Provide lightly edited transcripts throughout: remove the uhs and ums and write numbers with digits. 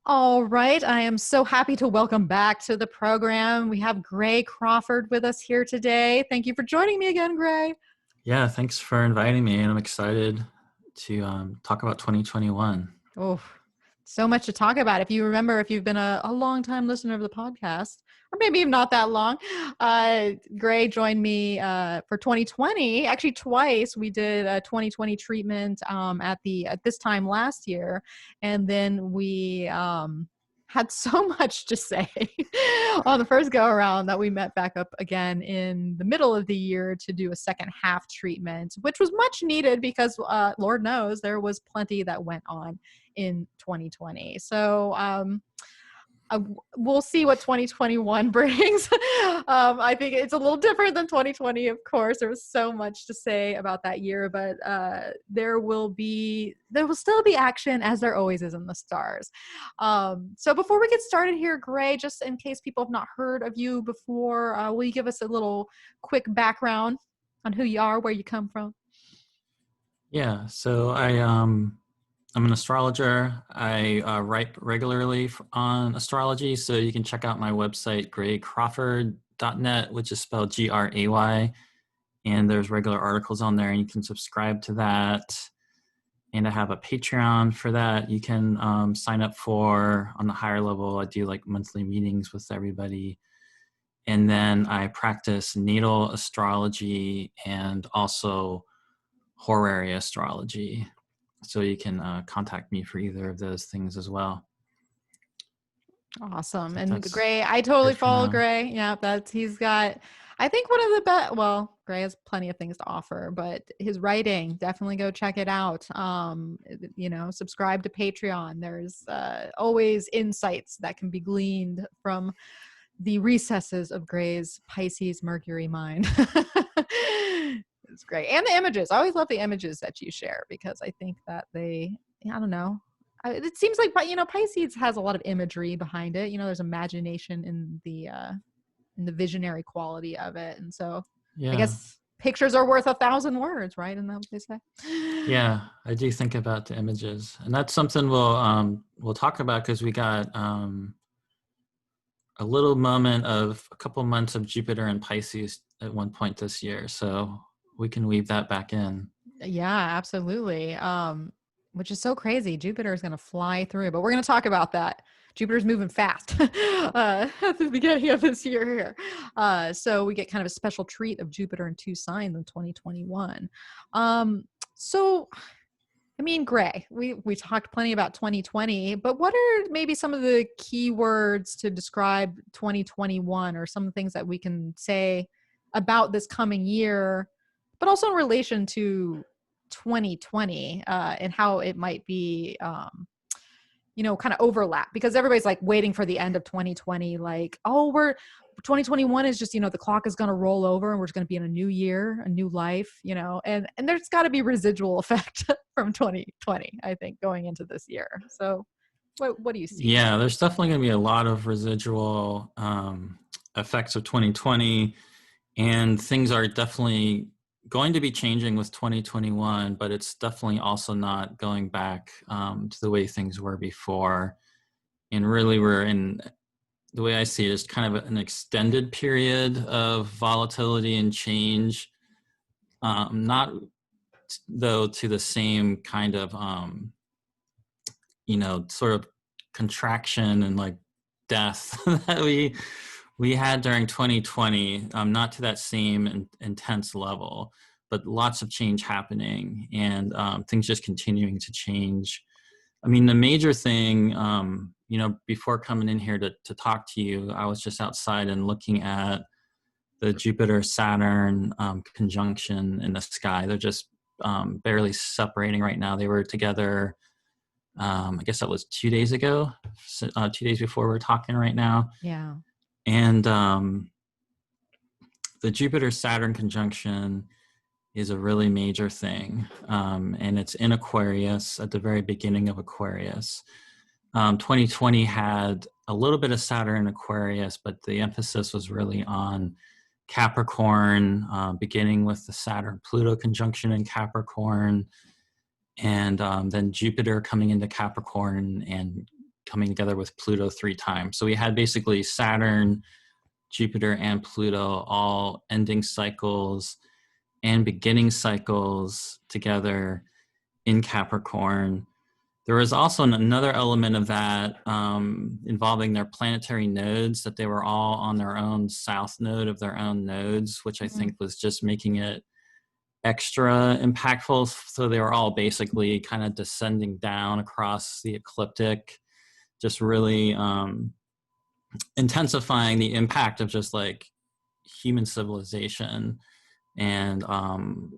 All right. I am so happy to welcome back to the program. We have Gray Crawford with us here today. Thank you for joining me again, Gray. Yeah, thanks for inviting me, and I'm excited to talk about 2021. Oh, so much to talk about. If you remember, if you've been a long time listener of the podcast, or maybe not that long, Gray joined me for 2020. Actually, twice we did a 2020 treatment at this time last year, and then we had so much to say on the first go around that we met back up again in the middle of the year to do a second half treatment, which was much needed because Lord knows there was plenty that went on in 2020. So we'll see what 2021 brings. I think it's a little different than 2020, of course. There was so much to say about that year, but there will still be action, as there always is in the stars. So before we get started here, Gray, just in case people have not heard of you before, will you give us a little quick background on who you are, where you come from? Yeah, so I'm an astrologer. I write regularly on astrology, so you can check out my website, graycrawford.net, which is spelled Gray, and there's regular articles on there, and you can subscribe to that. And I have a Patreon for that. You can sign up for on the higher level. I do like monthly meetings with everybody. And then I practice natal astrology and also horary astrology. So you can contact me for either of those things as well. Awesome. So And that's Gray, I totally good for follow now. Gray. Yeah, he's got, I think one of the best, well, Gray has plenty of things to offer, but his writing, definitely go check it out. Subscribe to Patreon. There's always insights that can be gleaned from the recesses of Gray's Pisces Mercury mind. It's great. And the images. I always love the images that you share because I think that I don't know. It seems like, Pisces has a lot of imagery behind it. There's imagination in the visionary quality of it. And so I Yeah. guess pictures are worth 1,000 words, right? Isn't that what they say? Yeah, I do think about the images. And that's something we'll talk about because we got a little moment of a couple months of Jupiter and Pisces at one point this year. So we can weave that back in. Yeah, absolutely. Which is so crazy. Jupiter is going to fly through, but we're going to talk about that. Jupiter's moving fast at the beginning of this year here. So we get kind of a special treat of Jupiter in two signs in 2021. So, I mean, Gray, we talked plenty about 2020, but what are maybe some of the key words to describe 2021 or some things that we can say about this coming year, but also in relation to 2020 and how it might be, kind of overlap because everybody's like waiting for the end of 2020. Like, oh, 2021 is just, the clock is going to roll over and we're just going to be in a new year, a new life, and there's got to be residual effect from 2020, I think, going into this year. So what do you see? Yeah, there's definitely going to be a lot of residual effects of 2020, and things are definitely going to be changing with 2021, but it's definitely also not going back to the way things were before. And really, we're in, the way I see it, is kind of an extended period of volatility and change, not though to the same kind of sort of contraction and like death that we had during 2020, not to that same intense level, but lots of change happening and things just continuing to change. I mean, the major thing, before coming in here to talk to you, I was just outside and looking at the Jupiter-Saturn conjunction in the sky. They're just barely separating right now. They were together, I guess that was 2 days ago, 2 days before we're talking right now. Yeah. And the Jupiter-Saturn conjunction is a really major thing. And it's in Aquarius at the very beginning of Aquarius. 2020 had a little bit of Saturn in Aquarius, but the emphasis was really on Capricorn, beginning with the Saturn-Pluto conjunction in Capricorn, and then Jupiter coming into Capricorn and coming together with Pluto 3 times. So we had basically Saturn, Jupiter, and Pluto all ending cycles and beginning cycles together in Capricorn. There was also another element of that involving their planetary nodes, that they were all on their own south node of their own nodes, which I think was just making it extra impactful. So they were all basically kind of descending down across the ecliptic, just really intensifying the impact of just like human civilization and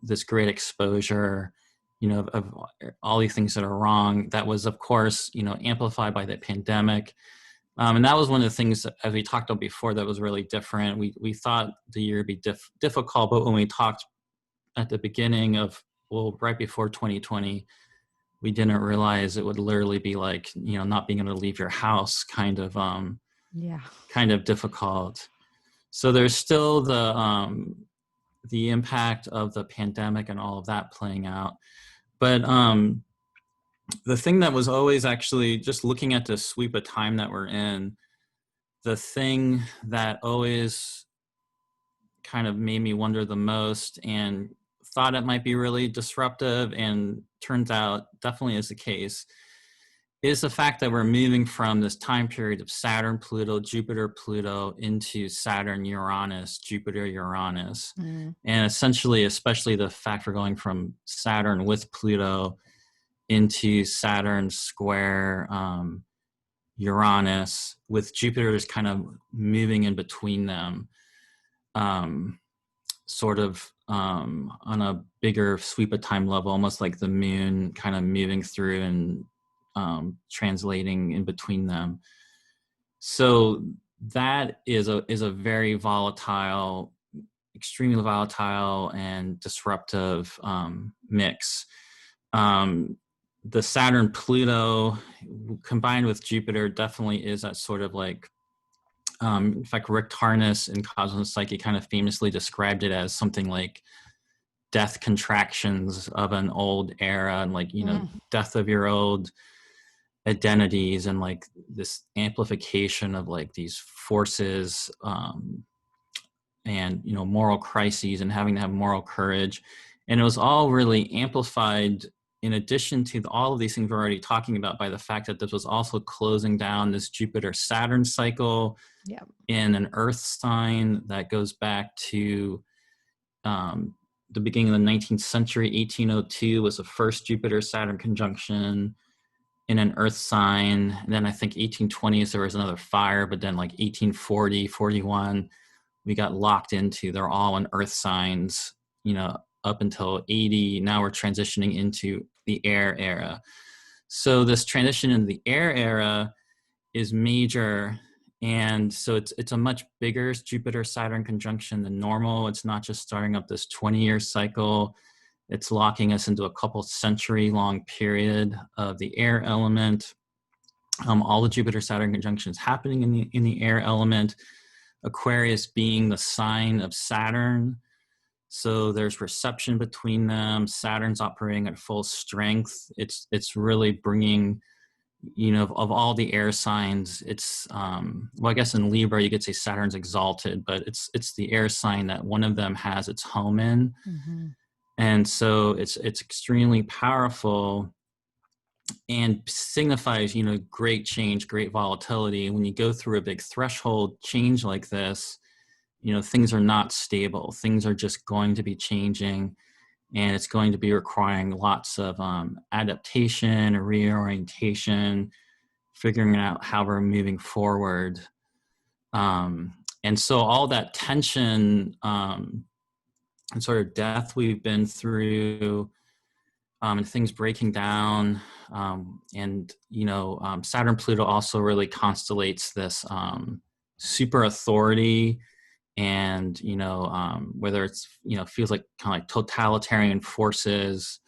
this great exposure, of all these things that are wrong. That was, of course, amplified by the pandemic. And that was one of the things that, as we talked about before, that was really different. We thought the year would be difficult, but when we talked at the beginning of, right before 2020, we didn't realize it would literally be like, not being able to leave your house kind of difficult. So there's still the impact of the pandemic and all of that playing out. But the thing that was always, actually, just looking at the sweep of time that we're in, the thing that always kind of made me wonder the most and thought it might be really disruptive, and turns out definitely is the case, is the fact that we're moving from this time period of Saturn, Pluto, Jupiter, Pluto into Saturn, Uranus, Jupiter, Uranus. And essentially, especially the fact we're going from Saturn with Pluto into Saturn square Uranus, with Jupiter is kind of moving in between them, sort of on a bigger sweep of time level, almost like the moon kind of moving through and translating in between them. So that is a very volatile, extremely volatile and disruptive mix. The Saturn Pluto combined with Jupiter definitely is that sort of like, in fact, Rick Tarnas in Cosmos Psyche kind of famously described it as something like death contractions of an old era, and like, death of your old identities, and like this amplification of like these forces, and moral crises, and having to have moral courage. And it was all really amplified, in addition to all of these things we're already talking about, by the fact that this was also closing down this Jupiter-Saturn cycle in an Earth sign that goes back to the beginning of the 19th century. 1802 was the first Jupiter-Saturn conjunction in an Earth sign. And then I think 1820s, there was another fire, but then like 1840, 41, we got locked into, they're all in Earth signs, up until 80. Now we're transitioning into the air era. So this transition into the air era is major. And so it's a much bigger Jupiter-Saturn conjunction than normal. It's not just starting up this 20-year cycle. It's locking us into a couple century-long period of the air element. All the Jupiter-Saturn conjunctions happening in the air element. Aquarius being the sign of Saturn. So there's reception between them. Saturn's operating at full strength. It's really bringing, of all the air signs, it's, well, I guess in Libra, you could say Saturn's exalted, but it's the air sign that one of them has its home in. And so it's extremely powerful and signifies, great change, great volatility. When you go through a big threshold change like this, things are not stable. Things are just going to be changing, and it's going to be requiring lots of adaptation, reorientation, figuring out how we're moving forward. And so all that tension and sort of death we've been through, and things breaking down, and Saturn Pluto also really constellates this super authority, and whether it's feels like kind of like totalitarian forces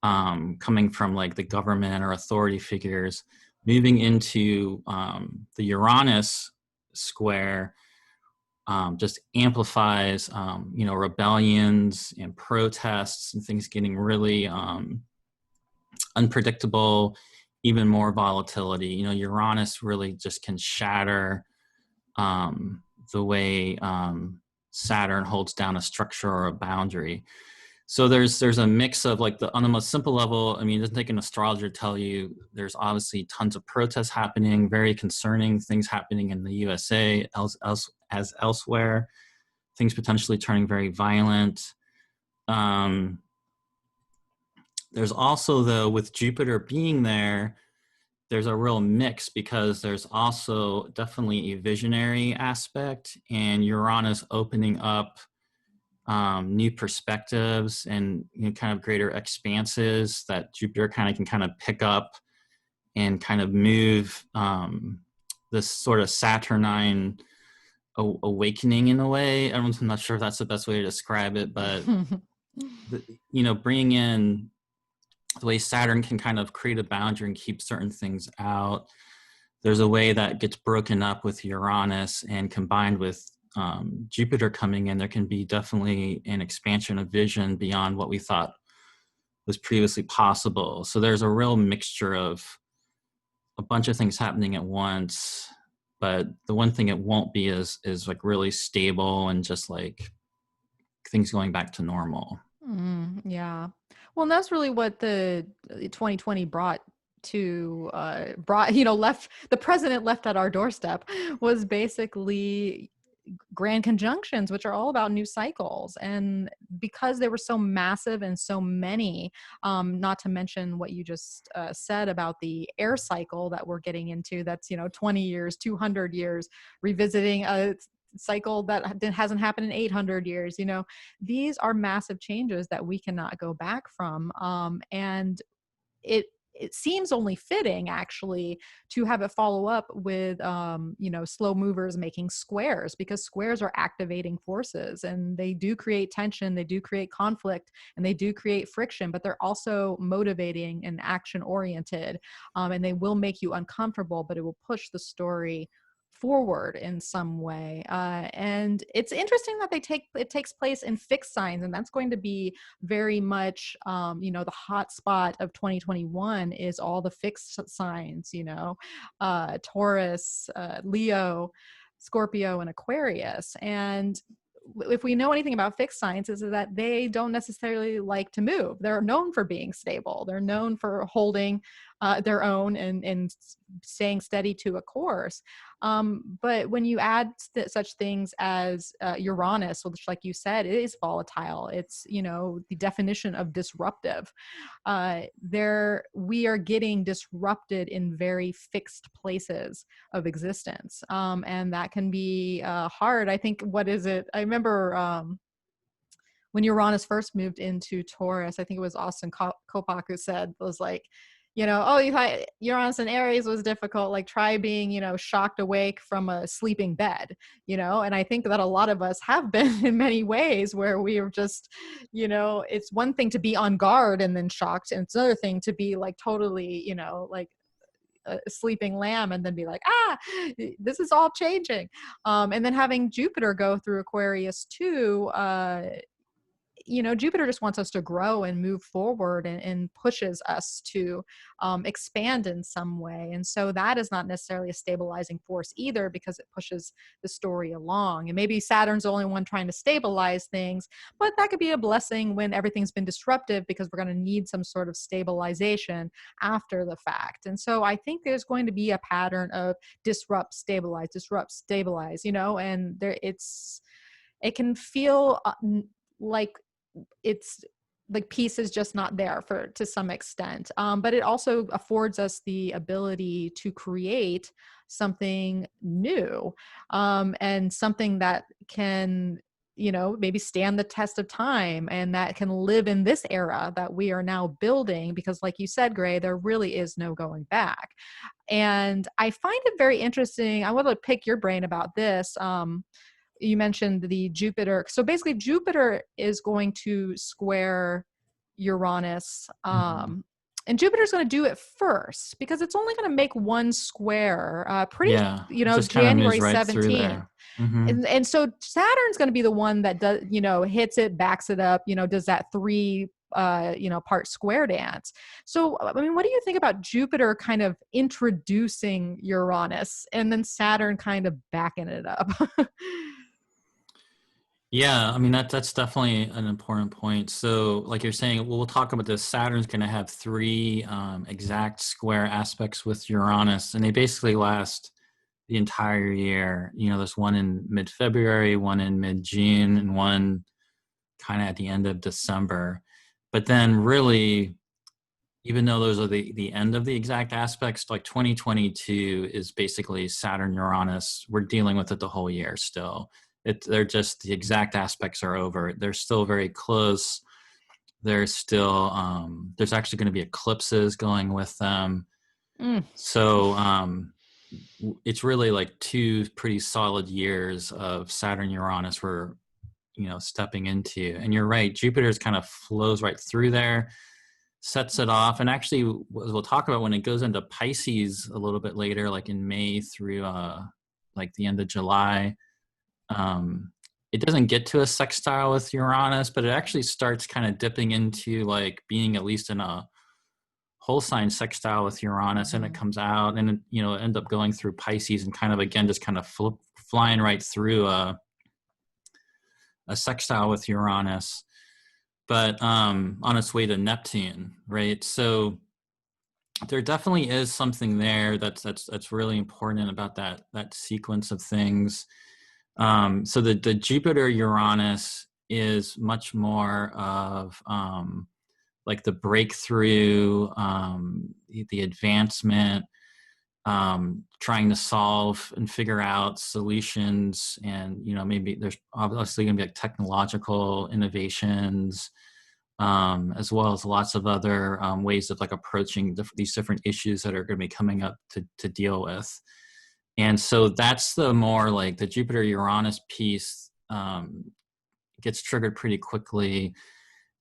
coming from like the government or authority figures, moving into the Uranus square, just amplifies rebellions and protests and things getting really unpredictable, even more volatility. You know, Uranus really just can shatter the way Saturn holds down a structure or a boundary. So there's a mix of like on the most simple level. I mean, it doesn't take an astrologer to tell you there's obviously tons of protests happening, very concerning things happening in the USA as elsewhere, things potentially turning very violent. There's also, though, with Jupiter being there, there's a real mix because there's also definitely a visionary aspect and Uranus opening up new perspectives and, you know, kind of greater expanses that Jupiter can kind of pick up and kind of move this sort of Saturnine awakening in a way. I'm not sure if that's the best way to describe it, but you know, bringing in the way Saturn can kind of create a boundary and keep certain things out. There's a way that gets broken up with Uranus, and combined with Jupiter coming in, there can be definitely an expansion of vision beyond what we thought was previously possible. So there's a real mixture of a bunch of things happening at once, but the one thing it won't be is like really stable and just like things going back to normal. Yeah. Well, and that's really what the 2020 brought, left the president left at our doorstep, was basically grand conjunctions, which are all about new cycles. And because they were so massive and so many, not to mention what you just said about the air cycle that we're getting into, that's, 20 years, 200 years, revisiting a cycle that hasn't happened in 800 years. These are massive changes that we cannot go back from. And it seems only fitting, actually, to have it follow up with, slow movers making squares, because squares are activating forces and they do create tension, they do create conflict, and they do create friction, but they're also motivating and action oriented. And they will make you uncomfortable, but it will push the story forward in some way. And it's interesting that it takes place in fixed signs, and that's going to be very much, the hot spot of 2021 is all the fixed signs, Taurus, Leo, Scorpio, and Aquarius. And if we know anything about fixed signs, is that they don't necessarily like to move. They're known for being stable. They're known for holding their own and staying steady to a course. But when you add such things as Uranus, which, like you said, it is volatile. It's, the definition of disruptive. We are getting disrupted in very fixed places of existence. And that can be hard. I think, what is it? I remember when Uranus first moved into Taurus, I think it was Austin Kopak who said, was like, oh, you thought Uranus in Aries was difficult, like try being, shocked awake from a sleeping bed, and I think that a lot of us have been in many ways, where we are just, it's one thing to be on guard and then shocked, and it's another thing to be like totally, like a sleeping lamb and then be like, this is all changing. And then having Jupiter go through Aquarius too, Jupiter just wants us to grow and move forward, and pushes us to expand in some way. And so that is not necessarily a stabilizing force either, because it pushes the story along. And maybe Saturn's the only one trying to stabilize things, but that could be a blessing when everything's been disruptive, because we're going to need some sort of stabilization after the fact. And so I think there's going to be a pattern of disrupt, stabilize, and it can feel like it's like peace is just not there to some extent. But it also affords us the ability to create something new, and something that can, maybe stand the test of time, and that can live in this era that we are now building, because like you said, Gray, there really is no going back. And I find it very interesting. I want to pick your brain about this. You mentioned the Jupiter. So basically Jupiter is going to square Uranus. And Jupiter's going to do it first, because it's only going to make one square, just kind of moves January right through 17th. there. Mm-hmm. And so Saturn's going to be the one that does, hits it, backs it up, does that 3 part square dance. So, I mean, what do you think about Jupiter kind of introducing Uranus and then Saturn kind of backing it up? Yeah, I mean that's definitely an important point. So, like you're saying, we'll talk about this. Saturn's going to have three exact square aspects with Uranus, and they basically last the entire year. There's one in mid-February, one in mid-June, and one kind of at the end of December. But then, really, even though those are the end of the exact aspects, like 2022 is basically Saturn Uranus. We're dealing with it the whole year still. They're just the exact aspects are over. They're still very close. There's still there's actually going to be eclipses going with them. So it's really like two pretty solid years of Saturn Uranus we're stepping into. And you're right, Jupiter's kind of flows right through there, sets it off. And actually, we'll talk about when it goes into Pisces a little bit later, like in May through like the end of July. It doesn't get to a sextile with Uranus, but it actually starts kind of dipping into like being at least in a whole sign sextile with Uranus, and it comes out and end up going through Pisces and kind of again just kind of flying right through a sextile with Uranus, but on its way to Neptune, right? So there definitely is something there that's really important about that sequence of things. So the Jupiter Uranus is much more of like the breakthrough, the advancement, trying to solve and figure out solutions, and maybe there's obviously going to be like technological innovations, as well as lots of other ways of like approaching these different issues that are going to be coming up to deal with. And so that's the more like the Jupiter Uranus piece gets triggered pretty quickly,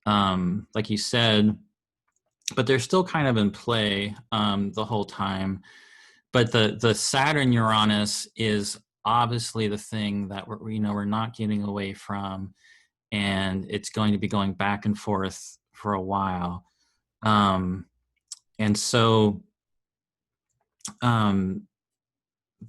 like you said, but they're still kind of in play the whole time. But the Saturn Uranus is obviously the thing that we're not getting away from, and it's going to be going back and forth for a while. And so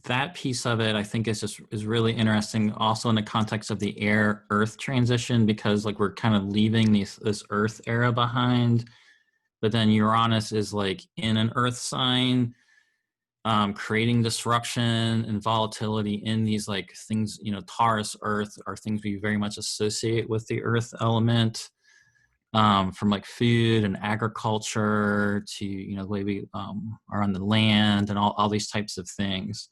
that piece of it, I think, is really interesting. Also, in the context of the air Earth transition, because like we're kind of leaving this Earth era behind, but then Uranus is like in an Earth sign, creating disruption and volatility in these like things. Taurus, Earth are things we very much associate with the Earth element, from like food and agriculture to the way we are on the land and all these types of things.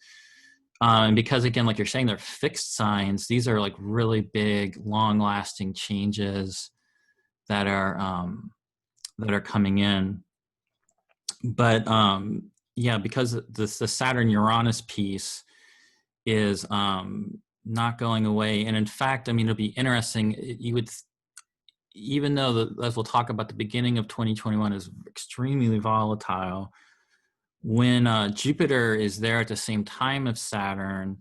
And because again, like you're saying, they're fixed signs, these are like really big, long-lasting changes that are coming in. But yeah, because the Saturn Uranus piece is not going away, and in fact, I mean, it'll be interesting. You would, even though as we'll talk about, the beginning of 2021 is extremely volatile, when Jupiter is there at the same time of Saturn,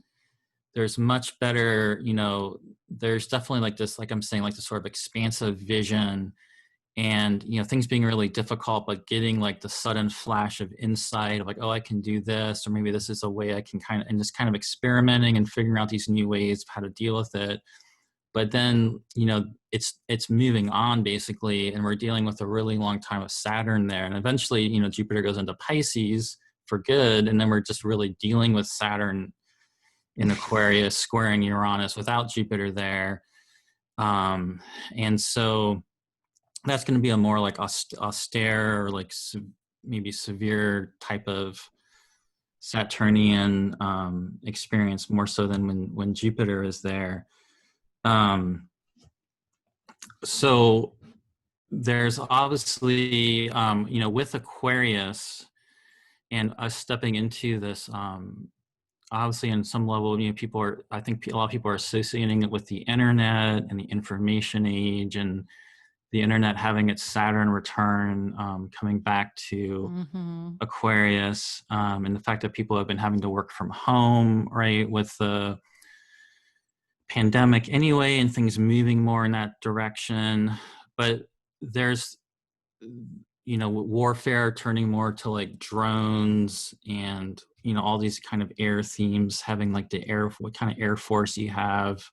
there's much better, there's definitely like this, like I'm saying, like this sort of expansive vision, and things being really difficult, but getting like the sudden flash of insight of like, oh, I can do this, or maybe this is a way I can and just kind of experimenting and figuring out these new ways of how to deal with it. But then it's moving on basically, and we're dealing with a really long time of Saturn there, and eventually Jupiter goes into Pisces for good, and then we're just really dealing with Saturn in Aquarius squaring Uranus without Jupiter there. And so that's going to be a more like austere or like maybe severe type of Saturnian experience, more so than when Jupiter is there. So there's obviously, with Aquarius and us stepping into this, obviously in some level, I think a lot of people are associating it with the internet and the information age, and the internet having its Saturn return, coming back to Aquarius, and the fact that people have been having to work from home, right, with the pandemic anyway, and things moving more in that direction. But there's, warfare turning more to like drones and, all these kind of air themes, having like what kind of air force you have,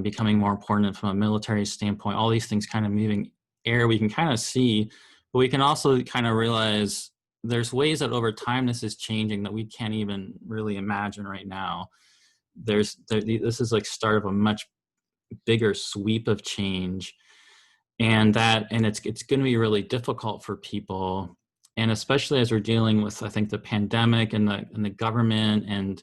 becoming more important from a military standpoint, all these things kind of moving air, we can kind of see, but we can also kind of realize there's ways that over time this is changing that we can't even really imagine right now. This is like start of a much bigger sweep of change, and it's going to be really difficult for people, and especially as we're dealing with, I think, the pandemic and the government and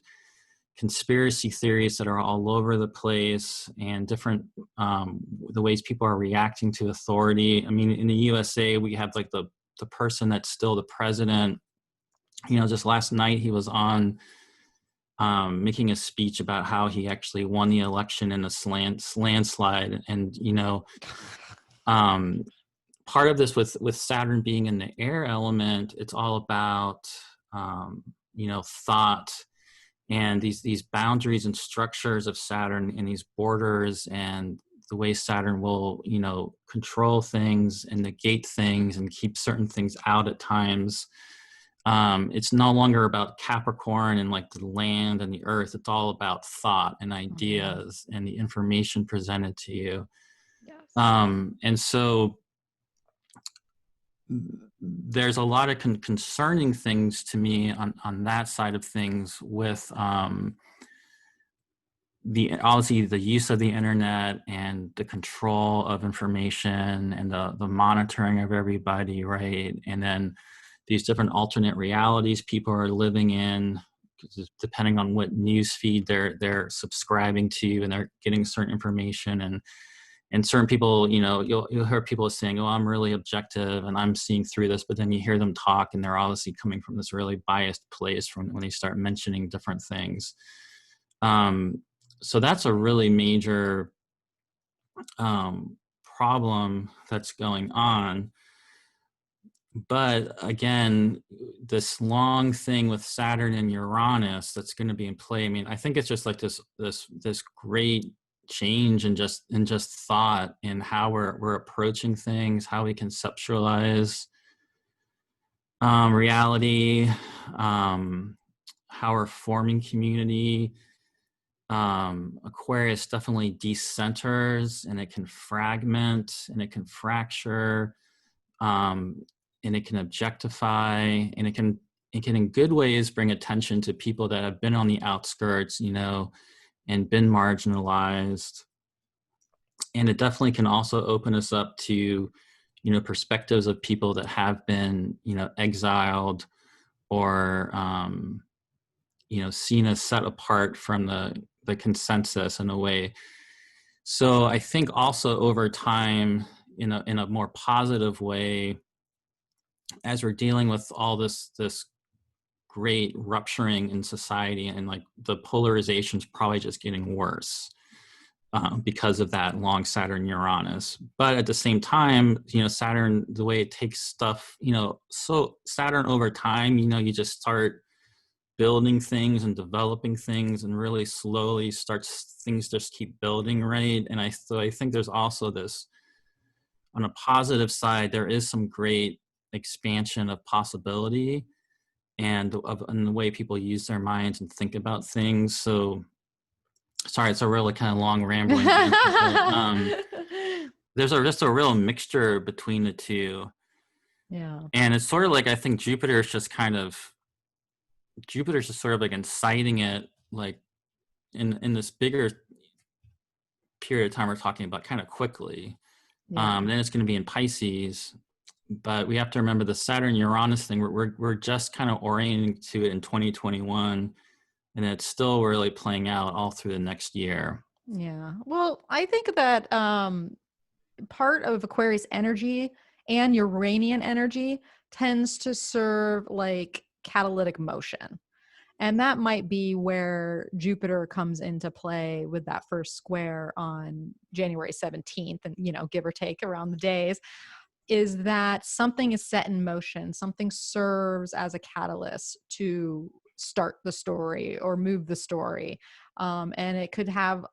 conspiracy theories that are all over the place, and different the ways people are reacting to authority. I mean, in the USA, we have like the person that's still the president. Just last night he was on making a speech about how he actually won the election in a landslide, and part of this with Saturn being in the air element, it's all about thought and these boundaries and structures of Saturn and these borders and the way Saturn will control things and negate things and keep certain things out at times. It's no longer about Capricorn and like the land and the earth. It's all about thought and ideas and the information presented to you. Yes. And so there's a lot of concerning things to me on that side of things with obviously the use of the internet and the control of information and the monitoring of everybody, right? And then these different alternate realities people are living in, depending on what news feed they're subscribing to, and they're getting certain information. And certain people, you'll hear people saying, "Oh, I'm really objective and I'm seeing through this," but then you hear them talk and they're obviously coming from this really biased place from when they start mentioning different things. So that's a really major problem that's going on. But again, this long thing with Saturn and Uranus that's going to be in play. I mean, I think it's just like this great change in just thought and how we're approaching things, how we conceptualize reality, how we're forming community. Aquarius definitely decenters, and it can fragment and it can fracture. And it can objectify, and it can in good ways bring attention to people that have been on the outskirts, and been marginalized. And it definitely can also open us up to, perspectives of people that have been, exiled or, seen as set apart from the consensus in a way. So I think also over time, in a more positive way, as we're dealing with all this great rupturing in society, and like the polarization is probably just getting worse because of that long Saturn Uranus. But at the same time, Saturn, the way it takes stuff, so Saturn over time, you just start building things and developing things, and really slowly things just keep building, right? And so I think there's also this, on a positive side, there is some great expansion of possibility and the way people use their minds and think about things. So sorry, it's a really kind of long rambling answer, but, there's just a real mixture between the two. Yeah. And it's sort of like, I think Jupiter's just sort of like inciting it, like in this bigger period of time we're talking about, kind of quickly. Then it's going to be in Pisces. But we have to remember the Saturn Uranus thing. We're just kind of orienting to it in 2021, and it's still really playing out all through the next year. Yeah. Well, I think that part of Aquarius energy and Uranian energy tends to serve like catalytic motion. And that might be where Jupiter comes into play with that first square on January 17th, and, give or take around the days, is that something is set in motion. Something serves as a catalyst to start the story or move the story. And it could have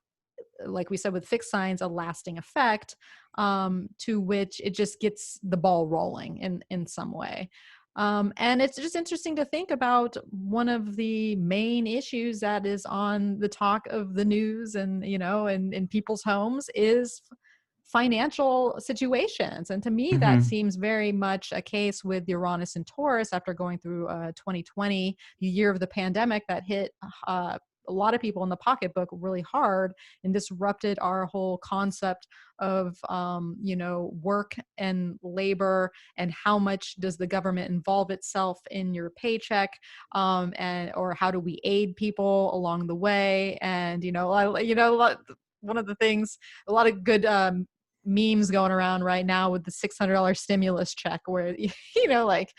like we said, with fixed signs, a lasting effect, to which it just gets the ball rolling in some way. And it's just interesting to think about one of the main issues that is on the talk of the news and, in people's homes is financial situations. And to me, that Mm-hmm. seems very much a case with Uranus and Taurus after going through 2020, the year of the pandemic that hit a lot of people in the pocketbook really hard and disrupted our whole concept of, work and labor, and how much does the government involve itself in your paycheck, and or how do we aid people along the way. And one of the things, a lot of good memes going around right now with the $600 stimulus check, where like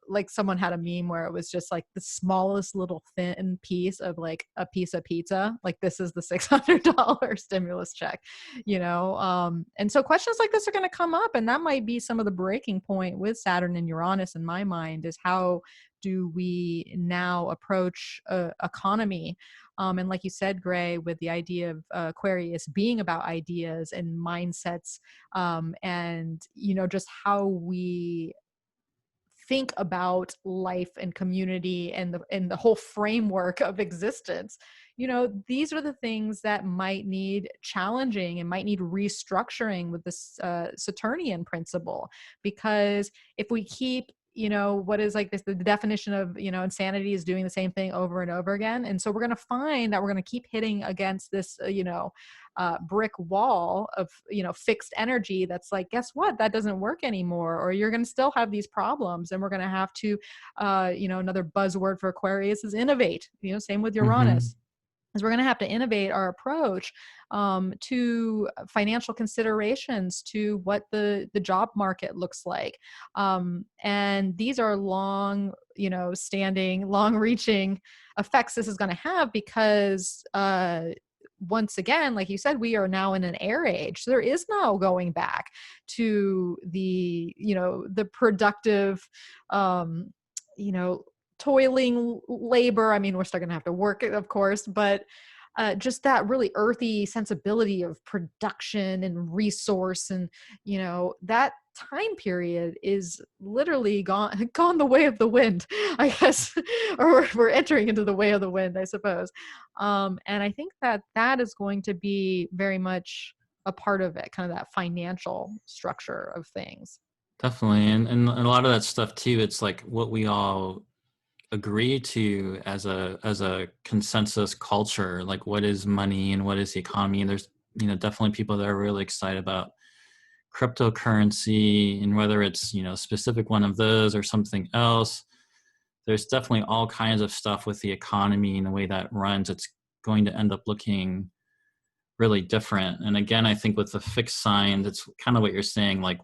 like someone had a meme where it was just like the smallest little thin piece of like a piece of pizza, like this is the $600 stimulus check. And so questions like this are going to come up, and that might be some of the breaking point with Saturn and Uranus in my mind, is how do we now approach economy. And like you said, Gray, with the idea of Aquarius being about ideas and mindsets, and just how we think about life and community and the whole framework of existence. These are the things that might need challenging and might need restructuring with this Saturnian principle. Because if we keep, what is like this, the definition of, insanity is doing the same thing over and over again. And so we're going to find that we're going to keep hitting against this, brick wall of, fixed energy. That's like, guess what? That doesn't work anymore. Or you're going to still have these problems. And we're going to have to, another buzzword for Aquarius is innovate, same with Mm-hmm. Uranus, is we're going to have to innovate our approach to financial considerations, to what the job market looks like. And these are long, standing, long reaching effects this is going to have, because once again, like you said, we are now in an air age. So there is no going back to the productive, um, you know, toiling labor. I mean, we're still going to have to work, of course, but just that really earthy sensibility of production and resource, and that time period is literally gone the way of the wind, I guess, or we're entering into the way of the wind, I suppose. And I think that is going to be very much a part of it, kind of that financial structure of things. Definitely. And a lot of that stuff too, it's like what we all agree to as a consensus culture, like what is money and what is the economy. And there's, definitely people that are really excited about cryptocurrency, and whether it's, specific one of those or something else. There's definitely all kinds of stuff with the economy and the way that runs. It's going to end up looking really different. And again, I think with the fixed signs, it's kind of what you're saying, like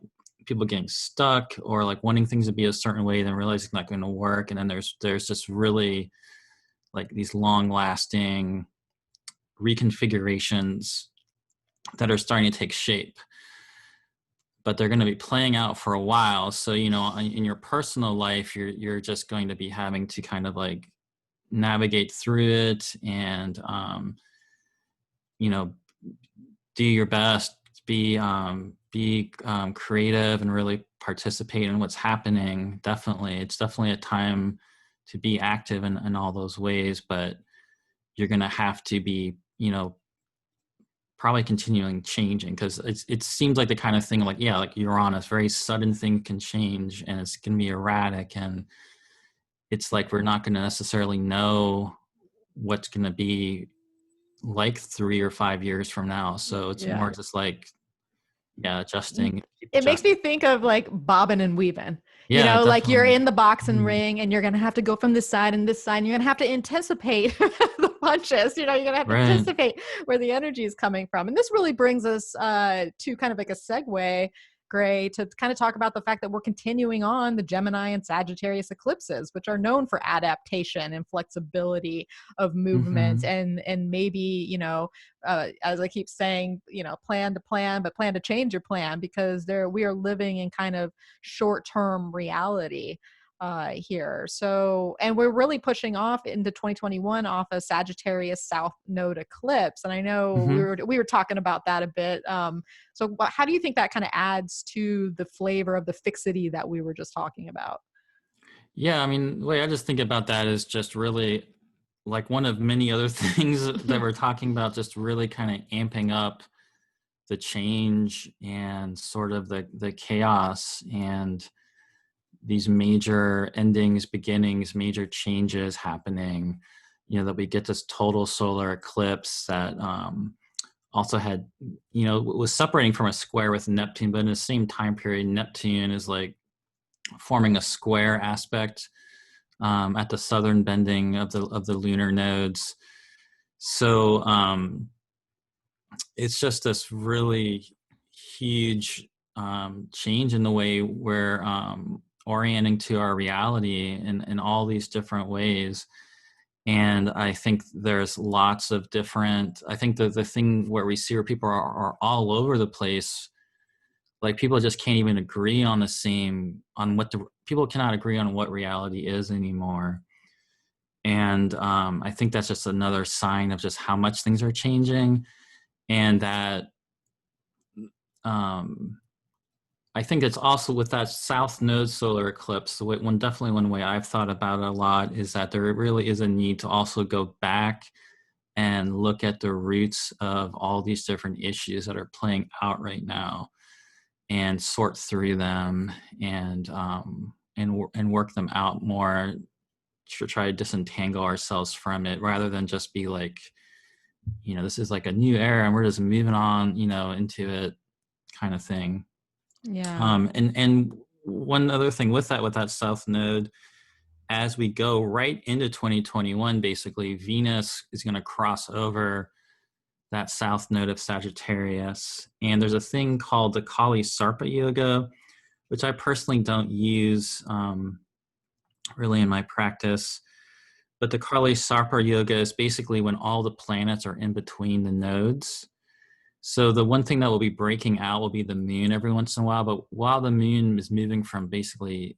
people getting stuck or like wanting things to be a certain way, then realizing it's not going to work. And then there's just really like these long lasting reconfigurations that are starting to take shape, but they're going to be playing out for a while. So, in your personal life, you're just going to be having to kind of like navigate through it, and, do your best, be creative and really participate in what's happening. Definitely. It's definitely a time to be active in all those ways, but you're going to have to be, probably continuing changing, because it seems like the kind of thing like, yeah, like Uranus, very sudden thing can change and it's going to be erratic. And it's like, we're not going to necessarily know what's going to be like 3 or 5 years from now. So it's Yeah. more just like, yeah, adjusting, keep It makes adjusting. me think of like bobbing and weaving. Yeah, Like you're definitely. in the box and Mhm. ring, and you're gonna have to go from this side and this side, and you're gonna have to anticipate the punches. You're gonna have to Right. anticipate where the energy is coming from. And this really brings us to kind of like a segue, Gray, to kind of talk about the fact that we're continuing on the Gemini and Sagittarius eclipses, which are known for adaptation and flexibility of movement, Hmm. and maybe, as I keep saying, plan to plan, but plan to change your plan, because we are living in kind of short-term reality. here. So, and we're really pushing off into 2021 off a Sagittarius South Node eclipse. And I know Hmm. we were talking about that a bit. So how do you think that kind of adds to the flavor of the fixity that we were just talking about? Yeah, I mean, the way I just think about that is just really like one of many other things that we're talking about, just really kind of amping up the change and sort of the chaos and these major endings, beginnings, major changes happening. That we get this total solar eclipse that also had, was separating from a square with Neptune, but in the same time period, Neptune is like forming a square aspect at the southern bending of the lunar nodes. So it's just this really huge change in the way we're orienting to our reality in all these different ways. And I think there's lots of different, I think the thing where we see where people are all over the place, like people just can't even agree on people cannot agree on what reality is anymore. And I think that's just another sign of just how much things are changing. And that um, I think it's also with that South Node solar eclipse, one way I've thought about it a lot is that there really is a need to also go back and look at the roots of all these different issues that are playing out right now and sort through them and work them out more to try to disentangle ourselves from it rather than just be like, this is like a new era and we're just moving on, into it kind of thing. Yeah. And one other thing with that South Node, as we go right into 2021, basically Venus is going to cross over that South Node of Sagittarius. And there's a thing called the Kali Sarpa Yoga, which I personally don't use really in my practice. But the Kali Sarpa Yoga is basically when all the planets are in between the nodes. So the one thing that will be breaking out will be the moon every once in a while. But while the moon is moving from basically,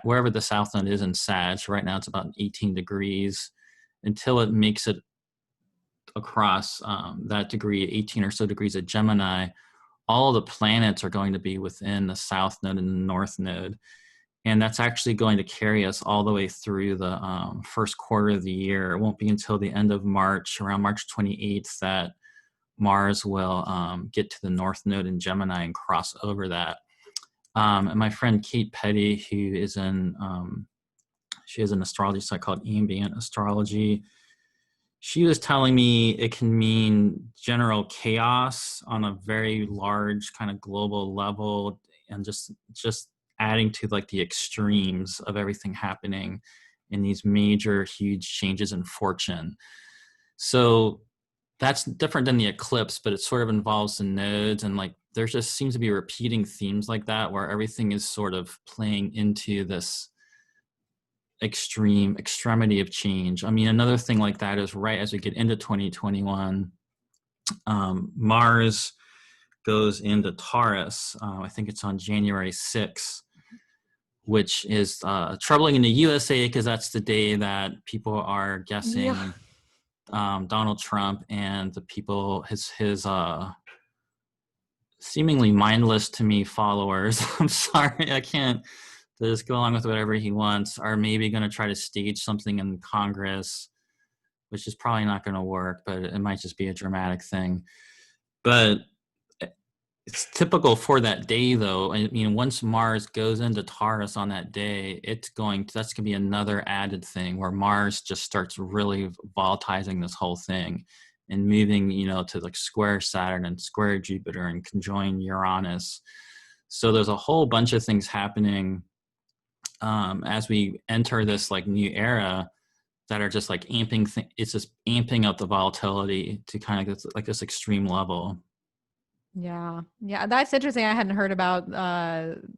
wherever the south node is in Sag, right now it's about 18 degrees, until it makes it across that degree, 18 or so degrees of Gemini, all the planets are going to be within the south node and the north node. And that's actually going to carry us all the way through the first quarter of the year. It won't be until the end of March, around March 28th, that Mars will get to the north node in Gemini and cross over that. And my friend Kate Petty, who is she has an astrology site called Ambient Astrology. She was telling me it can mean general chaos on a very large kind of global level, and just adding to like the extremes of everything happening in these major, huge changes in fortune. So that's different than the eclipse, but it sort of involves the nodes, and like there just seems to be repeating themes like that where everything is sort of playing into this extremity of change. I mean, another thing like that is right as we get into 2021, Mars goes into Taurus. I think it's on January 6th, which is troubling in the USA because that's the day that people are guessing Yeah. Donald Trump and the people, his seemingly mindless to me followers. I'm sorry, I can't just go along with whatever he wants, are maybe going to try to stage something in Congress, which is probably not going to work, but it might just be a dramatic thing. But it's typical for that day, though. I mean, once Mars goes into Taurus on that day, that's going to be another added thing where Mars just starts really volatilizing this whole thing and moving, to like square Saturn and square Jupiter and conjoin Uranus. So there's a whole bunch of things happening as we enter this like new era that are just like it's just amping up the volatility to kind of like this extreme level. Yeah. Yeah. That's interesting. I hadn't heard about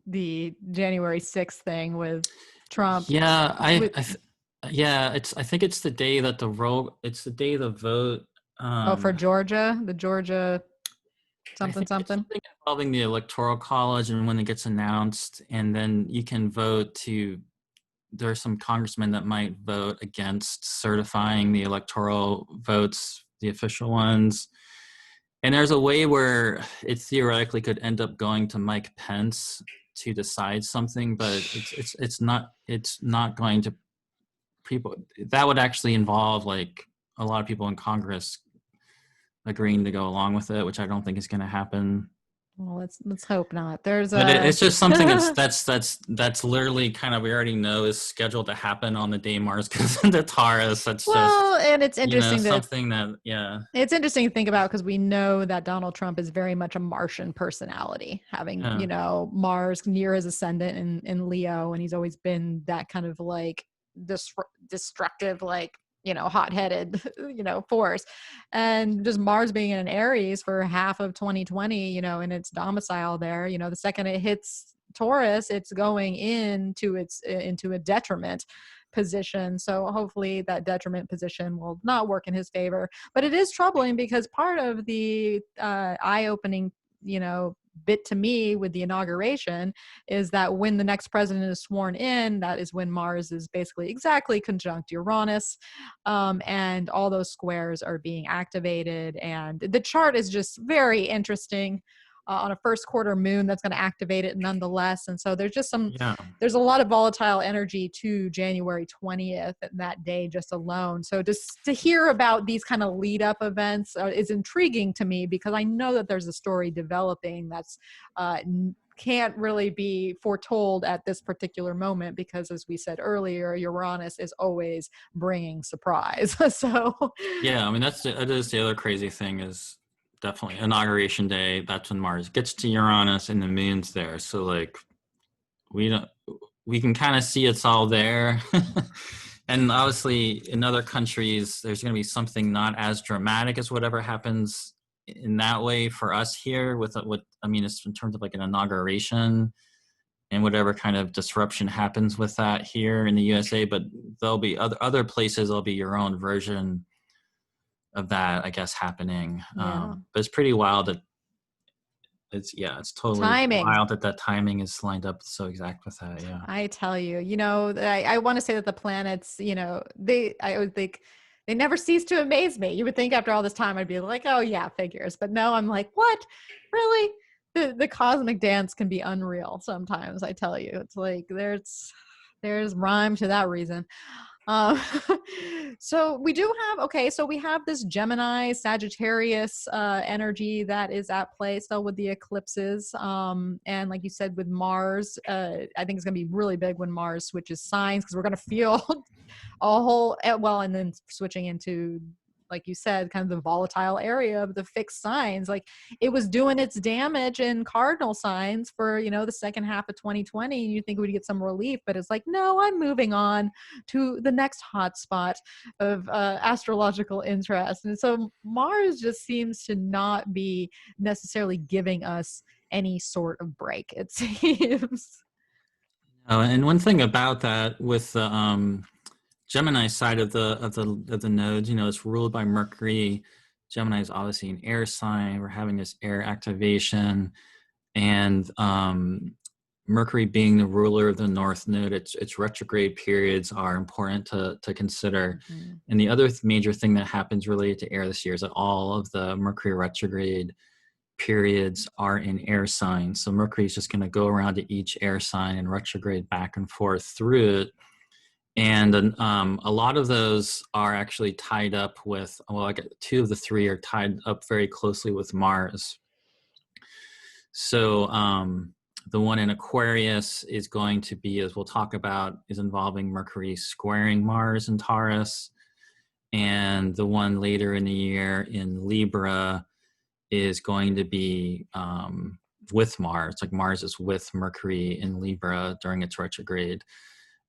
the January 6th thing with Trump. Yeah, With I think it's the day that it's the day the vote. oh, for Um, Georgia, the Georgia I something think it's something. something involving the electoral college and when it gets announced, and then you can vote to there are some congressmen that might vote against certifying the electoral votes, the official ones. And there's a way where it theoretically could end up going to Mike Pence to decide something, but it's not going to people. That would actually involve like a lot of people in Congress agreeing to go along with it, which I don't think is going to happen. Well, let's hope not. There's But a it's just something that's literally kind of, we already know is scheduled to happen on the day Mars goes into Taurus. That's well, just, and it's interesting to something that, yeah. it's interesting to think about because we know that Donald Trump is very much a Martian personality, having, Yeah. Mars near his ascendant in Leo. And he's always been that kind of like destructive, like, hot-headed, force. And just Mars being in Aries for half of 2020, in its domicile there, the second it hits Taurus, it's going into a detriment position. So hopefully that detriment position will not work in his favor. But it is troubling because part of the eye-opening, bit to me with the inauguration is that when the next president is sworn in, that is when Mars is basically exactly conjunct Uranus, and all those squares are being activated. And the chart is just very interesting. On a first quarter moon that's going to activate it nonetheless. And so Yeah. there's a lot of volatile energy to January 20th, that day just alone. So just to hear about these kind of lead up events is intriguing to me because I know that there's a story developing that's can't really be foretold at this particular moment because, as we said earlier, Uranus is always bringing surprise. So Yeah, I mean, that is the other crazy thing is definitely inauguration day. That's when Mars gets to Uranus and the moon's there. So like we can kind of see it's all there. And obviously in other countries, there's going to be something not as dramatic as whatever happens in that way for us here I mean, it's in terms of like an inauguration and whatever kind of disruption happens with that here in the USA, but there'll be other places, there'll be your own version of that, I guess, happening. yeah. But it's pretty wild that it's totally Timing. wild that timing is lined up so exact with that. Yeah. I tell you, I want to say that the planets, I would think they never cease to amaze me. You would think after all this time, I'd be like, oh yeah, figures. But no, I'm like, what? Really? The cosmic dance can be unreal sometimes. I tell you, it's like there's rhyme to that reason. Um, so we do have, okay, so we have this Gemini Sagittarius energy that is at play still with the eclipses. And like you said, with Mars, I think it's going to be really big when Mars switches signs because we're going to feel a whole, and then switching into, like you said, kind of the volatile area of the fixed signs. Like it was doing its damage in cardinal signs for, the second half of 2020. And you think we'd get some relief, but it's like, no, I'm moving on to the next hotspot of astrological interest. And so Mars just seems to not be necessarily giving us any sort of break, it seems. Oh, and one thing about that with the Gemini side of the nodes, it's ruled by Mercury. Gemini is obviously an air sign. We're having this air activation, and Mercury being the ruler of the North Node, its retrograde periods are important to consider. Mm-hmm. And the other major thing that happens related to air this year is that all of the Mercury retrograde periods are in air signs. So Mercury is just going to go around to each air sign and retrograde back and forth through it. And a lot of those are actually tied up with, like 2 of the 3 are tied up very closely with Mars. So the one in Aquarius is going to be, as we'll talk about, is involving Mercury squaring Mars and Taurus. And the one later in the year in Libra is going to be with Mars. Like Mars is with Mercury in Libra during its retrograde.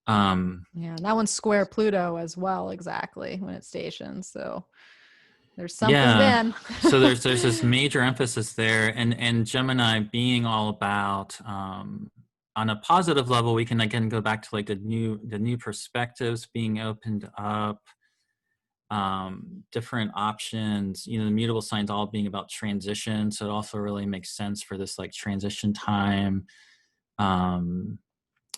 Yeah, that one's square Pluto as well, exactly, when it stations. So there's something then. So there's this major emphasis there, and Gemini being all about on a positive level, we can again go back to like the new perspectives being opened up, different options, the mutable signs all being about transition. So it also really makes sense for this like transition time.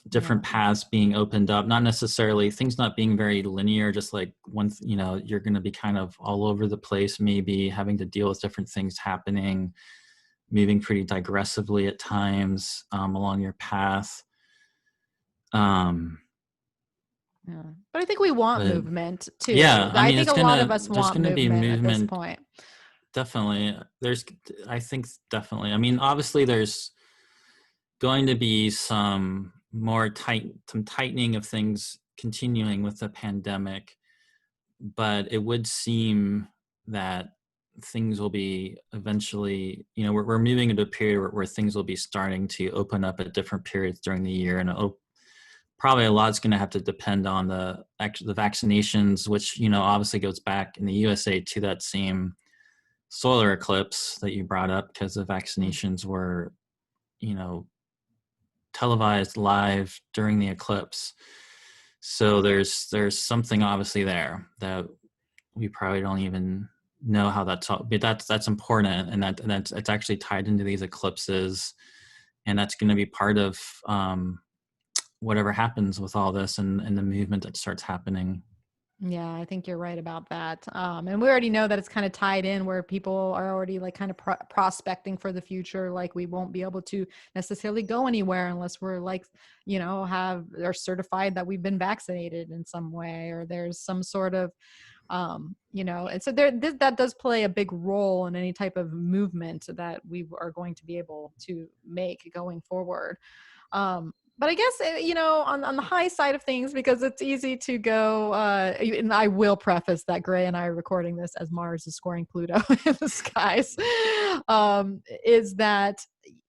different Yeah. paths being opened up, not necessarily things not being very linear, just like you're going to be kind of all over the place, maybe having to deal with different things happening, moving pretty digressively at times along your path. Um, Yeah. But I think we want but movement too. yeah, I I mean, think a lot of us there's want gonna be movement at this movement. point. Definitely. I think definitely. I mean, obviously there's going to be some tightening of things continuing with the pandemic, but it would seem that things will be eventually, we're moving into a period where things will be starting to open up at different periods during the year. And probably a lot's going to have to depend on the vaccinations, which, obviously goes back in the USA to that same solar eclipse that you brought up, because the Mm. vaccinations were, you know, televised live during the eclipse. So there's something obviously there that we probably don't even know how that's all, but that's important, and that's it's actually tied into these eclipses, and that's going to be part of whatever happens with all this and the movement that starts happening. Yeah, I think you're right about that. And we already know that it's kind of tied in where people are already like kind of prospecting for the future. Like we won't be able to necessarily go anywhere unless we're like, have are certified that we've been vaccinated in some way, or there's some sort of, and so that does play a big role in any type of movement that we are going to be able to make going forward. But I guess, on the high side of things, because it's easy to go, and I will preface that Gray and I are recording this as Mars is scoring Pluto in the skies, is that,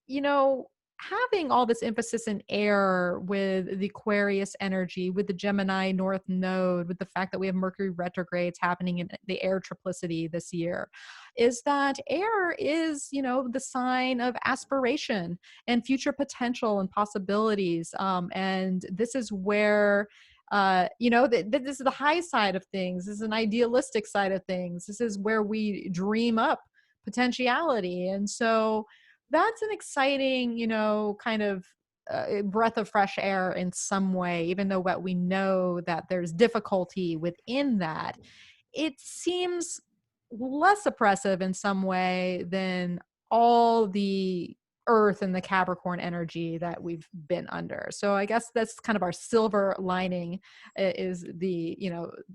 you know, having all this emphasis in air with the Aquarius energy, with the Gemini North Node, with the fact that we have Mercury retrogrades happening in the air triplicity this year, is that air is, the sign of aspiration and future potential and possibilities. And this is where, this is the high side of things. This is an idealistic side of things. This is where we dream up potentiality. And so that's an exciting, kind of breath of fresh air in some way, even though what we know that there's difficulty within that. It seems less oppressive in some way than all the earth and the Capricorn energy that we've been under. So I guess that's kind of our silver lining, is the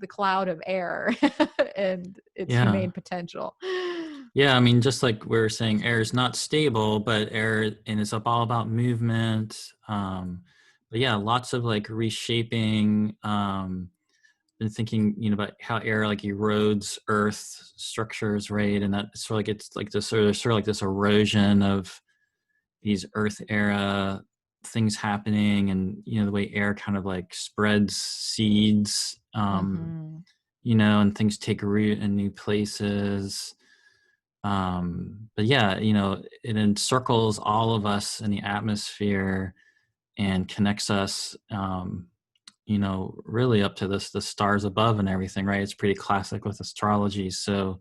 cloud of air and its Yeah. humane potential. Yeah, I mean, just like we were saying, air is not stable, but air, and it's all about movement. But yeah, lots of like reshaping. Been thinking, about how air like erodes Earth structures, right? And that sort of like it's like this sort of like this erosion of these Earth era things happening, and the way air kind of like spreads seeds, Mm-hmm. and things take root in new places. But yeah, it encircles all of us in the atmosphere and connects us, really up to the stars above and everything, right? It's pretty classic with astrology. So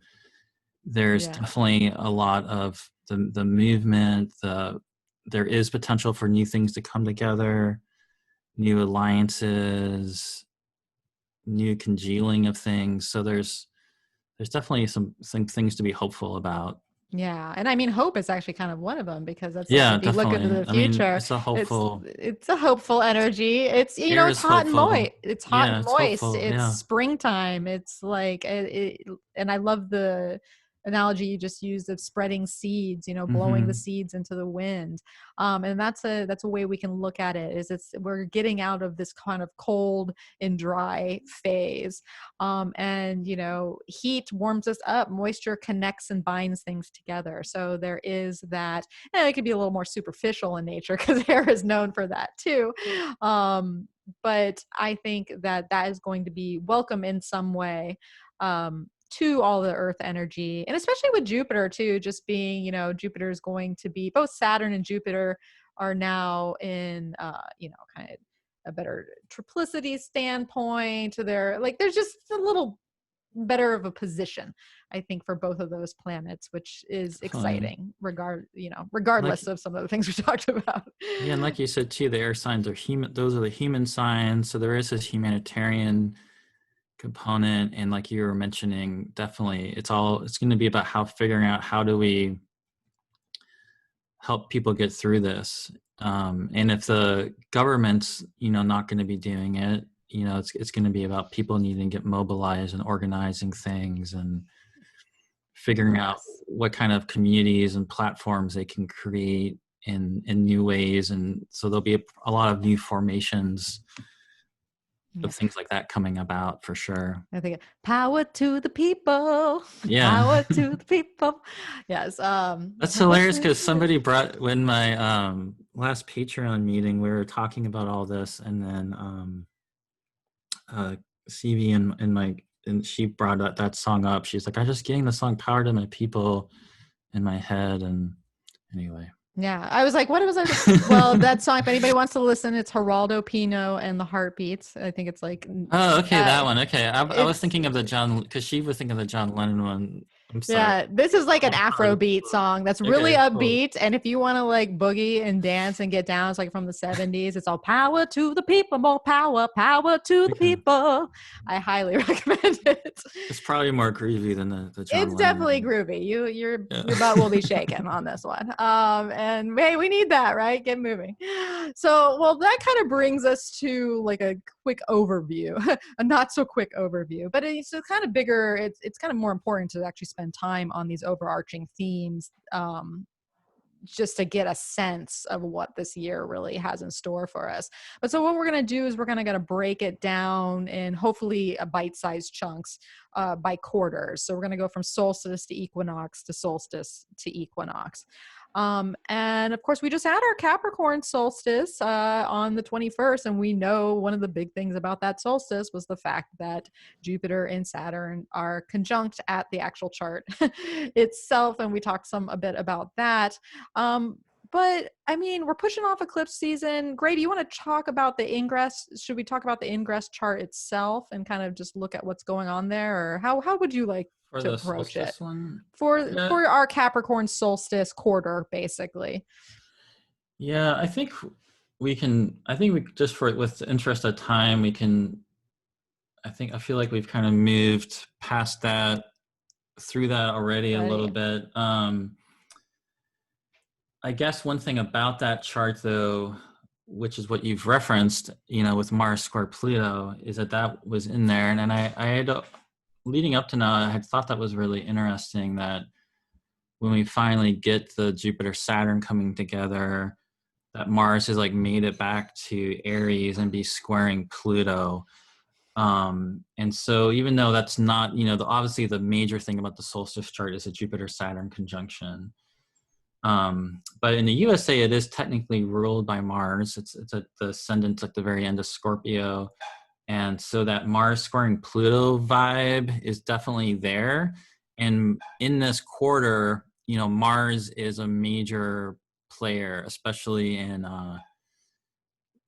there's Yeah. definitely a lot of the movement. There is potential for new things to come together, new alliances, new congealing of things. So there's definitely some things to be hopeful about. Yeah. And I mean, hope is actually kind of one of them, because that's like, Yeah, if you look into definitely. the I mean, future, it's a it's, hopeful. it's a hopeful energy. It's, Air it's is hot and moist. hopeful. It's hot and Yeah, it's moist. hopeful. It's Yeah. springtime. It's like, and I love the analogy you just used of spreading seeds, blowing the Hmm. seeds into the wind. And that's a way we can look at it, is we're getting out of this kind of cold and dry phase. And heat warms us up, moisture connects and binds things together. So there is that, and it could be a little more superficial in nature, because air is known for that too. But I think that is going to be welcome in some way, to all the earth energy, and especially with Jupiter too, just being, Jupiter is going to be, both Saturn and Jupiter are now in, kind of a better triplicity standpoint. They're like, there's just a little better of a position, I think, for both of those planets, which is Definitely. exciting, Like, regardless of some of the things we talked about. yeah, and like you said too, the air signs are human. Those are the human signs. So there is this humanitarian component, and like you were mentioning, definitely, it's going to be about figuring out how do we help people get through this. And if the government's, not going to be doing it, it's going to be about people needing to get mobilized and organizing things and figuring out Yes. what kind of communities and platforms they can create in new ways. And so there'll be a lot of new formations Yeah. of things like that coming about for sure. I think power to the people, Yeah. power to the people. Yes. That's What's hilarious the because somebody brought, when my last Patreon meeting, we were talking about all this, and then CV and she brought that song up. She's like, I'm just getting the song "Power to My People" in my head, and anyway. Yeah, I was like, what was I? Well, that song, if anybody wants to listen, it's Geraldo Pino and the Heartbeats. I think it's like, Oh, okay, that one. Okay, I was it's thinking of the John, because she was thinking of the John Lennon one. I'm sorry. Yeah, this is like an Power to the Afrobeat People. song that's really Okay, cool. upbeat. And if you want to like boogie and dance and get down, it's like from the 70s. It's all power to the people, more power, power to the Okay. people. I highly recommend it. It's probably more groovy than the John It's Lennon definitely one. groovy. Yeah. Your butt will be shaken on this one. And hey, we need that, right? Get moving. So, well, that kind of brings us to like a quick overview, a not so quick overview, but it's a kind of bigger. It's kind of more important to actually spend time on these overarching themes. Just to get a sense of what this year really has in store for us. But so what we're going to do is we're going to break it down in hopefully a bite-sized chunks by quarters. So we're going to go from solstice to equinox to solstice to equinox. And of course, we just had our Capricorn solstice on the 21st. And we know one of the big things about that solstice was the fact that Jupiter and Saturn are conjunct at the actual chart itself. And we talked a bit about that. But I mean, we're pushing off eclipse season. Gray, do you want to talk about the ingress? Should we talk about the ingress chart itself and kind of just look at what's going on there? Or how would you like For to the approach it solstice one? Yeah. for our Capricorn solstice quarter, basically? Yeah, I think we just, for with the interest of time, I feel like we've kind of moved past that, through that already a little Ready? bit. I guess one thing about that chart, though, which is what you've referenced, with Mars square Pluto, is that was in there. And I had, leading up to now, I had thought that was really interesting that when we finally get the Jupiter Saturn coming together, that Mars has like made it back to Aries and be squaring Pluto. And so even though that's not, obviously the major thing about the solstice chart is a Jupiter Saturn conjunction. But in the USA, it is technically ruled by Mars. It's at the ascendant at the very end of Scorpio. And so that Mars squaring Pluto vibe is definitely there. And in this quarter, Mars is a major player, especially in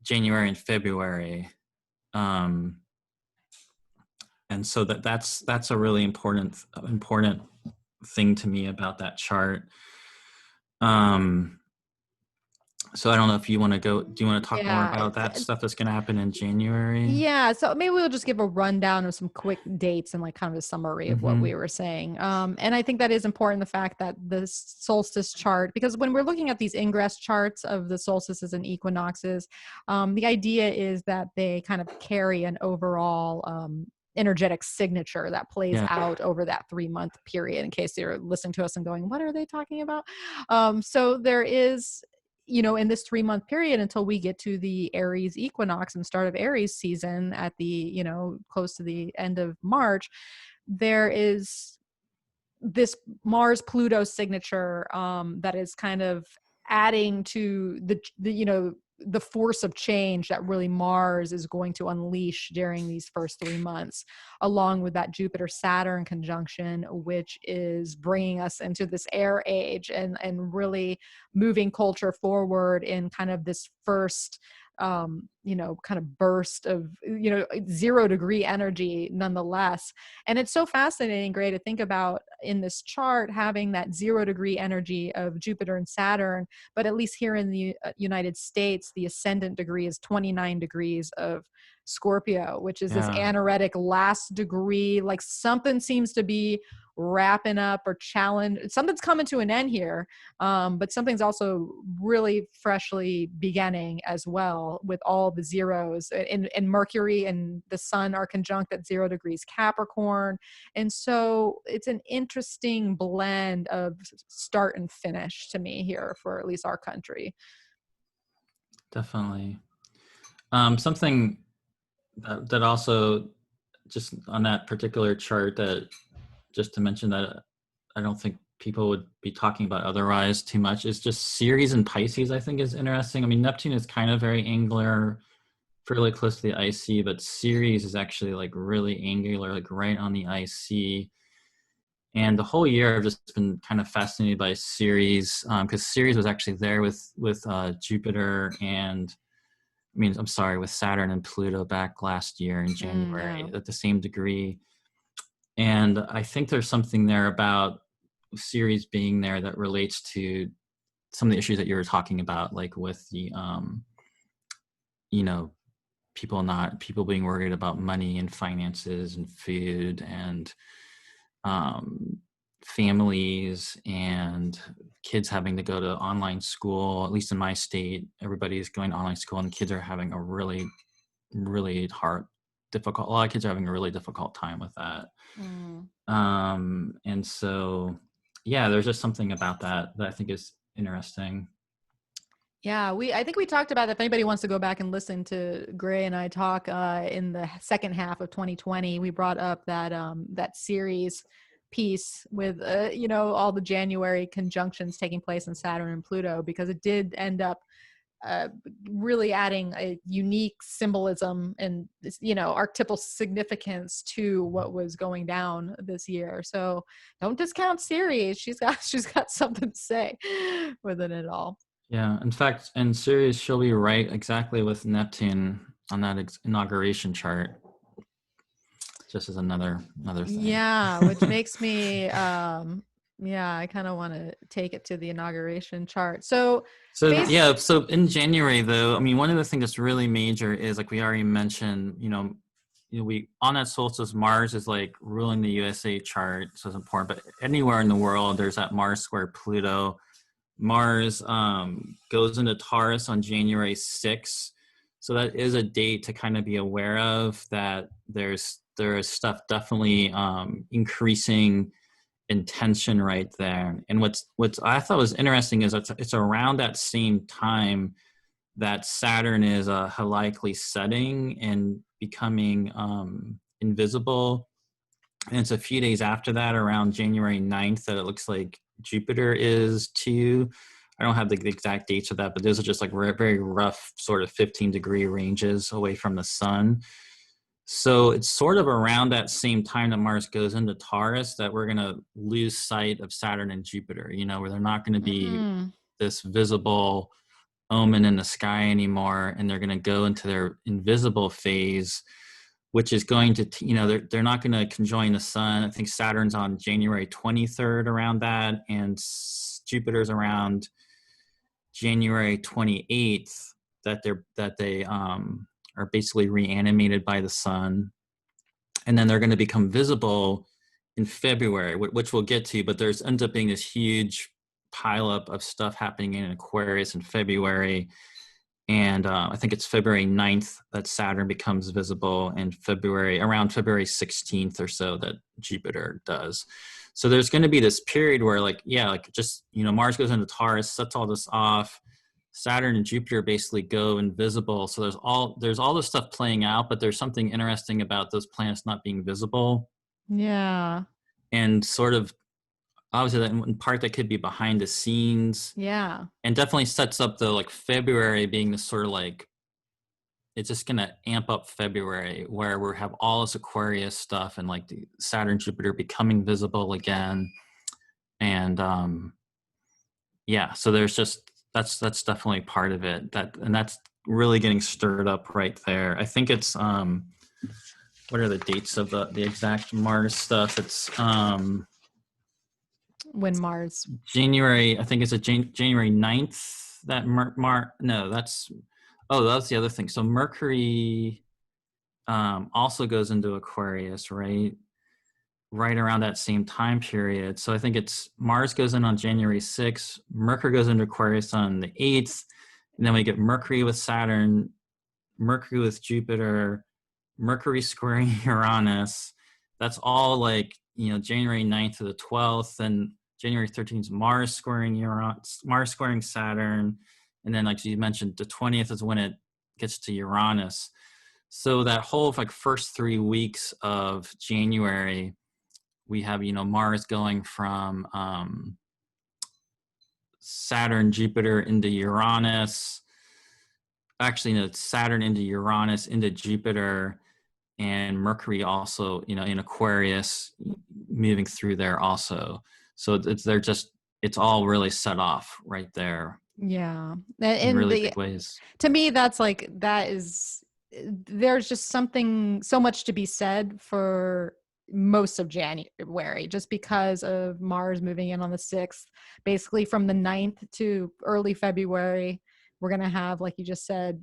January and February. And so that's a really important thing to me about that chart. So I don't know if you want to go. Do you want to talk more Yeah. about that stuff that's going to happen in January? Yeah, so maybe we'll just give a rundown of some quick dates and like kind of a summary of what we were saying. And I think that is important, the fact that the solstice chart, because when we're looking at these ingress charts of the solstices and equinoxes, the idea is that they kind of carry an overall energetic signature that plays Yeah. out over that 3-month period, in case you're listening to us and going, what are they talking about? So there is, in this 3-month period until we get to the Aries equinox and start of Aries season at the, close to the end of March, there is this Mars Pluto signature that is kind of adding to the force of change that really Mars is going to unleash during these first 3 months, along with that Jupiter Saturn conjunction, which is bringing us into this air age and really moving culture forward in kind of this first kind of burst of, 0 degree energy nonetheless. And it's so fascinating, Gray, to think about in this chart having that 0 degree energy of Jupiter and Saturn. But at least here in the United States, the ascendant degree is 29 degrees of Scorpio, which is this Yeah, anaretic last degree. Like something seems to be wrapping up or challenge. Something's coming to an end here, but something's also really freshly beginning as well, with all the zeros. And Mercury and the Sun are conjunct at 0 degrees Capricorn, and so it's an interesting blend of start and finish to me here for at least our country. definitely. Something that also, just on that particular chart, that just to mention that I don't think people would be talking about otherwise too much, is just Ceres and Pisces. I think is interesting. I mean, Neptune is kind of very angular, fairly close to the IC, but Ceres is actually like really angular, like right on the IC. And the whole year I've just been kind of fascinated by Ceres, because Ceres was actually there with Jupiter and, I mean, I'm sorry, with Saturn and Pluto back last year in Yeah. January at the same degree. And I think there's something there about Ceres being there that relates to some of the issues that you were talking about, like with the, you know, people being worried about money and finances and food and families and kids having to go to online school. At least in my state, everybody's going to online school, and kids are having a really, really difficult. A lot of kids are having a really difficult time with that. Mm. And so, yeah, there's just something about that I think is interesting. Yeah, I think we talked about that. If anybody wants to go back and listen to Gray and I talk in the second half of 2020, we brought up that series piece with all the January conjunctions taking place in Saturn and Pluto, because it did end up uh, really adding a unique symbolism and archetypal significance to what was going down this year. So don't discount Ceres. She's got something to say within it all. Yeah, in fact, in Sirius, she'll be right exactly with Neptune on that inauguration chart. Just as another thing. Yeah, which makes me yeah, I kind of want to take it to the inauguration chart. So So base yeah, so in January though, I mean, one of the things that's really major is, like we already mentioned, we on that solstice, Mars is like ruling the USA chart, so it's important. But anywhere in the world, there's that Mars square Pluto. Mars goes into Taurus on January 6th, so that is a date to kind of be aware of. That there is stuff definitely increasing in tension right there. And what's I thought was interesting is it's around that same time that Saturn is helically setting and becoming invisible. And it's a few days after that, around January 9th, that it looks like Jupiter is too. I don't have the exact dates of that, but those are just like very rough sort of 15-degree ranges away from the sun. So it's sort of around that same time that Mars goes into Taurus that we're going to lose sight of Saturn and Jupiter, where they're not going to be mm, this visible omen in the sky anymore, and they're going to go into their invisible phase, which is going to, they're not going to conjoin the sun. I think Saturn's on January 23rd around that, and Jupiter's around January 28th, that they are basically reanimated by the sun, and then they're going to become visible in February, which we'll get to. But there's ends up being this huge pileup of stuff happening in Aquarius in February. And I think it's February 9th that Saturn becomes visible, and around February 16th or so that Jupiter does. So there's going to be this period where Mars goes into Taurus, sets all this off. Saturn and Jupiter basically go invisible. So there's all this stuff playing out, but there's something interesting about those planets not being visible. yeah. And sort of, obviously, that in part that could be behind the scenes, Yeah. and definitely sets up the February being this sort of it's just going to amp up February, where we have all this Aquarius stuff and like the Saturn Jupiter becoming visible again. And yeah, so there's just that's definitely part of it, that's really getting stirred up right there. I think it's what are the dates of the exact Mars stuff? It's when Mars. January, I think it's a January 9th that no, that's the other thing. So Mercury also goes into Aquarius, right around that same time period. So I think it's Mars goes in on January 6th, Mercury goes into Aquarius on the 8th, and then we get Mercury with Saturn, Mercury with Jupiter, Mercury squaring Uranus. That's all like, January 9th to the 12th, and January 13th is Mars squaring Uranus, Mars squaring Saturn. And then, like you mentioned, the 20th is when it gets to Uranus. So that whole like first 3 weeks of January, we have, Mars going from Saturn, Jupiter into Uranus. Actually, no, it's Saturn into Uranus, into Jupiter, and Mercury also, in Aquarius, moving through there also. So it's all really set off right there. Yeah. In And really big ways. to me, there's just so much to be said for most of January, just because of Mars moving in on the 6th, basically from the 9th to early February. We're going to have, like you just said,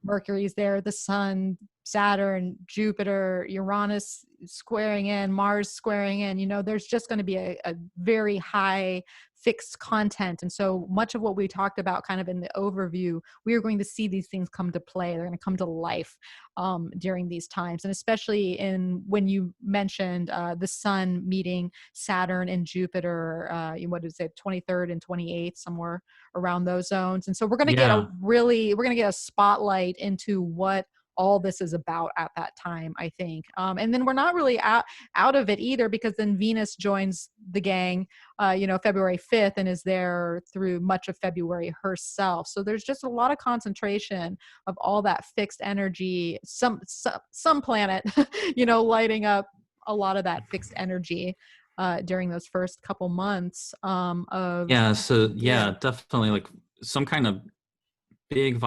Mercury's there, the sun, Saturn, Jupiter, Uranus squaring in, Mars squaring in. There's just going to be a very high fixed content. And so much of what we talked about kind of in the overview, we are going to see these things come to play. They're going to come to life during these times. And especially when you mentioned the sun meeting Saturn and Jupiter, what is it, 23rd and 28th, somewhere around those zones. And so we're going to get a spotlight into what all this is about at that time, I think. And then we're not really out of it either, because then Venus joins the gang, February 5th, and is there through much of February herself. So there's just a lot of concentration of all that fixed energy, some planet, lighting up a lot of that fixed energy during those first couple months of. Definitely like some kind of big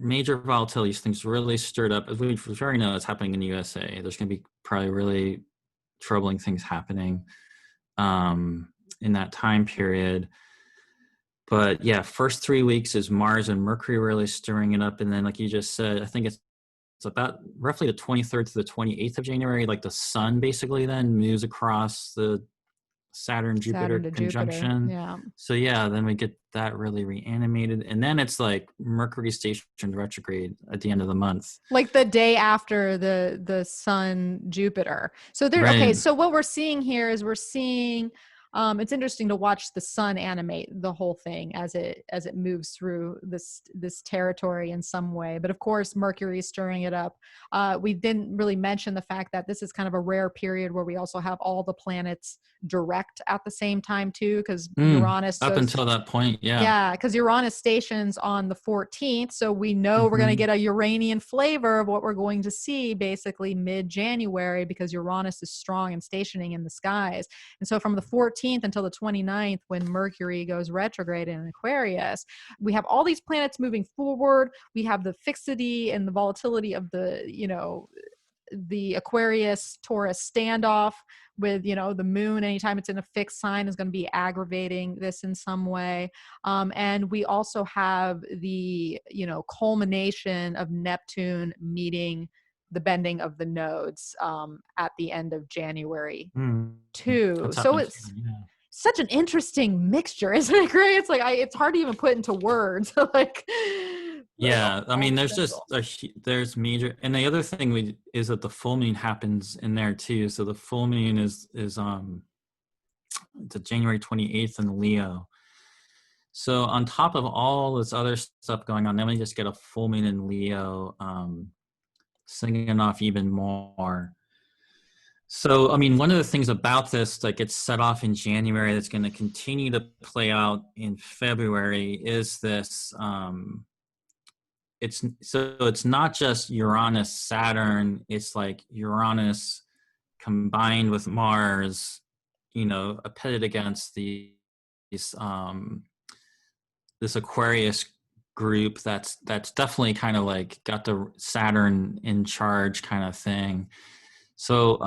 major volatility. Things really stirred up, as we already know it's happening in the USA. There's going to be probably really troubling things happening in that time period. But yeah, first 3 weeks is Mars and Mercury really stirring it up, and then like you just said, I think it's about roughly the 23rd to the 28th of January, like the sun basically then moves across the Saturn Jupiter conjunction. Yeah. So yeah, then we get that really reanimated, and then it's like Mercury stationed retrograde at the end of the month, like the day after the sun Jupiter. So right. Okay, so what we're seeing here is it's interesting to watch the sun animate the whole thing as it moves through this territory in some way. But of course, Mercury is stirring it up. We didn't really mention the fact that this is kind of a rare period where we also have all the planets direct at the same time too, because Uranus up until that point, because Uranus stations on the 14th, so we know we're going to get a Uranian flavor of what we're going to see basically mid-January, because Uranus is strong and stationing in the skies. And so from the 14th until the 29th, when Mercury goes retrograde in Aquarius, we have all these planets moving forward. We have the fixity and the volatility of the Aquarius Taurus standoff with the moon. Anytime it's in a fixed sign is going to be aggravating this in some way. And we also have the culmination of Neptune meeting the bending of the nodes at the end of January too. So it's such an interesting mixture, isn't it, Gray? It's like it's hard to even put into words. I mean, there's major, and the other thing is that the full moon happens in there too. So the full moon is the January 28th in Leo. So on top of all this other stuff going on, then we just get a full moon in Leo, singing off even more. So, I mean, one of the things about this, like it's set off in January, that's going to continue to play out in February, is this. It's not just Uranus, Saturn. It's like Uranus combined with Mars, pitted against this Aquarius group that's definitely kind of like got the Saturn in charge kind of thing. So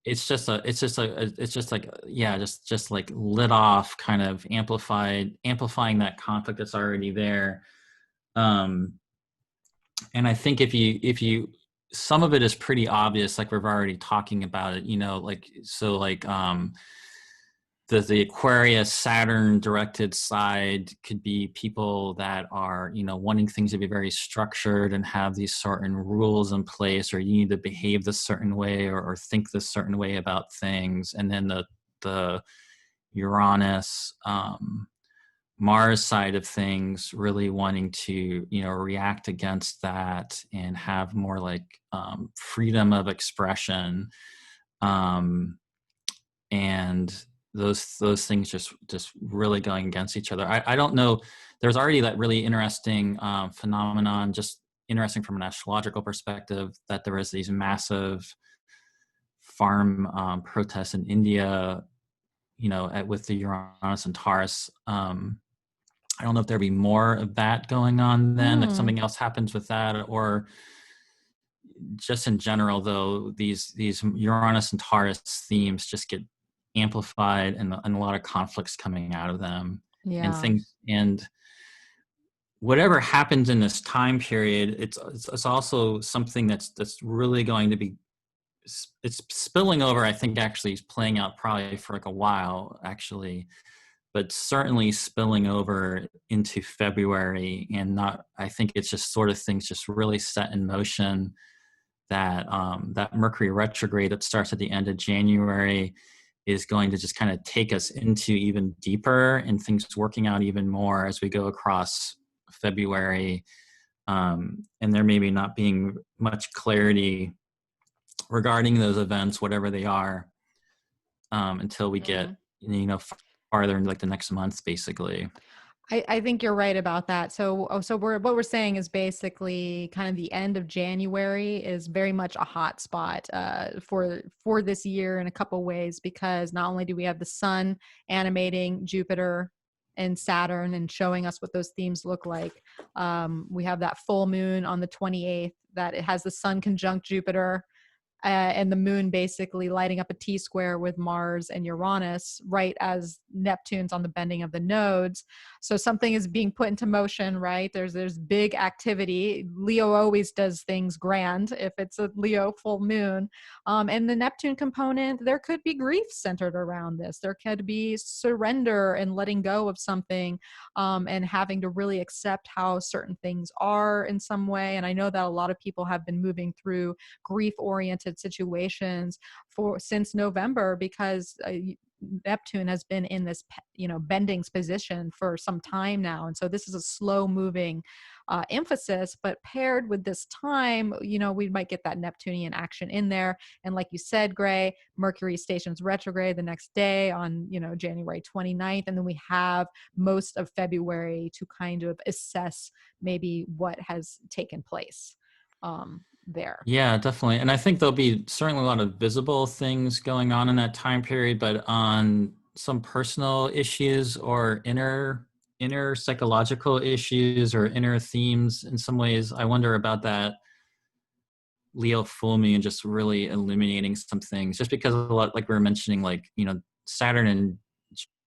it's just like, yeah, just like lit off, kind of amplifying that conflict that's already there. um and I think if you some of it is pretty obvious, like we've already talking about it, like, so like the Aquarius Saturn directed side could be people that are, wanting things to be very structured and have these certain rules in place, or you need to behave this certain way, or think this certain way about things. And then the Uranus, Mars side of things, really wanting to, react against that and have more like freedom of expression. And those things just really going against each other. I don't know. There's already that really interesting phenomenon, just interesting from an astrological perspective, that there is these massive farm protests in India, with the Uranus and Taurus. I don't know if there'll be more of that going on then, if something else happens with that, or just in general, though, these Uranus and Taurus themes just get amplified, and a lot of conflicts coming out of them. And Yeah. things, and whatever happens in this time period, it's also something that's really going to be, it's spilling over. I think actually is playing out probably for like a while, actually, but certainly spilling over into February. And not, I think it's just sort of things just really set in motion, that that Mercury retrograde that starts at the end of January is going to just kind of take us into even deeper, and things working out even more as we go across February. And there maybe not being much clarity regarding those events, whatever they are, until we get, farther in like the next month, basically. I think you're right about that. So what we're saying is basically kind of the end of January is very much a hot spot for this year in a couple ways, because not only do we have the sun animating Jupiter and Saturn and showing us what those themes look like, we have that full moon on the 28th that it has the sun conjunct Jupiter, and the moon basically lighting up a T-square with Mars and Uranus right as Neptune's on the bending of the nodes. So something is being put into motion, right? There's big activity. Leo always does things grand if it's a Leo full moon. And the Neptune component, there could be grief centered around this. There could be surrender and letting go of something, and having to really accept how certain things are in some way. And I know that a lot of people have been moving through grief-oriented situations since November, because Neptune has been in this, bendings position for some time now. And so this is a slow moving emphasis, but paired with this time, we might get that Neptunian action in there. And like you said, Gray, Mercury stations retrograde the next day on, January 29th. And then we have most of February to kind of assess maybe what has taken place there. Yeah, definitely. And I think there'll be certainly a lot of visible things going on in that time period, but on some personal issues or inner psychological issues or inner themes, in some ways, I wonder about that Leo full moon just really illuminating some things, just because a lot, like we were mentioning, like, Saturn and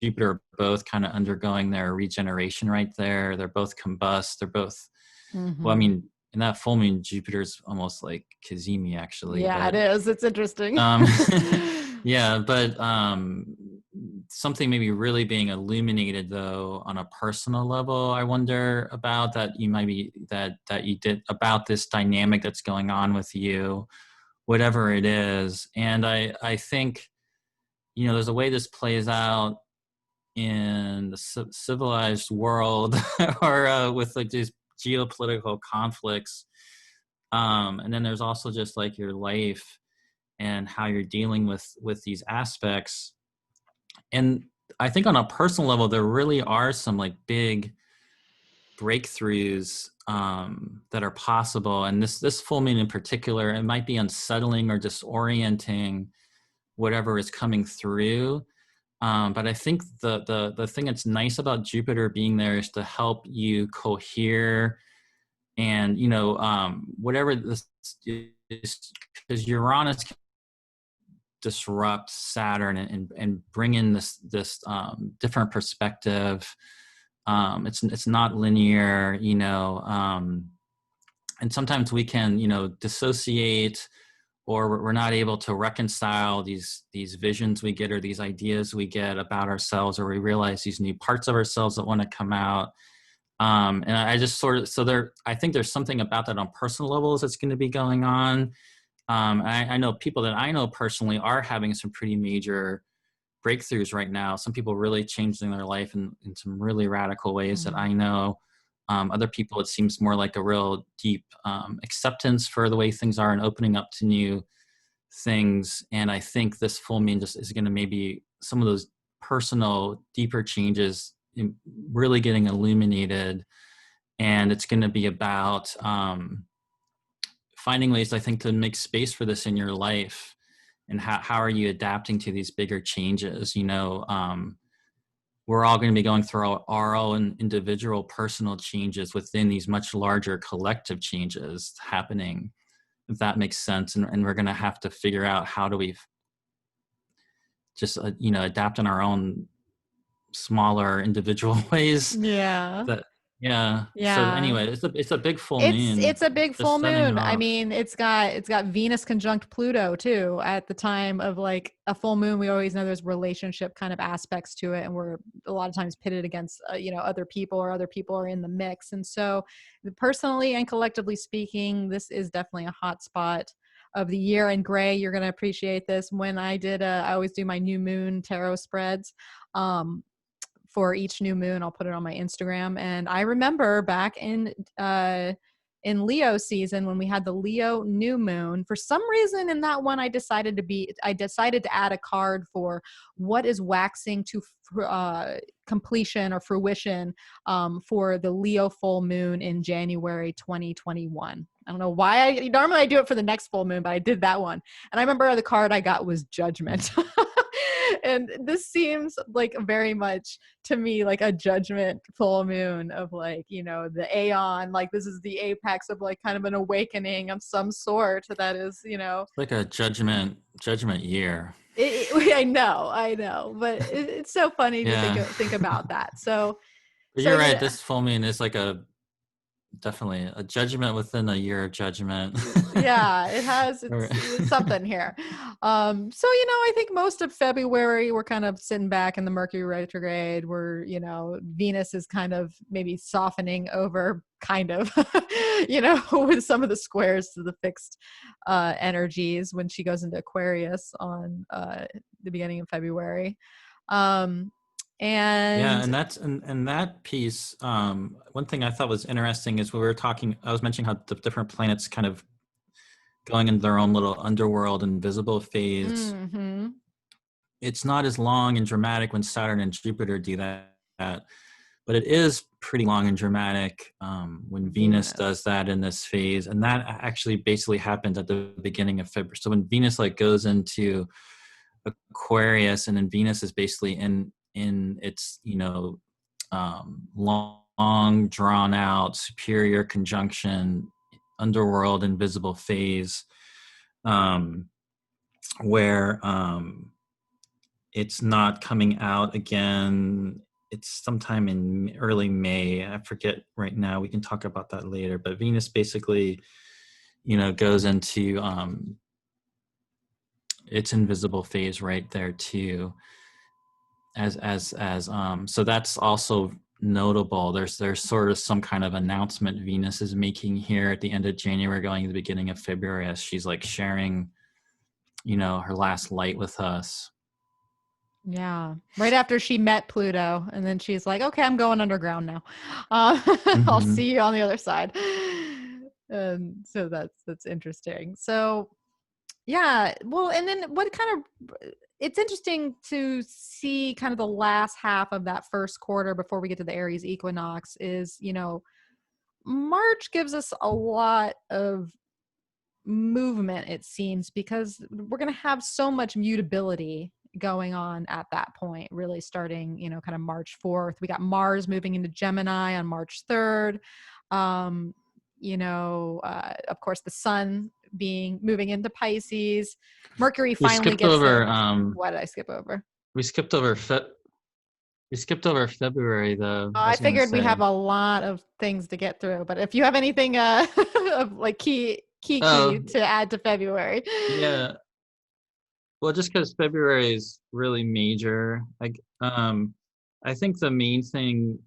Jupiter are both kind of undergoing their regeneration right there. They're both combust. They're both, well, I mean, in that full moon, Jupiter's almost like Kazemi, actually. Yeah, But it is. It's interesting. yeah, but something maybe really being illuminated, though, on a personal level, I wonder about, that you might be, that you did, about this dynamic that's going on with you, whatever it is. And I think, there's a way this plays out in the civilized world, or with like these geopolitical conflicts. And then there's also just like your life and how you're dealing with these aspects. And I think on a personal level, there really are some like big breakthroughs that are possible. And this full moon in particular, it might be unsettling or disorienting, whatever is coming through. But I think the thing that's nice about Jupiter being there is to help you cohere, and whatever this is, because Uranus can disrupt Saturn and bring in this different perspective. It's not linear, and sometimes we can dissociate, or we're not able to reconcile these visions we get, or these ideas we get about ourselves, or we realize these new parts of ourselves that want to come out. And I just I think there's something about that on personal levels that's going to be going on. I know people that I know personally are having some pretty major breakthroughs right now. Some people really changing their life in some really radical ways that I know. Other people, it seems more like a real deep acceptance for the way things are and opening up to new things. And I think this full moon just is going to maybe some of those personal, deeper changes really getting illuminated. And it's going to be about finding ways, I think, to make space for this in your life. And how are you adapting to these bigger changes? We're all going to be going through our own individual personal changes within these much larger collective changes happening, if that makes sense. And we're going to have to figure out how do we just, adapt in our own smaller individual ways. Yeah. Yeah. So Yeah. anyway, it's a big full moon. It's a big Just full setting moon. I up. mean, it's got Venus conjunct Pluto too. At the time of like a full moon, we always know there's relationship kind of aspects to it, and we're a lot of times pitted against other people, or other people are in the mix. And so, personally and collectively speaking, this is definitely a hot spot of the year. And Gray, you're going to appreciate this. When I always do my new moon tarot spreads. For each new moon, I'll put it on my Instagram. And I remember back in Leo season, when we had the Leo new moon, for some reason in that one, I decided to add a card for what is waxing to completion or fruition for the Leo full moon in January 2021. I don't know why. Normally I do it for the next full moon, but I did that one. And I remember the card I got was Judgment. And this seems like very much to me like a judgment full moon of like, the aeon, like this is the apex of like kind of an awakening of some sort that is, Like a judgment year. I know, but it's so funny to Yeah. think about that. So, But you're right. This full moon is like definitely a judgment within a year of judgment. yeah, it's something here. So I think most of February we're kind of sitting back in the Mercury retrograde, where Venus is kind of maybe softening over, kind of with some of the squares to the fixed energies when she goes into Aquarius on the beginning of February. Yeah, And and that's and that piece. One thing I thought was interesting is I was mentioning how the different planets kind of going into their own little underworld and visible phase. mm-hmm. It's not as long and dramatic when Saturn and Jupiter do that, but it is pretty long and dramatic when Venus does that in this phase. And that actually basically happened at the beginning of February. So when Venus goes into Aquarius, and then Venus is basically in its long drawn out superior conjunction underworld invisible phase, where it's not coming out again. It's sometime in early May. I forget right now. We can talk about that later. But Venus basically, goes into its invisible phase right there too. So that's also notable. There's sort of some kind of announcement Venus is making here at the end of January, going to the beginning of February, as she's like sharing, her last light with us. Yeah, right after she met Pluto, and then she's like, "Okay, I'm going underground now. I'll Mm-hmm. see you on the other side." So that's interesting. So yeah, well, and then it's interesting to see kind of the last half of that first quarter before we get to the Aries equinox is, March gives us a lot of movement, it seems, because we're going to have so much mutability going on at that point, really starting, kind of March 4th. We got Mars moving into Gemini on March 3rd. Of course, the sun moving into Pisces. Mercury We finally skipped gets over. there. What did I skip over? We skipped over. We skipped over February, though. I I was gonna figured we have say. a lot of things to get through, but if you have anything of like key Oh, to add to February. yeah. Well, just because February is really major, I think the main thing,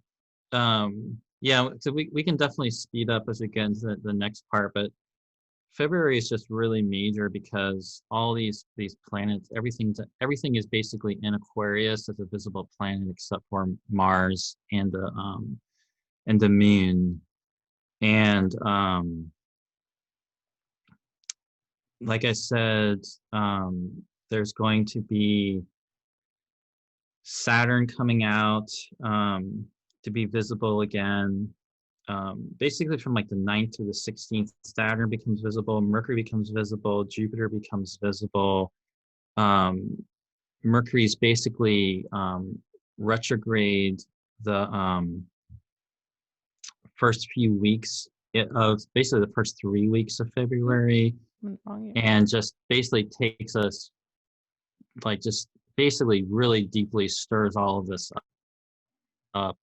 yeah, so we can definitely speed up as we get into the next part, but February is just really major because all these planets, everything is basically in Aquarius as a visible planet except for Mars and the Moon, and like I said, there's going to be Saturn coming out to be visible again. Basically, from like the 9th through the 16th, Saturn becomes visible, Mercury becomes visible, Jupiter becomes visible. Mercury's basically retrograde the first few weeks of basically the first 3 weeks of February, and just basically takes us like just basically really deeply stirs all of this up.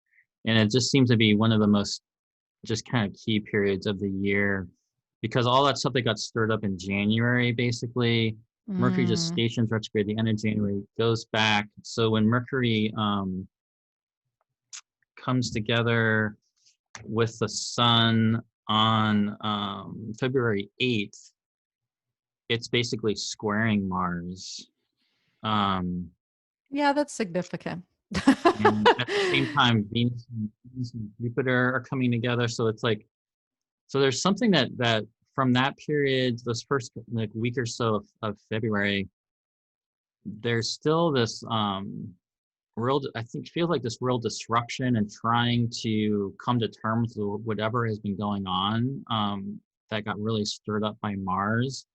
And it just seems to be one of the most just kind of key periods of the year because all that stuff that got stirred up in January, basically, Mercury just stations retrograde the end of January, goes back. So when Mercury comes together with the sun on February 8th, it's basically squaring Mars. Yeah, that's significant. And at the same time, Venus and Jupiter are coming together. So it's like, so there's something that from that period, those first like week or so of February, there's still this real, I think, feels like this real disruption and trying to come to terms with whatever has been going on that got really stirred up by Mars.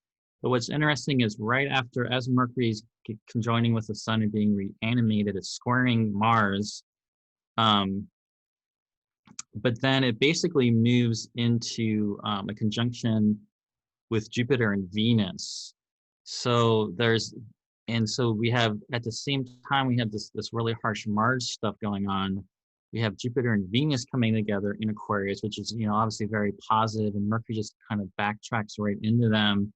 But what's interesting is right after, as Mercury's conjoining with the sun and being reanimated, it's squaring Mars. But then it basically moves into a conjunction with Jupiter and Venus. So so we have at the same time we have this really harsh Mars stuff going on. We have Jupiter and Venus coming together in Aquarius, which is obviously very positive, and Mercury just kind of backtracks right into them.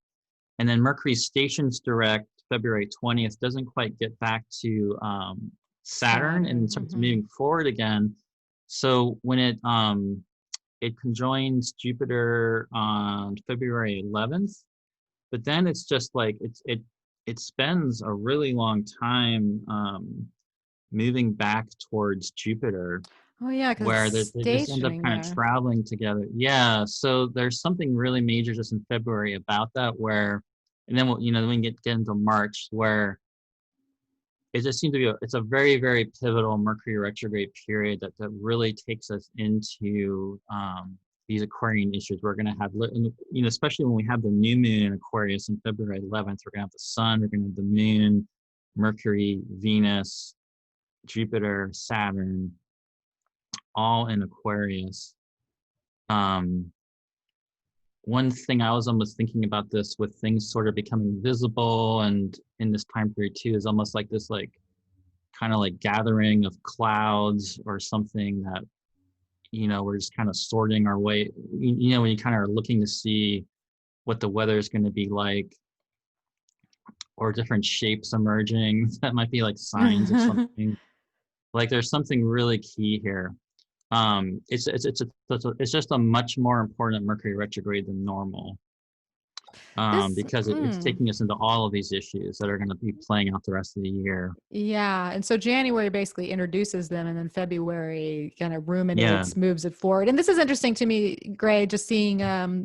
And then Mercury stations direct February 20th, doesn't quite get back to Saturn and starts moving forward again. So when it conjoins Jupiter on February 11th, but then it's just like it spends a really long time moving back towards Jupiter. Oh yeah, because where it's they just end up stationing kind of traveling together. Yeah, so there's something really major just in February about that where, and then then we can get into March where it just seems to be it's a very, very pivotal Mercury retrograde period that really takes us into these Aquarian issues. We're going to have, especially when we have the new moon in Aquarius on February 11th, we're going to have the sun, we're going to have the moon, Mercury, Venus, Jupiter, Saturn, all in Aquarius. One thing I was almost thinking about this with things sort of becoming visible and in this time period too is almost like this kind of like gathering of clouds or something that we're just kind of sorting our way, when you kind of are looking to see what the weather is going to be like or different shapes emerging that might be like signs of something. Like there's something really key here. It's just a much more important Mercury retrograde than normal, because it's taking us into all of these issues that are going to be playing out the rest of the year. Yeah. And so January basically introduces them, and then February kind of ruminates, moves it forward. And this is interesting to me, Gray, just seeing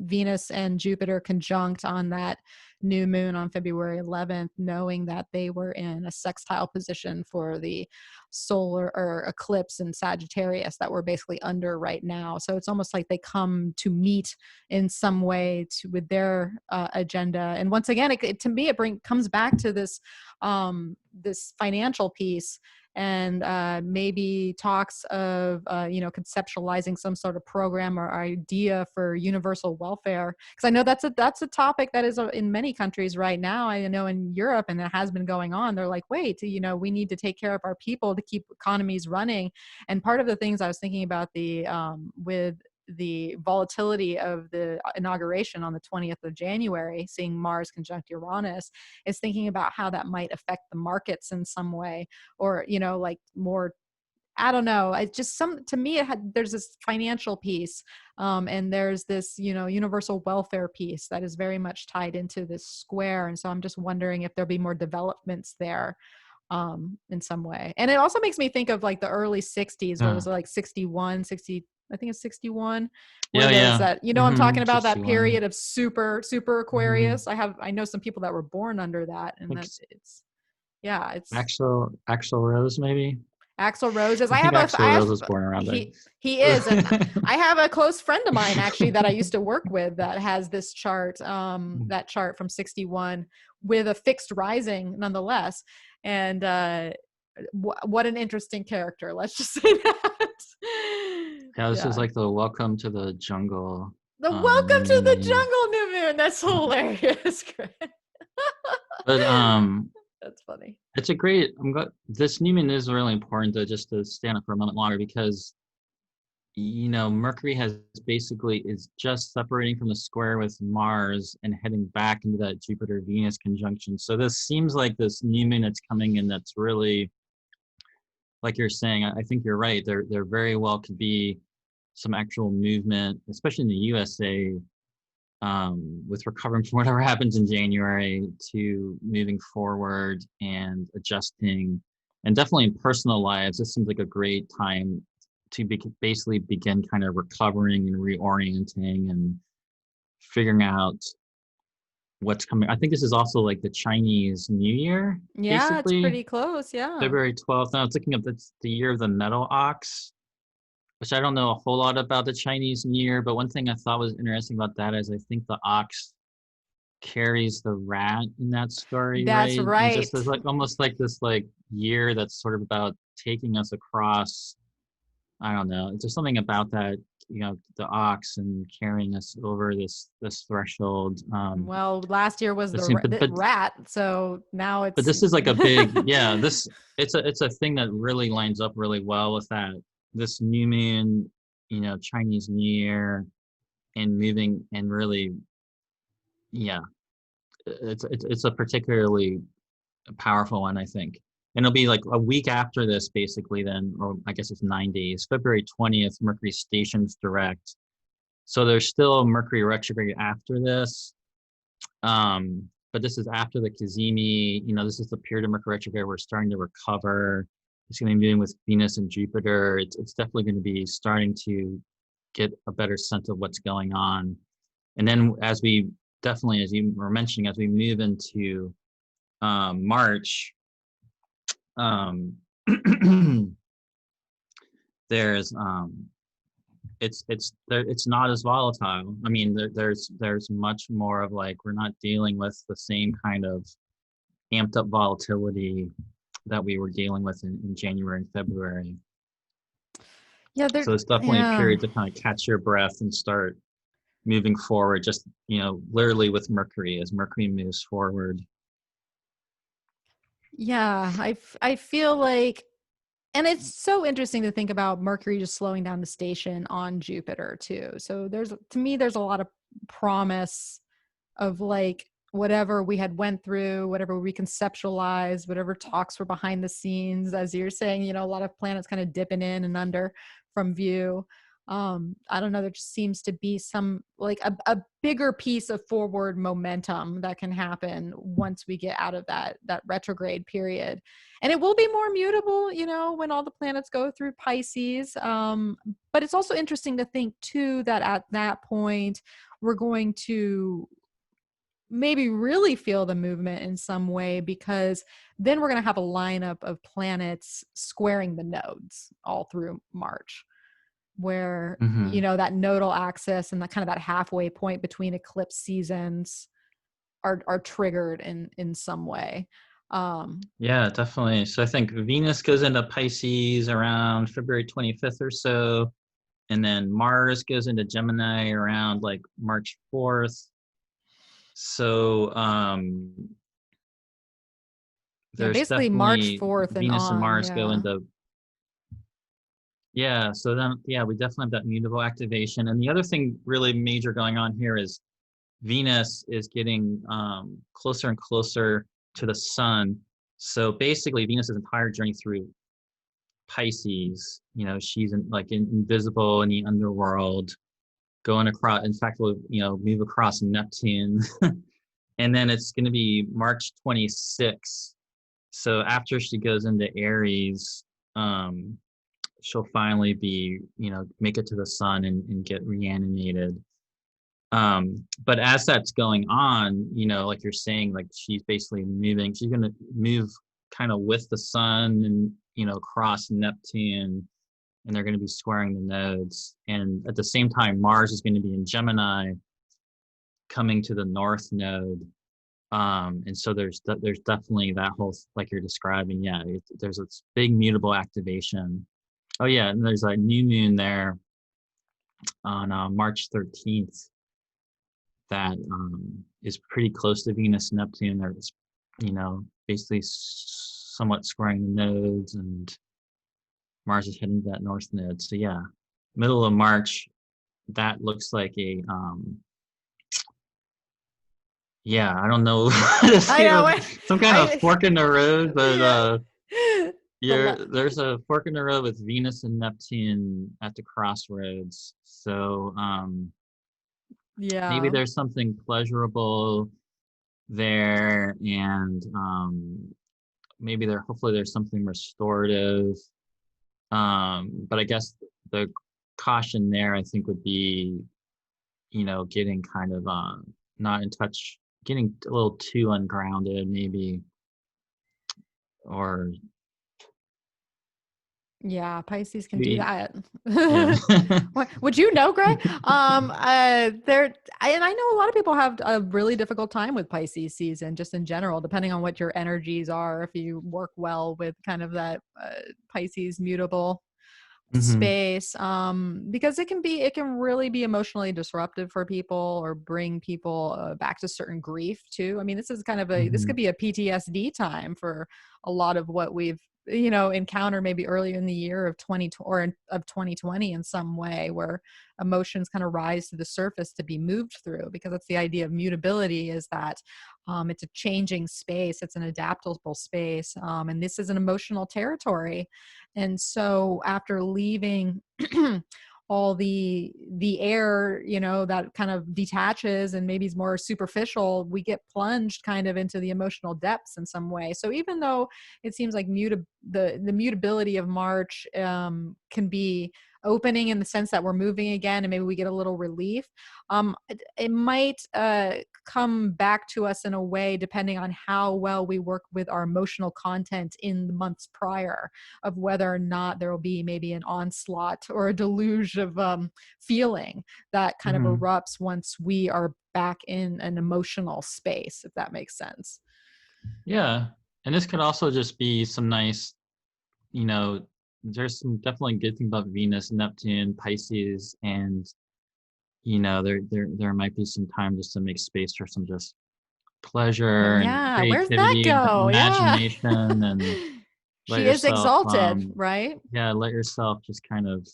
Venus and Jupiter conjunct on that new moon on February 11th, knowing that they were in a sextile position for the solar or eclipse in Sagittarius that we're basically under right now. So it's almost like they come to meet in some way with their agenda. And once again, to me, comes back to this this financial piece, and maybe talks of conceptualizing some sort of program or idea for universal welfare, because I know that's a topic that is in many countries right now. I know in Europe, and it has been going on. They're like, wait, we need to take care of our people to keep economies running. And part of the things I was thinking about with the volatility of the inauguration on the 20th of January, seeing Mars conjunct Uranus, is thinking about how that might affect the markets in some way, or like more, I don't know. It's just to me, there's this financial piece, and there's this, universal welfare piece that is very much tied into this square. And so I'm just wondering if there'll be more developments there, in some way. And it also makes me think of like the early 60s, where it was like 61, 60, I think it's 61, where Yeah, there's yeah. that, I'm talking about that 61. period of super Mm-hmm. Aquarius. I know some people that were born under that, I and think that it's Axel Rose, maybe. Axl Roses. I think Axel Rose was born around He is, and there. I have a close friend of mine actually that I used to work with that has this chart, that chart from 61 with a fixed rising nonetheless. And what an interesting character. Let's just say that. Yeah, this is Yeah. like the Welcome to the Jungle The welcome new to the moon. jungle, new moon. That's hilarious. But That's funny. it's a great. I'm glad this new moon is really important to just to stand up for a moment longer, because Mercury has basically is just separating from the square with Mars and heading back into that Jupiter Venus conjunction. So this seems like this new moon that's coming in, that's really, like you're saying, I think you're right. There very well could be some actual movement, especially in the USA, with recovering from whatever happens in January to moving forward and adjusting. And definitely in personal lives, this seems like a great time to basically begin kind of recovering and reorienting and figuring out what's coming. I think this is also like the Chinese New Year, Yeah, it's basically, pretty close. Yeah. February 12th. Now I was looking up, that's the year of the metal ox, which I don't know a whole lot about the Chinese New Year, but one thing I thought was interesting about that is I think the ox carries the rat in that story, That's right? And just right. as like almost like this like year that's sort of about taking us across, I don't know, there's something about that, the ox and carrying us over this threshold. Well, last year was That the seems, rat, so now but it's this is like a big, yeah, this it's a thing that really lines up really well with that, this new moon, Chinese New Year, and moving, and really, yeah, it's a particularly powerful one, I think. And it'll be like a week after this, basically, then, or I guess it's 9 days. February 20th, Mercury stations direct. So there's still Mercury retrograde after this. But this is after the Cazimi. This is the period of Mercury retrograde. We're starting to recover. It's going to be moving with Venus and Jupiter. It's definitely going to be starting to get a better sense of what's going on. And then as we definitely, as you were mentioning, as we move into March, um, there's it's not as volatile. I mean, there's much more of like, we're not dealing with the same kind of amped up volatility that we were dealing with in January and February. yeah, So it's definitely a period to kind of catch your breath and start moving forward, just literally with Mercury, as Mercury moves forward. yeah. I feel like, and it's so interesting to think about Mercury just slowing down the station on Jupiter too. So to me, there's a lot of promise of like whatever we had went through, whatever we conceptualized, whatever talks were behind the scenes, as you're saying, a lot of planets kind of dipping in and under from view. I don't know, there just seems to be some like a bigger piece of forward momentum that can happen once we get out of that retrograde period. And it will be more mutable, when all the planets go through Pisces. But it's also interesting to think too that at that point we're going to maybe really feel the movement in some way, because then we're going to have a lineup of planets squaring the nodes all through March, where, Mm-hmm. that nodal axis and that kind of that halfway point between eclipse seasons are triggered in some way. Yeah, definitely. So I think Venus goes into Pisces around February 25th or so, and then Mars goes into Gemini around like March 4th. So Yeah, there's basically March definitely 4th and Venus and on. Mars go Yeah. into, yeah, so then we definitely have that mutable activation. And the other thing really major going on here is Venus is getting closer and closer to the sun. So basically Venus's entire journey through Pisces, she's invisible in the underworld, going across, in fact, we'll, move across Neptune. And then it's going to be March 26th. So after she goes into Aries, she'll finally be, make it to the sun and get reanimated. But as that's going on, like you're saying, like she's basically moving, she's going to move kind of with the sun and, cross Neptune, and they're going to be squaring the nodes. And at the same time, Mars is going to be in Gemini, coming to the north node. And so there's definitely that whole, like you're describing. Yeah, there's this big mutable activation. Oh yeah, and there's a new moon there on March 13th that is pretty close to Venus and Neptune. There's, basically somewhat squaring the nodes, and Mars is heading to that north node. So yeah, middle of March, that looks like a yeah, I don't know how to I say know. it. Some kind of fork in the road, but Yeah. there's a fork in the road with Venus and Neptune at the crossroads. So maybe Yeah. there's something pleasurable there, and maybe hopefully there's something restorative. But I guess the caution there, I think, would be, getting kind of not in touch, getting a little too ungrounded, maybe, or Yeah, Pisces can do maybe, that. yeah. Would you know, Greg? And I know a lot of people have a really difficult time with Pisces season, just in general, depending on what your energies are. If you work well with kind of that Pisces mutable Hmm. space, because it can really be emotionally disruptive for people, or bring people back to certain grief too. I mean, this is kind of this could Hmm. be a PTSD time for a lot of what we've encountered maybe earlier in the year of 2020 in some way, where emotions kind of rise to the surface to be moved through, because that's the idea of mutability, is that it's a changing space, it's an adaptable space, and this is an emotional territory. And so after leaving all the air, that kind of detaches and maybe is more superficial, we get plunged kind of into the emotional depths in some way. So even though it seems like the mutability of March can be opening in the sense that we're moving again and maybe we get a little relief, it might come back to us in a way depending on how well we work with our emotional content in the months prior, of whether or not there will be maybe an onslaught or a deluge of feeling that kind of Hmm. erupts once we are back in an emotional space, if that makes sense. Yeah, and this could also just be some nice, you know, there's some definitely good thing about Venus, Neptune, Pisces, and there might be some time just to make space for some just pleasure and Yeah, where's that creativity and go? Yeah. imagination, and let She is yourself exalted, right? let yourself just kind of,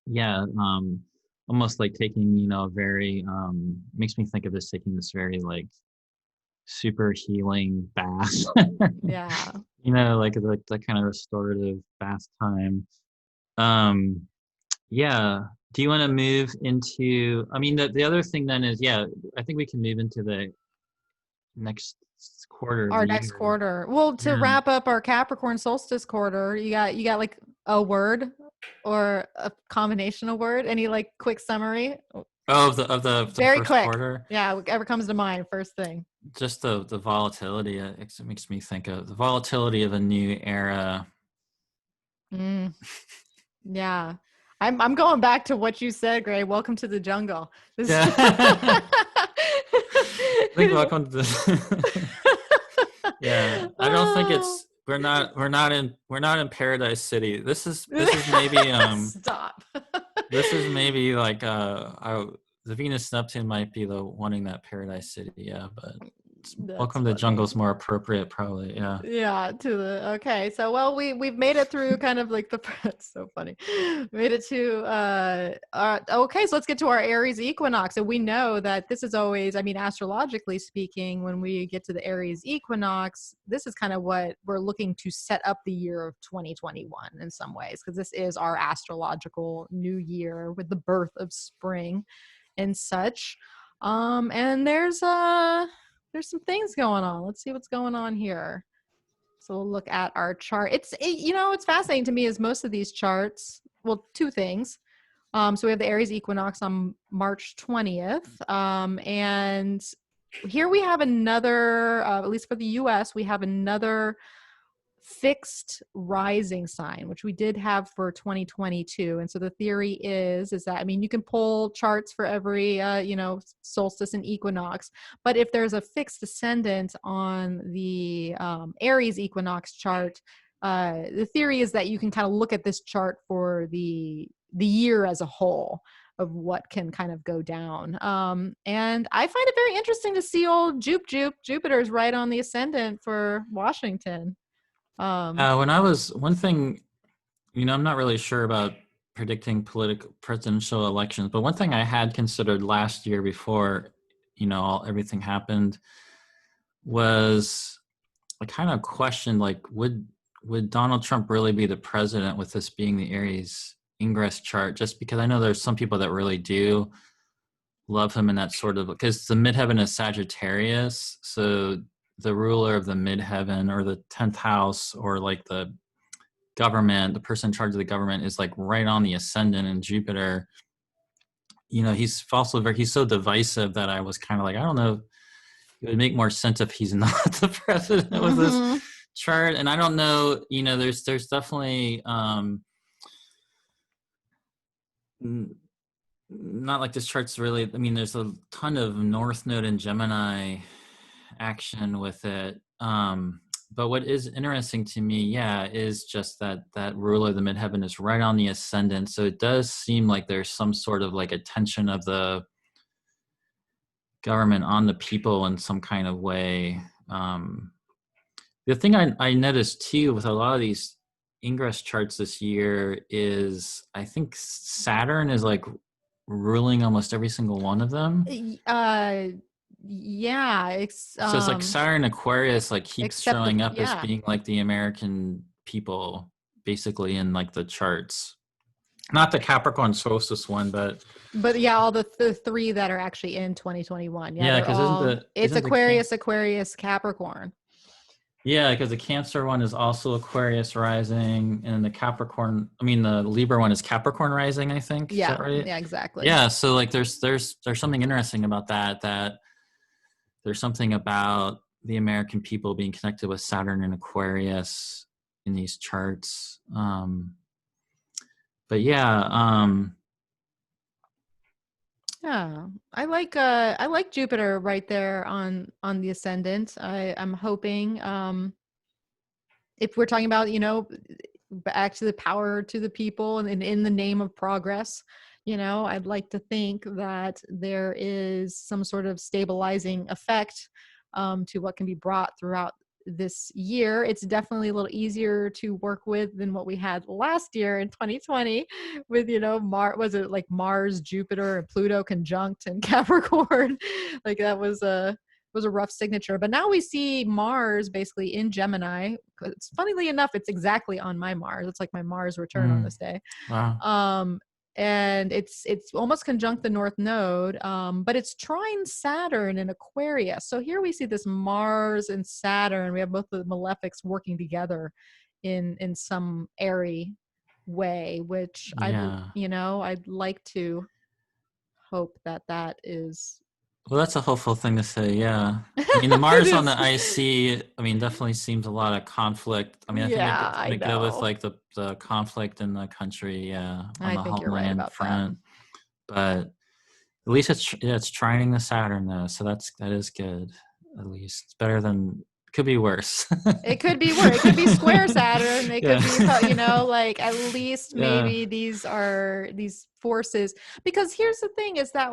yeah, almost like taking, very makes me think of this, taking this very like super healing bath. Yeah. Like that kind of restorative bath time. um yeah, do you want to move into, I mean, the other thing then is, yeah, I think we can move into the next quarter of Our the next year. quarter. Well, to Yeah. wrap up our Capricorn solstice quarter, you got like a word or a combination of word? Any like quick summary? Oh, of the Very first quick. quarter. Yeah, whatever comes to mind, first thing. Just the volatility. It makes me think of the volatility of a new era. Mm, yeah. I'm going back to what you said, Gray. Welcome to the jungle. This Yeah. I think welcome to the yeah. I don't think Oh. it's we're not in Paradise City. This is maybe Stop. this is maybe like the Venus Neptune might be the wanting that Paradise City, yeah, but That's welcome to the jungle funny. is more appropriate probably, yeah. Yeah, to the okay. So well, we've made it through kind of like the it's so funny. Made it to okay, so let's get to our Aries equinox. And we know that this is always, I mean, astrologically speaking, when we get to the Aries equinox, this is kind of what we're looking to set up the year of 2021 in some ways, because this is our astrological new year with the birth of spring and such. And there's some things going on. Let's see what's going on here. So we'll look at our chart. It's fascinating to me is most of these charts, well, two things. So we have the Aries equinox on March 20th. And here we have another, at least for the US, we have another fixed rising sign, which we did have for 2022. And so the theory is that, I mean, you can pull charts for every solstice and equinox, but if there's a fixed ascendant on the Aries equinox chart, the theory is that you can kind of look at this chart for the year as a whole of what can kind of go down. And I find it very interesting to see old Jupiter's right on the ascendant for Washington. When I was one thing, I'm not really sure about predicting political presidential elections, but one thing I had considered last year before, everything happened was I kind of questioned like would Donald Trump really be the president with this being the Aries ingress chart? Just because I know there's some people that really do love him in that sort of, because the midheaven is Sagittarius, so the ruler of the midheaven or the 10th house or like the government, the person in charge of the government is like right on the ascendant in Jupiter. He's also he's so divisive that I was kind of like, I don't know, it would make more sense if he's not the president with this mm-hmm. chart. And I don't know, there's definitely not like this chart's really, I mean, there's a ton of North Node and Gemini action with it. But what is interesting to me, yeah, is just that ruler of the midheaven is right on the ascendant. So it does seem like there's some sort of like attention of the government on the people in some kind of way. The thing I noticed too with a lot of these ingress charts this year is I think Saturn is like ruling almost every single one of them. Yeah, So it's like Saturn Aquarius like keeps except the showing up as yeah, being like the American people basically in like the charts. Not the Capricorn solstice one, but yeah, all the three that are actually in 2021. Yeah, yeah, they're because all it's isn't the can Aquarius, Capricorn. yeah, because the Cancer one is also Aquarius rising, and the Capricorn, I mean the Libra one is Capricorn rising, I think. Is that Yeah, right? yeah, exactly. Yeah, so like there's something interesting about that there's something about the American people being connected with Saturn and Aquarius in these charts. But yeah, Yeah, I like Jupiter right there on the ascendant. I'm hoping if we're talking about, back to the power to the people and in the name of progress, I'd like to think that there is some sort of stabilizing effect to what can be brought throughout this year. It's definitely a little easier to work with than what we had last year in 2020 with, was it like Mars, Jupiter, and Pluto conjunct and Capricorn? Like that was a rough signature. But now we see Mars basically in Gemini. Funnily enough, it's exactly on my Mars. It's like my Mars return on this day. wow. And it's almost conjunct the North Node, but it's trine Saturn in Aquarius. So here we see this Mars and Saturn. We have both the malefics working together in some airy way, which Yeah. I'd like to hope that that is. Well, that's a hopeful thing to say. Yeah. I mean, the It Mars on is. the IC, I mean, definitely seems a lot of conflict. I mean, I think Yeah, it's going I to go with know. like the conflict in the country, yeah, on I the think you're right homeland about that. front. But at least it's trining the Saturn though, so that is good. At least it's better than, could be worse. It could be worse. It could be square Saturn. It could Yeah. be, like at least Yeah. maybe these forces. Because here's the thing is that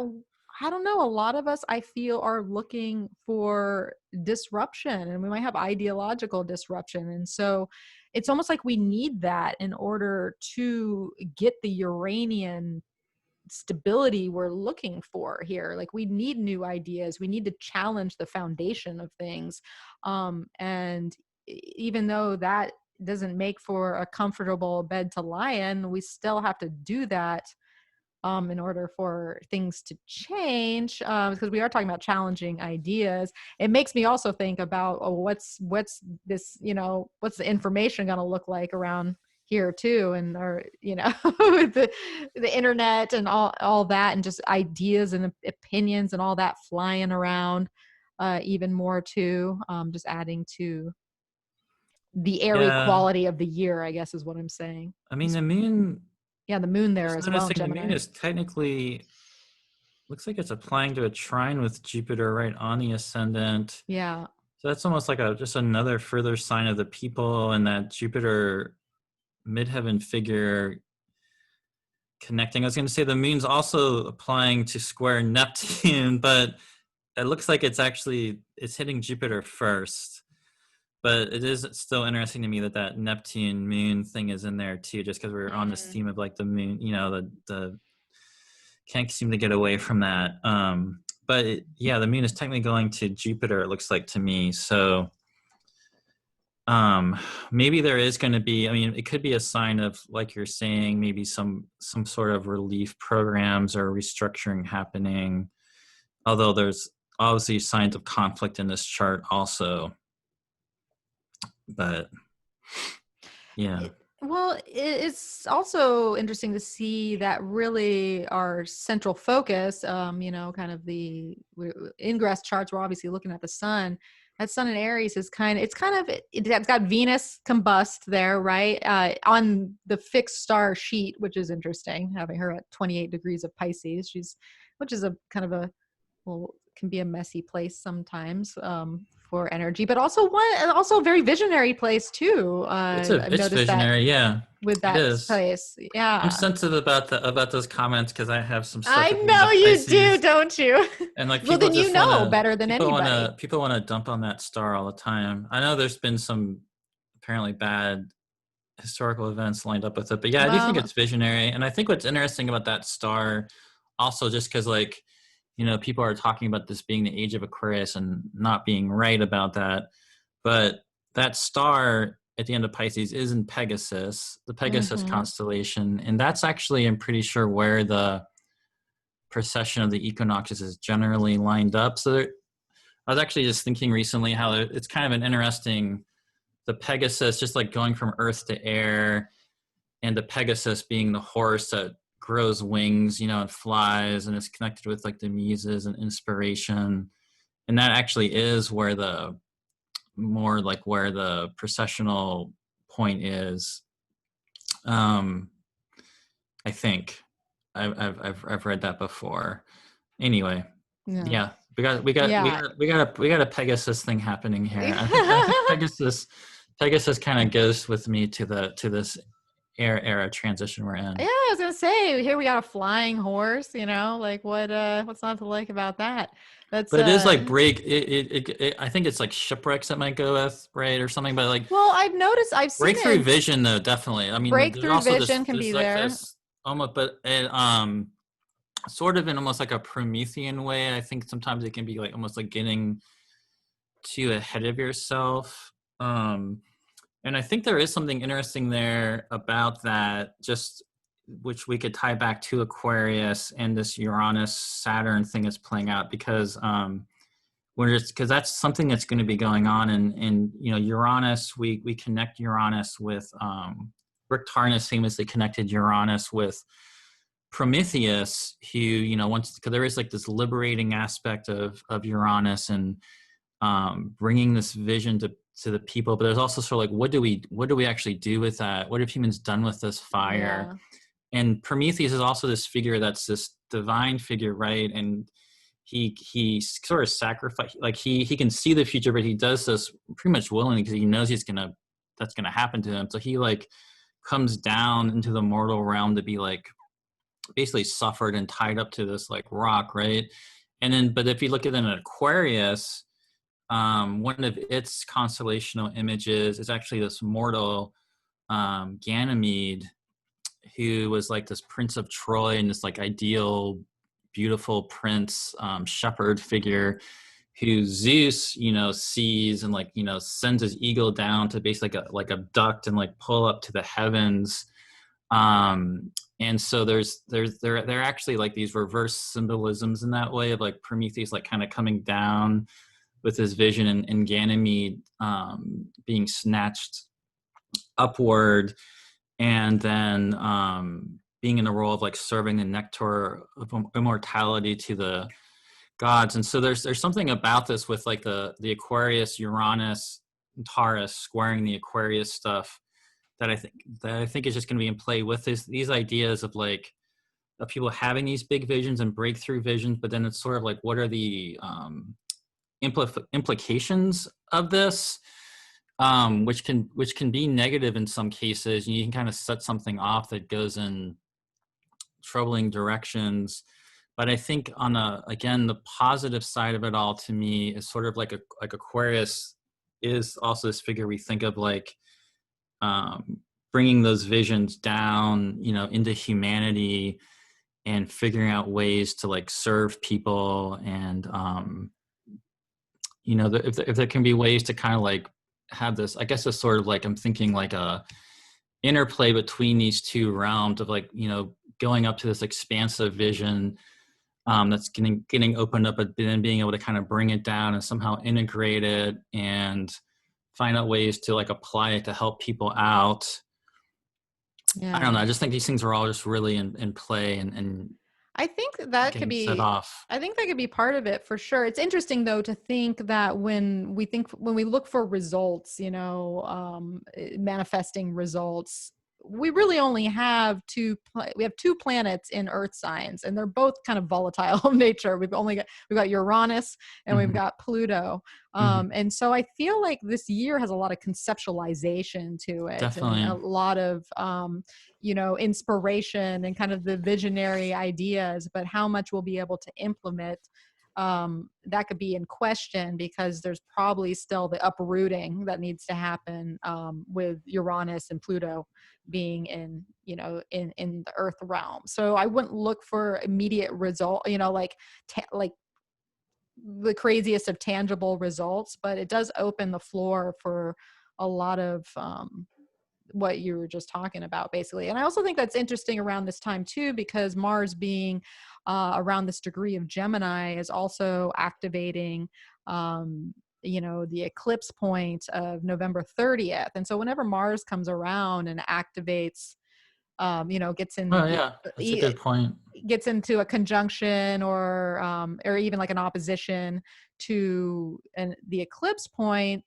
I don't know, a lot of us I feel are looking for disruption, and we might have ideological disruption. And so it's almost like we need that in order to get the Uranian stability we're looking for here. Like we need new ideas, we need to challenge the foundation of things, and even though that doesn't make for a comfortable bed to lie in, we still have to do that in order for things to change, because we are talking about challenging ideas. It makes me also think about, oh, what's this, what's the information going to look like around here too, and or the internet and all that, and just ideas and opinions and all that flying around, even more too, just adding to the airy Yeah. quality of the year, I guess is what I'm saying. I mean, the moon, Yeah, the moon there just as well in noticing the moon Gemini. is technically, looks like it's applying to a trine with Jupiter right on the ascendant. Yeah. So that's almost like just another further sign of the people and that Jupiter midheaven figure connecting. I was going to say the moon's also applying to square Neptune, but it looks like it's hitting Jupiter first. But it is still interesting to me that Neptune moon thing is in there too, just because we're on this theme of like the moon, the can't seem to get away from that. But the moon is technically going to Jupiter, it looks like to me. So maybe there is going to be, I mean, it could be a sign of, like you're saying, maybe some sort of relief programs or restructuring happening. Although there's obviously signs of conflict in this chart also. But yeah. Well, it's also interesting to see that really our central focus, kind of the ingress charts, we're obviously looking at the sun. That sun in Aries is it's got Venus combust there, right? On the fixed star sheet, which is interesting, having her at 28 degrees of Pisces. Which is a kind of a, well, can be a messy place sometimes, for energy, but also a very visionary place too. I've It's noticed that visionary, yeah. with It that is. place. I'm Yeah. sensitive about those comments because I have some stuff I with me in know the you do, Pisces, don't you? and like Well, people then you just know better than anybody. people wanna dump on that star all the time. I know there's been some apparently bad historical events lined up with it, but yeah, I do think Well, it's visionary, and I think what's interesting about that star, also just because like people are talking about this being the age of Aquarius and not being right about that, but that star at the end of Pisces is in Pegasus, the Pegasus mm-hmm. constellation, and that's actually, I'm pretty sure, where the precession of the equinoxes is generally lined up. So I was actually just thinking recently how it's kind of an interesting, the Pegasus just like going from earth to air, and the Pegasus being the horse that grows wings, and flies, and is connected with like the muses and inspiration. And that actually is where the processional point is. I think I've read that before. Anyway, yeah, Yeah. we got a Pegasus thing happening here. I think Pegasus kind of goes with me to this era transition we're in. Yeah, I was gonna say, here we got a flying horse, like what's not to like about that? That's But it is like I think it's like shipwrecks that might go with, right, or something. But like well, I've seen it breakthrough in vision, though, definitely. I mean, there's breakthrough also vision can be there's like there. this almost, but it sort of in almost like a Promethean way. I think sometimes it can be like almost like getting too ahead of yourself. And I think there is something interesting there about that, just which we could tie back to Aquarius and this Uranus Saturn thing is playing out, because because that's something that's going to be going on. And Uranus, we connect Uranus with Rick Tarnas famously connected Uranus with Prometheus, who, you know, wants, because there is like this liberating aspect of Uranus and bringing this vision to the people, but there's also sort of like, what do we actually do with that? What have humans done with this fire? Yeah. And Prometheus is also this figure that's this divine figure, right? And he sort of sacrifice, like he can see the future, but he does this pretty much willingly because he knows that's gonna happen to him. So he like comes down into the mortal realm to be like basically suffered and tied up to this like rock, right? And then, but if you look at an Aquarius, one of its constellational images is actually this mortal Ganymede, who was like this prince of Troy and this like ideal, beautiful prince, shepherd figure, who Zeus, you know, sees and like, you know, sends his eagle down to basically like abduct and like pull up to the heavens. And so there actually like these reverse symbolisms in that way of like Prometheus like kind of coming down with his vision, and Ganymede being snatched upward, and then being in the role of like serving the nectar of immortality to the gods. And so there's something about this with like the Aquarius, Uranus, and Taurus squaring the Aquarius stuff that I think is just going to be in play with these ideas of like of people having these big visions and breakthrough visions, but then it's sort of like, what are the implications of this, which can be negative in some cases. You can kind of set something off that goes in troubling directions. But I think on again, the positive side of it all to me is sort of like Aquarius is also this figure we think of like bringing those visions down, you know, into humanity and figuring out ways to like serve people. And you know, if there can be ways to kind of like have this, I guess it's sort of like, I'm thinking like a interplay between these two realms of like, you know, going up to this expansive vision that's getting opened up, but then being able to kind of bring it down and somehow integrate it and find out ways to like apply it to help people out. I don't know. Yeah. I just think these things are all just really in play and I think that could getting set be off. I think that could be part of it for sure. It's interesting though to think that when we look for results, you know, manifesting results, we really only have we have two planets in Earth signs, and they're both kind of volatile in nature. We've got Uranus and we've Mm-hmm. got Pluto. Mm-hmm. And so I feel like this year has a lot of conceptualization to it, and a Definitely. lot of you know, inspiration and kind of the visionary ideas, but how much we'll be able to implement, that could be in question, because there's probably still the uprooting that needs to happen, with Uranus and Pluto being in, you know, in the Earth realm. So I wouldn't look for immediate result, you know, like like the craziest of tangible results, but it does open the floor for a lot of what you were just talking about, basically. And I also think that's interesting around this time too, because Mars being around this degree of Gemini is also activating, you know, the eclipse point of November 30th. And so whenever Mars comes around and activates, you know, Oh yeah, that's a good point. gets into a conjunction, or even like an opposition to the eclipse point,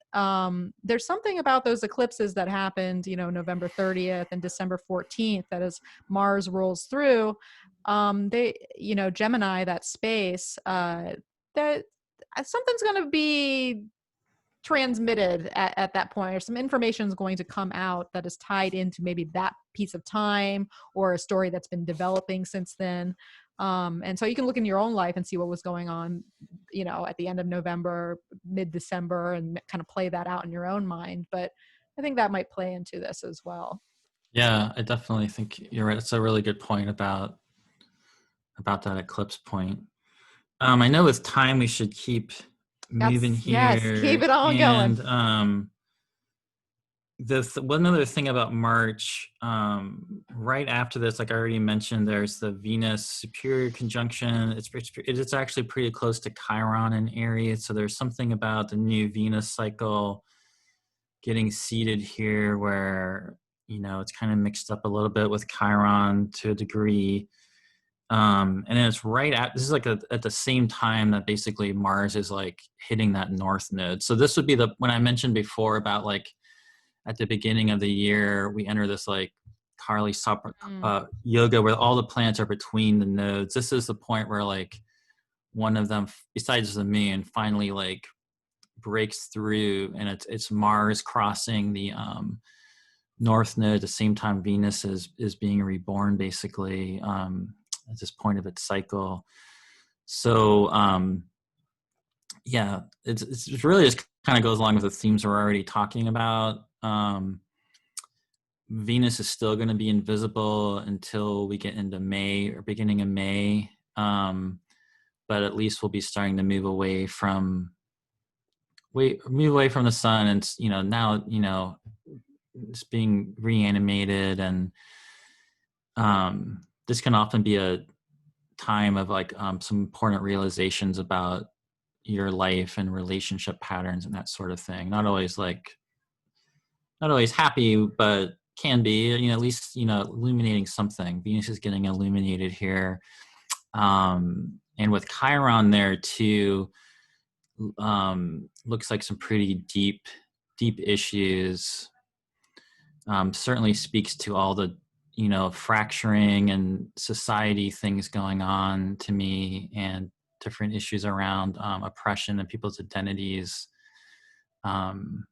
there's something about those eclipses that happened, you know, November 30th and December 14th, that as Mars rolls through, they, you know, Gemini, that space, that something's going to be transmitted at that point, or some information is going to come out that is tied into maybe that piece of time or a story that's been developing since then. And so you can look in your own life and see what was going on, you know, at the end of November, mid-December, and kind of play that out in your own mind. But I think that might play into this as well. Yeah, I definitely think you're right. It's a really good point about that eclipse point. I know with time we should keep moving Yes, keep here, it on going. and one other thing about March, right after this, like I already mentioned, there's the Venus superior conjunction. It's actually pretty close to Chiron in Aries, so there's something about the new Venus cycle getting seated here where, you know, it's kind of mixed up a little bit with Chiron to a degree. And then it's right at, this is like at the same time that basically Mars is like hitting that north node. So this would be when I mentioned before about like at the beginning of the year, we enter this like Carly yoga where all the planets are between the nodes. This is the point where like one of them, besides the moon, finally like breaks through, and it's Mars crossing the north node at the same time Venus is being reborn, basically, at this point of its cycle. So yeah, it's really just kind of goes along with the themes we're already talking about. Venus is still going to be invisible until we get into May or beginning of May, but at least we'll be starting to move away from the sun, and now it's being reanimated, and this can often be a time of like some important realizations about your life and relationship patterns and that sort of thing. Not always happy, but can be, at least, illuminating something. Venus is getting illuminated here. And with Chiron there too, looks like some pretty deep issues. Certainly speaks to all the, fracturing and society things going on to me, and different issues around oppression and people's identities coming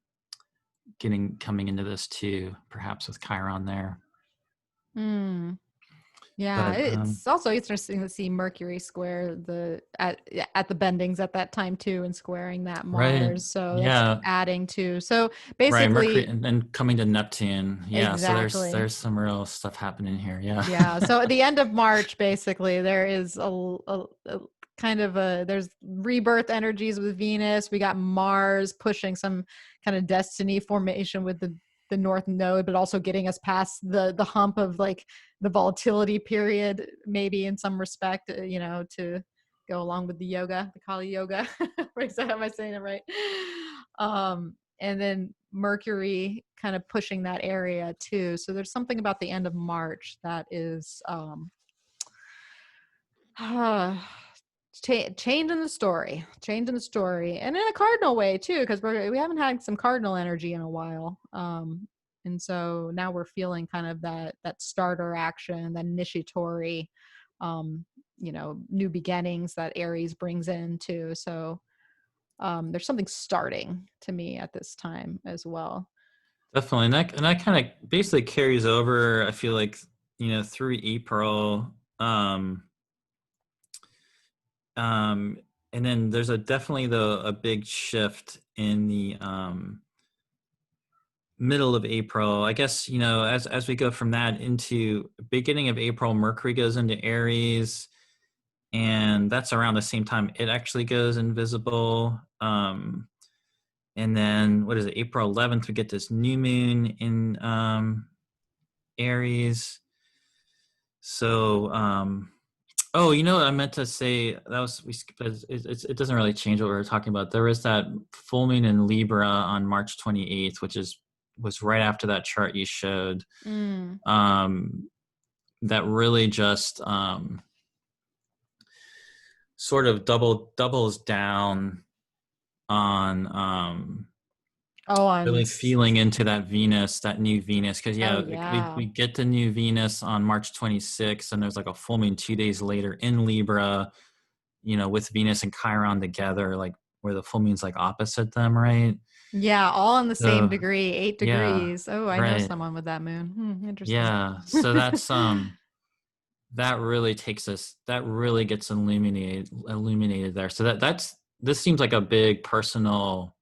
into this too, perhaps with Chiron there. Yeah, it's also interesting to see Mercury square at the bendings at that time too, and squaring that Mars. Right. So that's adding to. So basically, right, Mercury and coming to Neptune. Yeah, exactly. So there's some real stuff happening here. Yeah. Yeah. So at the end of March, basically, there is a kind of there's rebirth energies with Venus. We got Mars pushing some kind of destiny formation with the north node, but also getting us past the hump of like the volatility period, maybe in some respect, to go along with the yoga, the Kali yoga. Am I saying it right? And then Mercury kind of pushing that area too. So there's something about the end of March that is changing the story, and in a cardinal way too, because we haven't had some cardinal energy in a while. And so now we're feeling kind of that starter action, that initiatory, new beginnings that Aries brings in too. So there's something starting to me at this time as well. Definitely, and that kind of basically carries over, I feel like, through April. And then there's definitely a big shift in the middle of April, I guess. As we go from that into beginning of April, Mercury goes into Aries, and that's around the same time it actually goes invisible. And then what is it? April 11th, we get this new moon in Aries. So, what I meant to say, it doesn't really change what we were talking about. There was that full moon in Libra on March 28th, which was right after that chart you showed. That really just sort of doubles down on really feeling into that Venus, that new Venus, because we get the new Venus on March 26th, and there's like a full moon 2 days later in Libra, with Venus and Chiron together, like where the full moon's like opposite them, right? Yeah, all in the same degree, 8 degrees. Yeah, I know someone with that moon. Interesting. Yeah, so that's that really gets illuminated there. So this seems like a big personal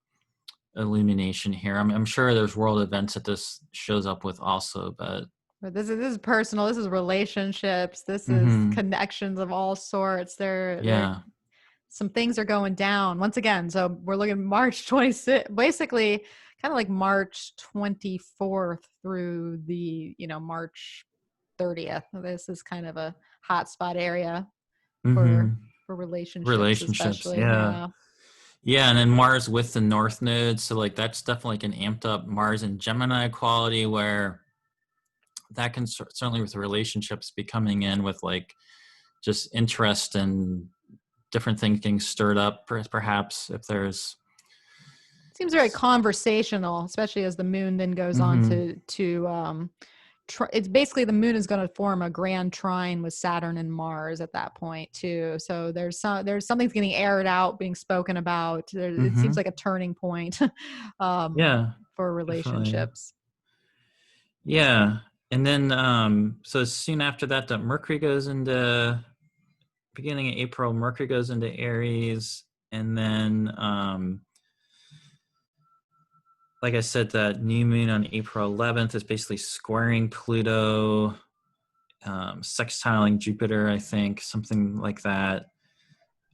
illumination here. I'm sure there's world events that this shows up with also, but this is personal. This is relationships. This is connections of all sorts. Some things are going down once again. So we're looking at March 26th, basically kind of like March 24th through the March 30th. This is kind of a hotspot area for relationships, especially. Yeah, and then Mars with the North Node, so like that's definitely like an amped up Mars and Gemini quality, where that can certainly with relationships be coming in with like just interest in different things getting stirred up, perhaps if there's. Seems very conversational, especially as the moon then goes on Mm-hmm. to it's basically the moon is going to form a grand trine with Saturn and Mars at that point too. So there's something's getting aired out, being spoken about. It seems Mm-hmm. like a turning point Yeah, for definitely. relationships. Yeah. And then so soon after that, that Mercury goes into beginning of April, Mercury goes into Aries, and then like I said, that new moon on April 11th is basically squaring Pluto, sextiling Jupiter, I think, something like that.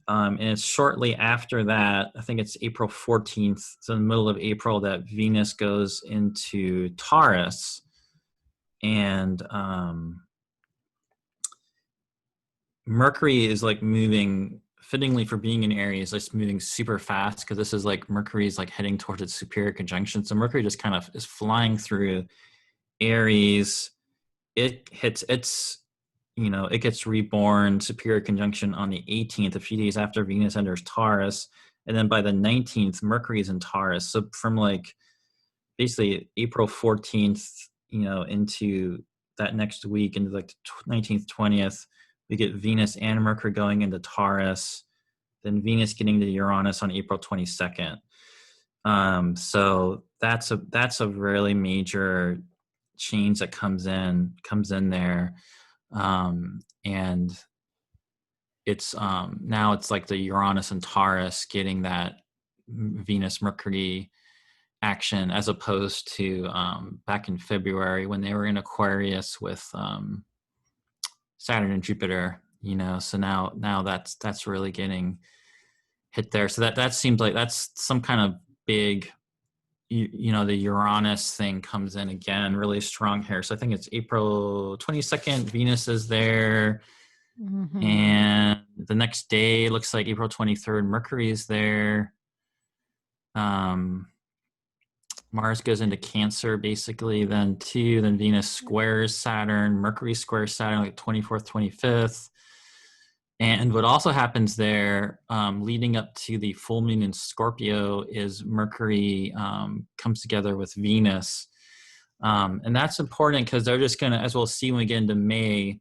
And it's shortly after that, I think it's April 14th, so in the middle of April, that Venus goes into Taurus. And Mercury is like moving, fittingly for being in Aries, like moving super fast because this is like Mercury's like heading towards its superior conjunction. So Mercury just kind of is flying through Aries. It hits its, it gets reborn superior conjunction on the 18th, a few days after Venus enters Taurus. And then by the 19th, Mercury's in Taurus. So from like basically April 14th, into that next week, into like the 19th, 20th, we get Venus and Mercury going into Taurus, then Venus getting to Uranus on April 22nd. So that's a really major change that comes in there. And it's now it's like the Uranus and Taurus getting that Venus Mercury action, as opposed to back in February when they were in Aquarius with Saturn and Jupiter. So now that's really getting hit there. So that seems like that's some kind of big, the Uranus thing comes in again really strong here. So I think it's April 22nd, Venus is there. Mm-hmm. And the next day looks like April 23rd, Mercury is there. Mars goes into Cancer basically, then Venus squares Saturn, Mercury squares Saturn like 24th, 25th. And what also happens there, leading up to the full moon in Scorpio, is Mercury comes together with Venus. And that's important because they're just going to, as we'll see when we get into May,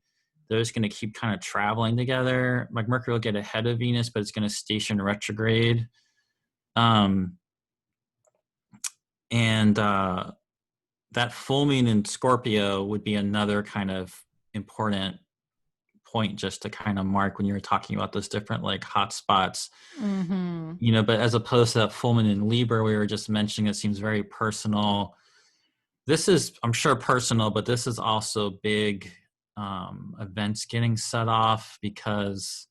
they're just going to keep kind of traveling together. Like Mercury will get ahead of Venus, but it's going to station retrograde. And that full moon in Scorpio would be another kind of important point just to kind of mark when you were talking about those different like hotspots. Mm-hmm. But as opposed to that full moon in Libra, we were just mentioning, it seems very personal. This is, I'm sure, personal, but this is also big events getting set off because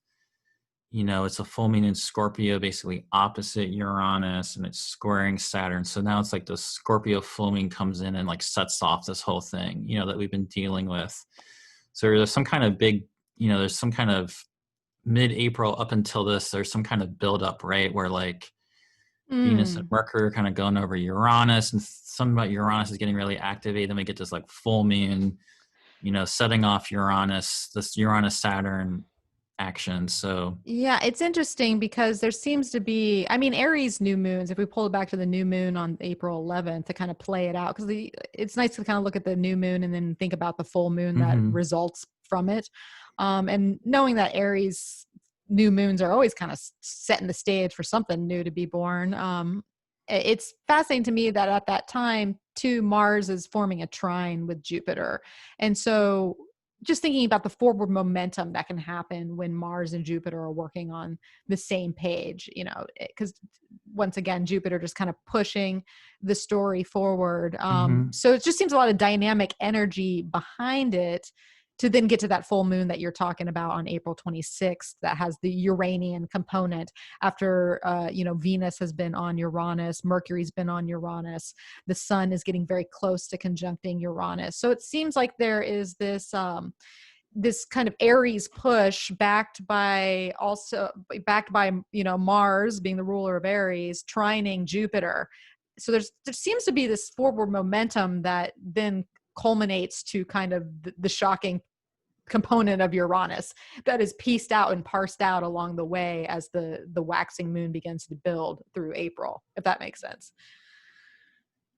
it's a full moon in Scorpio, basically opposite Uranus, and it's squaring Saturn. So now it's like the Scorpio full moon comes in and like sets off this whole thing, that we've been dealing with. So there's some kind of big, there's some kind of mid-April up until this, there's some kind of buildup, right? Where like Venus and Mercury are kind of going over Uranus, and something about Uranus is getting really activated. Then we get this like full moon, setting off Uranus, this Uranus-Saturn action. So Yeah, it's interesting because there seems to be, I mean, Aries new moons, if we pull it back to the new moon on April 11th to kind of play it out, because it's nice to kind of look at the new moon and then think about the full moon that results from it. And knowing that Aries new moons are always kind of setting the stage for something new to be born. It's fascinating to me that at that time, too, Mars is forming a trine with Jupiter. And so just thinking about the forward momentum that can happen when Mars and Jupiter are working on the same page, because once again, Jupiter just kind of pushing the story forward. So it just seems a lot of dynamic energy behind it to then get to that full moon that you're talking about on April 26th that has the Uranian component after, Venus has been on Uranus, Mercury's been on Uranus, the sun is getting very close to conjuncting Uranus. So it seems like there is this kind of Aries push backed by Mars being the ruler of Aries trining Jupiter. So there seems to be this forward momentum that then culminates to kind of the shocking component of Uranus that is pieced out and parsed out along the way as the waxing moon begins to build through April, if that makes sense.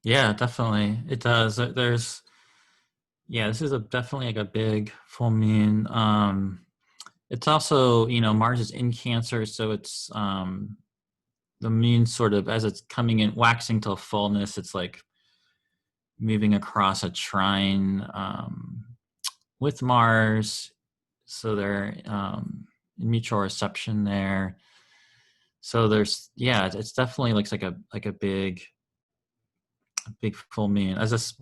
Yeah, definitely. It does. There's, yeah, this is definitely like a big full moon. It's also, Mars is in Cancer, so it's the moon sort of, as it's coming in, waxing to fullness, it's like moving across a trine with Mars. So they're in mutual reception there. So there's, yeah, it's definitely looks like a big full moon. As this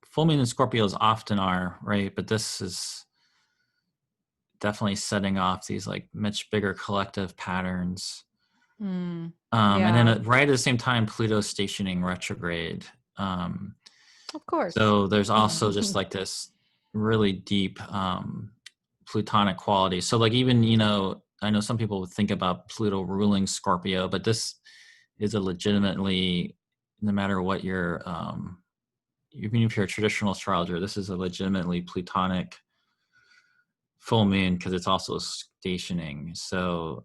full moon in Scorpios often are, right? But this is definitely setting off these like much bigger collective patterns. And then right at the same time, Pluto's stationing retrograde. Of course. So there's also just like this really deep Plutonic quality. So like even, I know some people would think about Pluto ruling Scorpio, but this is a legitimately, no matter what you're, even if you're a traditional astrologer, this is a legitimately Plutonic full moon because it's also stationing. So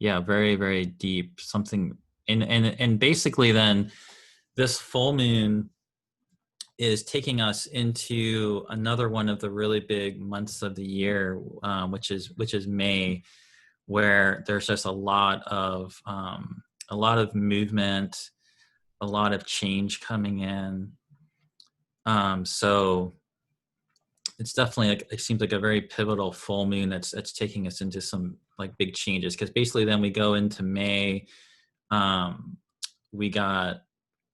yeah, very, very deep something. And basically then this full moon is taking us into another one of the really big months of the year, which is May, where there's just a lot of movement, a lot of change coming in. So it's definitely like, it seems like a very pivotal full moon that's taking us into some like big changes, because basically then we go into May. We got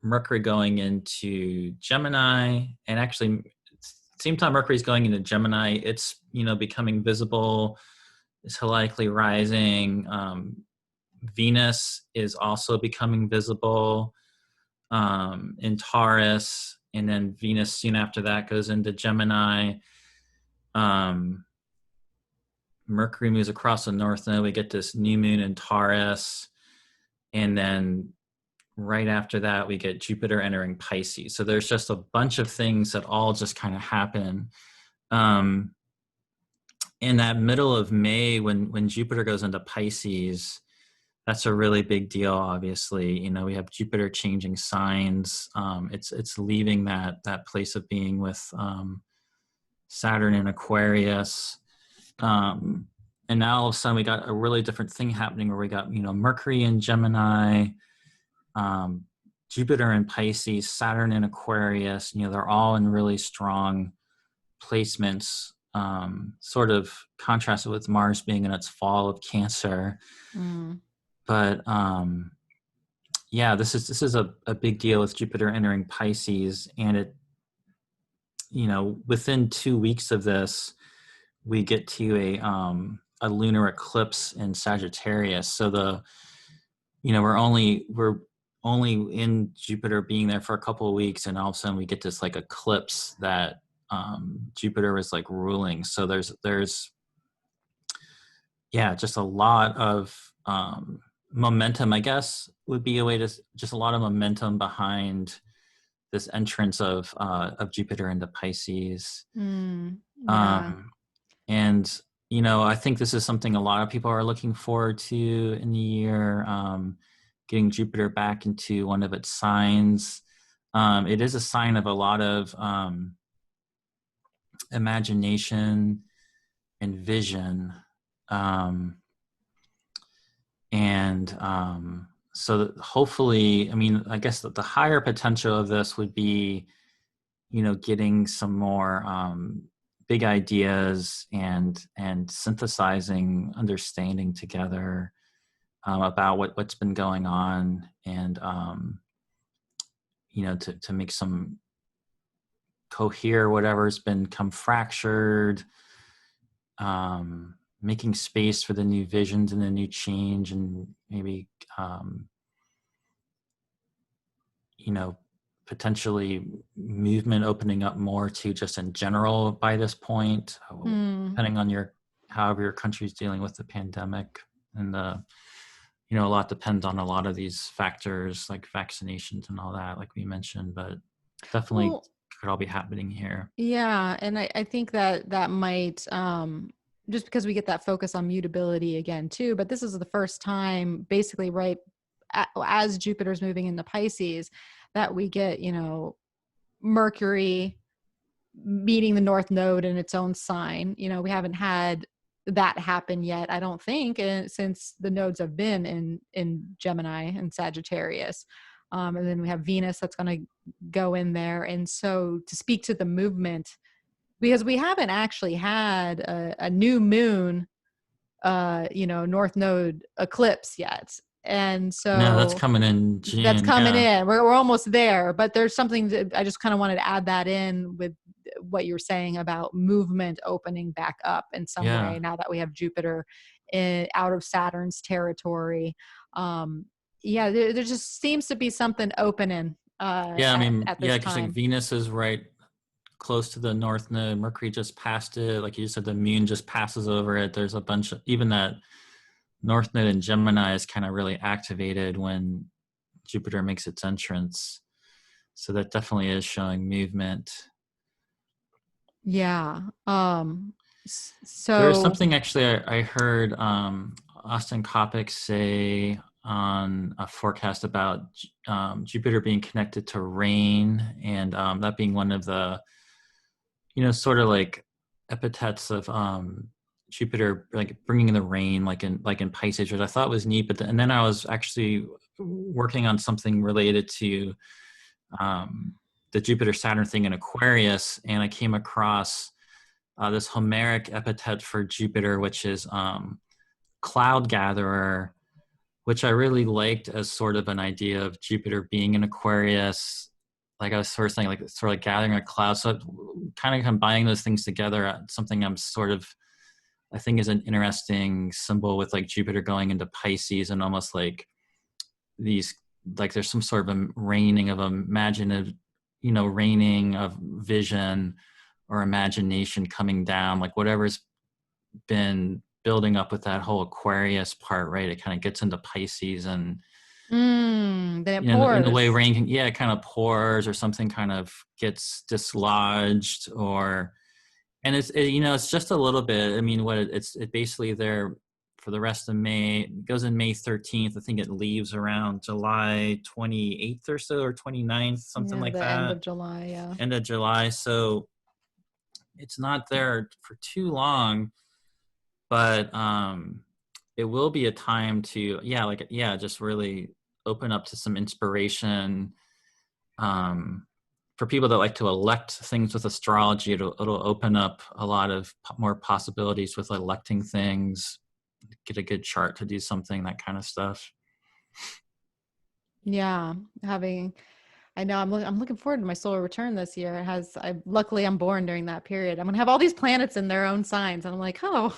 Mercury going into Gemini, and actually same time Mercury's going into Gemini, it's becoming visible, it's helically rising. Venus is also becoming visible in Taurus, and then Venus soon after that goes into Gemini. Mercury moves across the north node, we get this new moon in Taurus, and then right after that we get Jupiter entering Pisces. So there's just a bunch of things that all just kind of happen in that middle of May when Jupiter goes into Pisces. That's a really big deal, obviously. We have Jupiter changing signs. It's leaving that place of being with Saturn in Aquarius. And now all of a sudden we got a really different thing happening where we got, Mercury in Gemini, Jupiter in Pisces, Saturn in Aquarius. They're all in really strong placements, sort of contrasted with Mars being in its fall of Cancer. But yeah, this is a big deal with Jupiter entering Pisces, and it, within 2 weeks of this, we get to a lunar eclipse in Sagittarius. So we're only in Jupiter being there for a couple of weeks, and all of a sudden we get this like eclipse that Jupiter is like ruling. So there's yeah, just a lot of momentum, I guess would be a way to, just a lot of momentum behind this entrance of Jupiter into Pisces. Yeah. And I think this is something a lot of people are looking forward to in the year, getting Jupiter back into one of its signs. It is a sign of a lot of imagination and vision. So hopefully, I guess that the higher potential of this would be, getting some more big ideas and synthesizing understanding together about what's been going on, and to make some cohere whatever's become fractured, making space for the new visions and the new change, and maybe potentially movement opening up more to just in general by this point, depending on however your country's dealing with the pandemic. And a lot depends on a lot of these factors like vaccinations and all that, like we mentioned, but definitely could all be happening here. Yeah, and I think that that might just because we get that focus on mutability again too, but this is the first time basically right as Jupiter's moving into Pisces that we get, you know, Mercury meeting the North Node in its own sign. You know, we haven't had that happen yet, I don't think, since the nodes have been in Gemini and Sagittarius. And then we have Venus that's going to go in there. And so to speak to the movement, because we haven't actually had a new moon, you know, North Node eclipse yet. And No, that's so coming in that's June. coming Yeah. in. We're almost there, but there's something that I just kind of wanted to add that in with what you're saying about movement opening back up in some Yeah. way now that we have Jupiter out of Saturn's territory. Um, yeah, there just seems to be something opening Yeah. I mean, at yeah, this because like time. Venus is right close to the North Node. Mercury just passed it. Like you said, the moon just passes over it. There's a bunch of, even that North Node in Gemini is kind of really activated when Jupiter makes its entrance. So that definitely is showing movement. Yeah. There is So something actually I heard Austin Coppock say on a forecast about Jupiter being connected to rain, and that being one of the, sort of like epithets of Jupiter, like bringing in the rain, like in Pisces, which I thought was neat. And then I was actually working on something related to the Jupiter Saturn thing in Aquarius, and I came across this Homeric epithet for Jupiter, which is cloud gatherer, which I really liked as sort of an idea of Jupiter being in Aquarius. Like I was sort of saying, like sort of like gathering a cloud. So kind of combining those things together, something I think is an interesting symbol with like Jupiter going into Pisces and almost like these, like there's some sort of a raining of imaginative, raining of vision or imagination coming down, like whatever's been building up with that whole Aquarius part, right? It kind of gets into Pisces, and then it in the way pours. rain can, it kind of pours, or something kind of gets dislodged, and it's just a little bit. I mean, it's basically there for the rest of May. It goes in May 13th. I think it leaves around July 28th or so, or 29th, something Yeah, like the end that. of July. Yeah. End of July. So it's not there for too long, but it will be a time to just really open up to some inspiration. For people that like to elect things with astrology, it'll open up a lot of more possibilities with electing things, get a good chart to do something, that kind of stuff. Yeah, I know I'm looking forward to my solar return this year. Luckily I'm born during that period. I'm gonna have all these planets in their own signs, and I'm like, oh,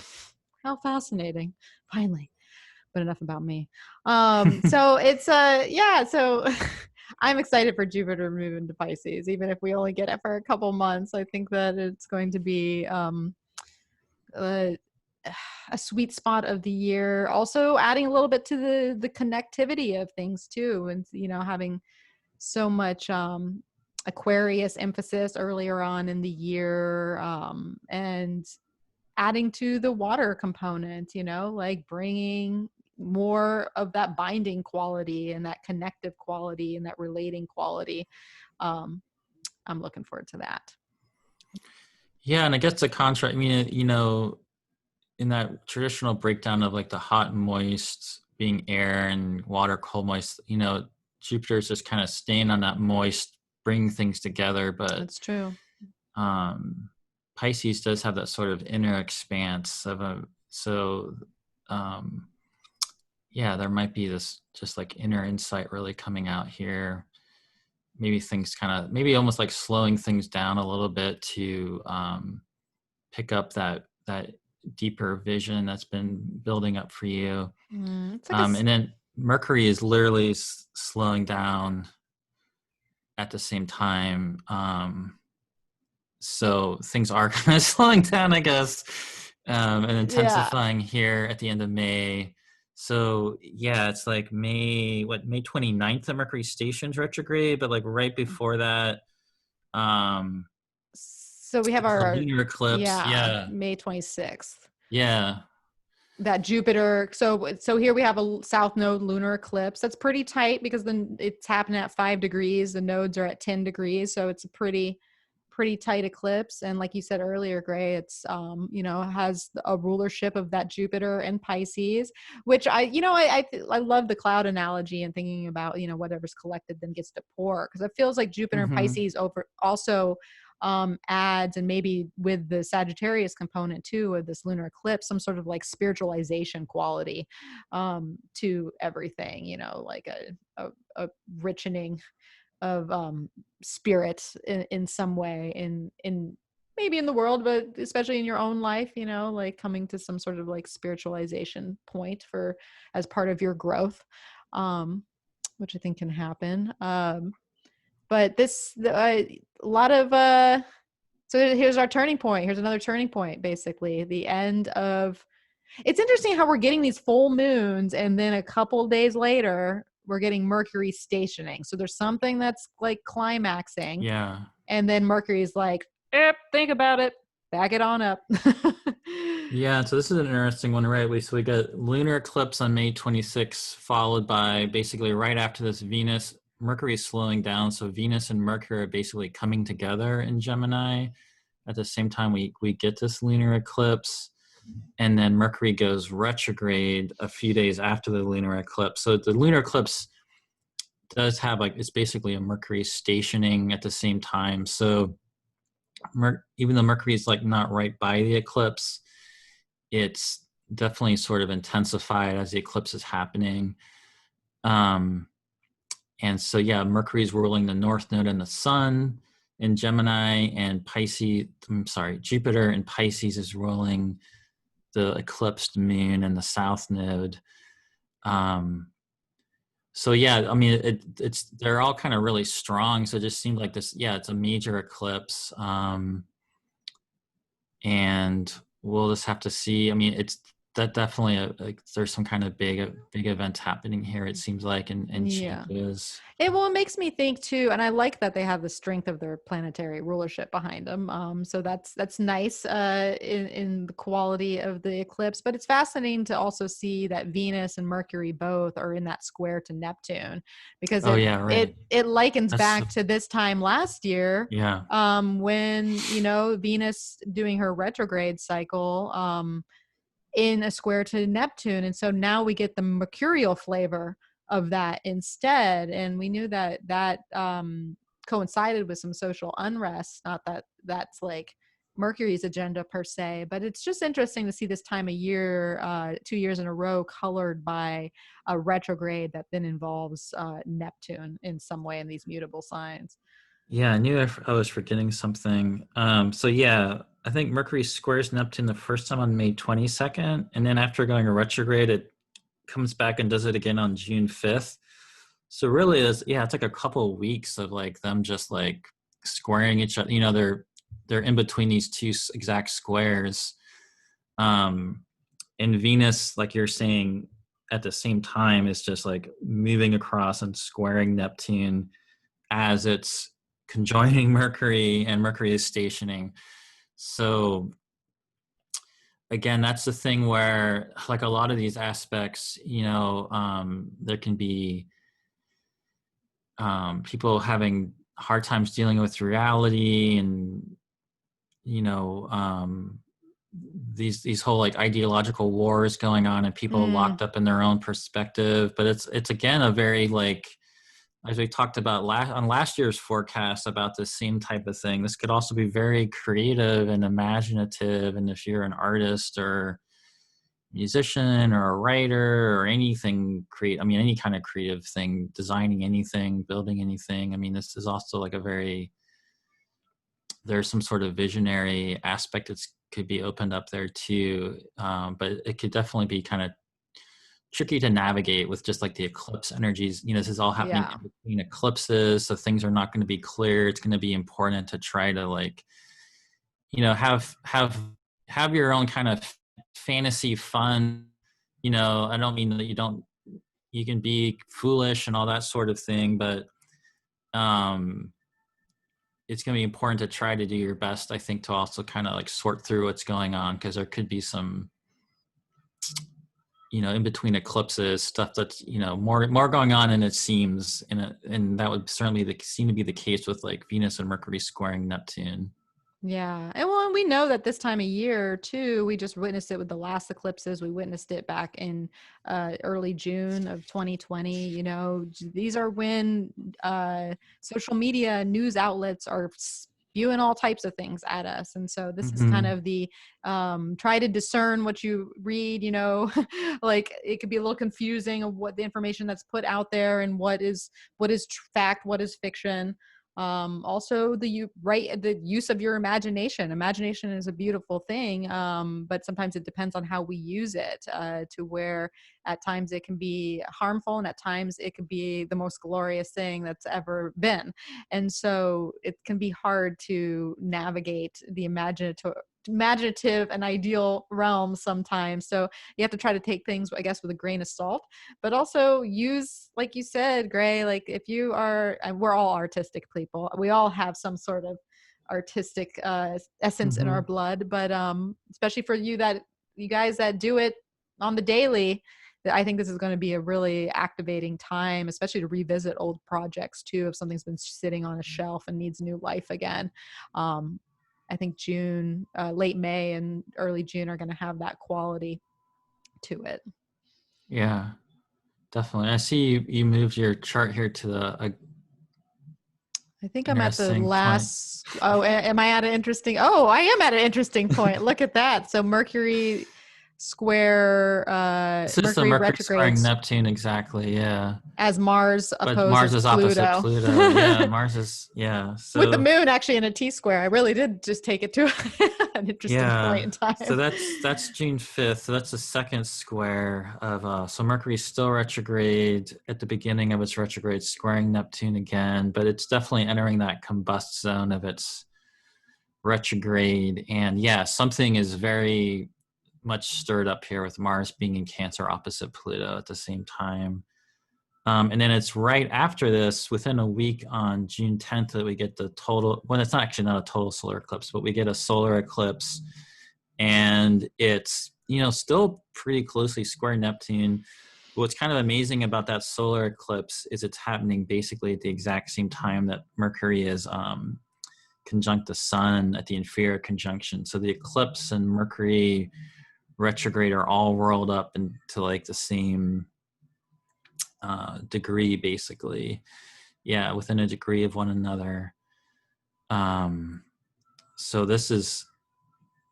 how fascinating! Finally, but enough about me. So it's yeah, so I'm excited for Jupiter to move into Pisces, even if we only get it for a couple months. I think that it's going to be a, a sweet spot of the year. Also, adding a little bit to the connectivity of things too, and having so much Aquarius emphasis earlier on in the year, and adding to the water component, like bringing more of that binding quality and that connective quality and that relating quality. Um, I'm looking forward to that. Yeah, and I guess the contrast, I mean, in that traditional breakdown of like the hot and moist being air and water, cold, moist, Jupiter's just kind of staying on that moist, bringing things together. But That's true. Pisces does have that sort of inner expanse there might be this just like inner insight really coming out here. Maybe maybe almost like slowing things down a little bit to pick up that deeper vision that's been building up for you. It's like And then Mercury is literally slowing down at the same time. So things are kind of slowing down, I guess, and yeah. intensifying here at the end of May. So yeah, it's like May 29th, the Mercury station's retrograde, but like right before that, Um, So we have the our lunar eclipse. yeah, Yeah. May 26th. Yeah. That Jupiter. So here we have a south node lunar eclipse. That's pretty tight because then it's happening at 5 degrees. The nodes are at 10 degrees, so it's a pretty tight eclipse. And like you said earlier, Gray, it's has a rulership of that Jupiter and Pisces, which I love the cloud analogy and thinking about whatever's collected then gets to pour, because it feels like Jupiter and Hmm. Pisces over also adds, and maybe with the Sagittarius component too of this lunar eclipse, some sort of like spiritualization quality to everything, like a richening of spirit in some way in maybe in the world, but especially in your own life, like coming to some sort of like spiritualization point for as part of your growth, um which I think can happen. But a lot of so here's our turning point. Here's another turning point, basically. The end of It's interesting how we're getting these full moons and then a couple days later we're getting Mercury stationing. So there's something that's like climaxing, Yeah. and then Mercury's like, think about it, back it on up. Yeah, so this is an interesting one, right? So we got lunar eclipse on May 26th, followed by basically right after this Venus, Mercury is slowing down. So Venus and Mercury are basically coming together in Gemini. At the same time, we get this lunar eclipse, and then Mercury goes retrograde a few days after the lunar eclipse. So the lunar eclipse does have it's basically a Mercury stationing at the same time. So even though Mercury is like not right by the eclipse, it's definitely sort of intensified as the eclipse is happening. Um, and so, yeah, Mercury is ruling the North Node and the Sun in Gemini, and Jupiter in Pisces is ruling the eclipsed Moon and the South Node. So yeah, I mean, it's they're all kind of really strong. So it just seemed like this. Yeah, it's a major eclipse. And we'll just have to see. I mean, it's that definitely there's some kind of big events happening here. It seems like and Yeah. changes. It makes me think too, and I like that they have the strength of their planetary rulership behind them. So that's nice in the quality of the eclipse. But it's fascinating to also see that Venus and Mercury both are in that square to Neptune, because Oh it yeah, right. it it likens That's back to this time last year, yeah, when Venus doing her retrograde cycle. In a square to Neptune. And so now we get the mercurial flavor of that instead. And we knew that coincided with some social unrest. Not that that's like Mercury's agenda per se, but it's just interesting to see this time of year, 2 years in a row, colored by a retrograde that then involves Neptune in some way in these mutable signs. yeah. I knew I was forgetting something. So yeah, I think Mercury squares Neptune the first time on May 22nd, and then after going a retrograde, it comes back and does it again on June 5th. So really, it's like a couple of weeks of like them just like squaring each other. They're in between these two exact squares. Um, and Venus, like you're saying, at the same time is just like moving across and squaring Neptune as it's conjoining Mercury, and Mercury is stationing. So again, that's the thing where like a lot of these aspects, there can be people having hard times dealing with reality, and you know um, these whole like ideological wars going on, and people Mm, locked up in their own perspective. But it's again a very like, as we talked about on last year's forecast about the same type of thing, this could also be very creative and imaginative. And if you're an artist or musician or a writer or anything any kind of creative thing, designing anything, building anything, this is also like there's some sort of visionary aspect that could be opened up there too. But it could definitely be kind of tricky to navigate with just like the eclipse energies. This is all happening yeah. in between eclipses, so things are not going to be clear. It's going to be important to try to like have your own kind of fantasy fun. I don't mean that you can be foolish and all that sort of thing, but it's going to be important to try to do your best, I think, to also kind of like sort through what's going on, because there could be some, in between eclipses, stuff that's, more going on than it seems. And that would certainly seem to be the case with like Venus and Mercury squaring Neptune. Yeah. And well, we know that this time of year too, we just witnessed it with the last eclipses. We witnessed it back in early June of 2020. These are when social media news outlets are spewing all types of things at us. And so this is kind of the try to discern what you read, like it could be a little confusing of what the information that's put out there and what is fact, what is fiction. Also the use of your imagination is a beautiful thing, but sometimes it depends on how we use it, to where at times it can be harmful and at times it can be the most glorious thing that's ever been. And so it can be hard to navigate the imaginative and ideal realm sometimes. So you have to try to take things, I guess, with a grain of salt, but also use, like you said, Gray, like if you are, we're all artistic people. We all have some sort of artistic essence in our blood, but especially for you guys that do it on the daily, I think this is going to be a really activating time, especially to revisit old projects too. If something's been sitting on a shelf and needs new life again. I think June, late May and early June are going to have that quality to it. Yeah, definitely. I see you moved your chart here to I think I'm at the last. Oh, am I at an interesting? Oh, I am at an interesting point. Look at that. So Mercury square, this is Mercury the Mercury retrograde squaring Neptune, exactly. Yeah. as Mars But Mars is opposite Pluto. Yeah, Mars is, yeah. So, with the moon actually in a T-square. I really did just take it to an interesting point in time. So that's June 5th. So that's the second square of, so Mercury's still retrograde at the beginning of its retrograde, squaring Neptune again, but it's definitely entering that combust zone of its retrograde. And yeah, something is very much stirred up here with Mars being in Cancer opposite Pluto at the same time. And then it's right after this, within a week on June 10th, that we get the total, well, it's not actually not a total solar eclipse, but we get a solar eclipse. And it's, still pretty closely square Neptune. But what's kind of amazing about that solar eclipse is it's happening basically at the exact same time that Mercury is conjunct the sun at the inferior conjunction. So the eclipse and Mercury retrograde are all rolled up into like the same degree, basically. Yeah, within a degree of one another. So this is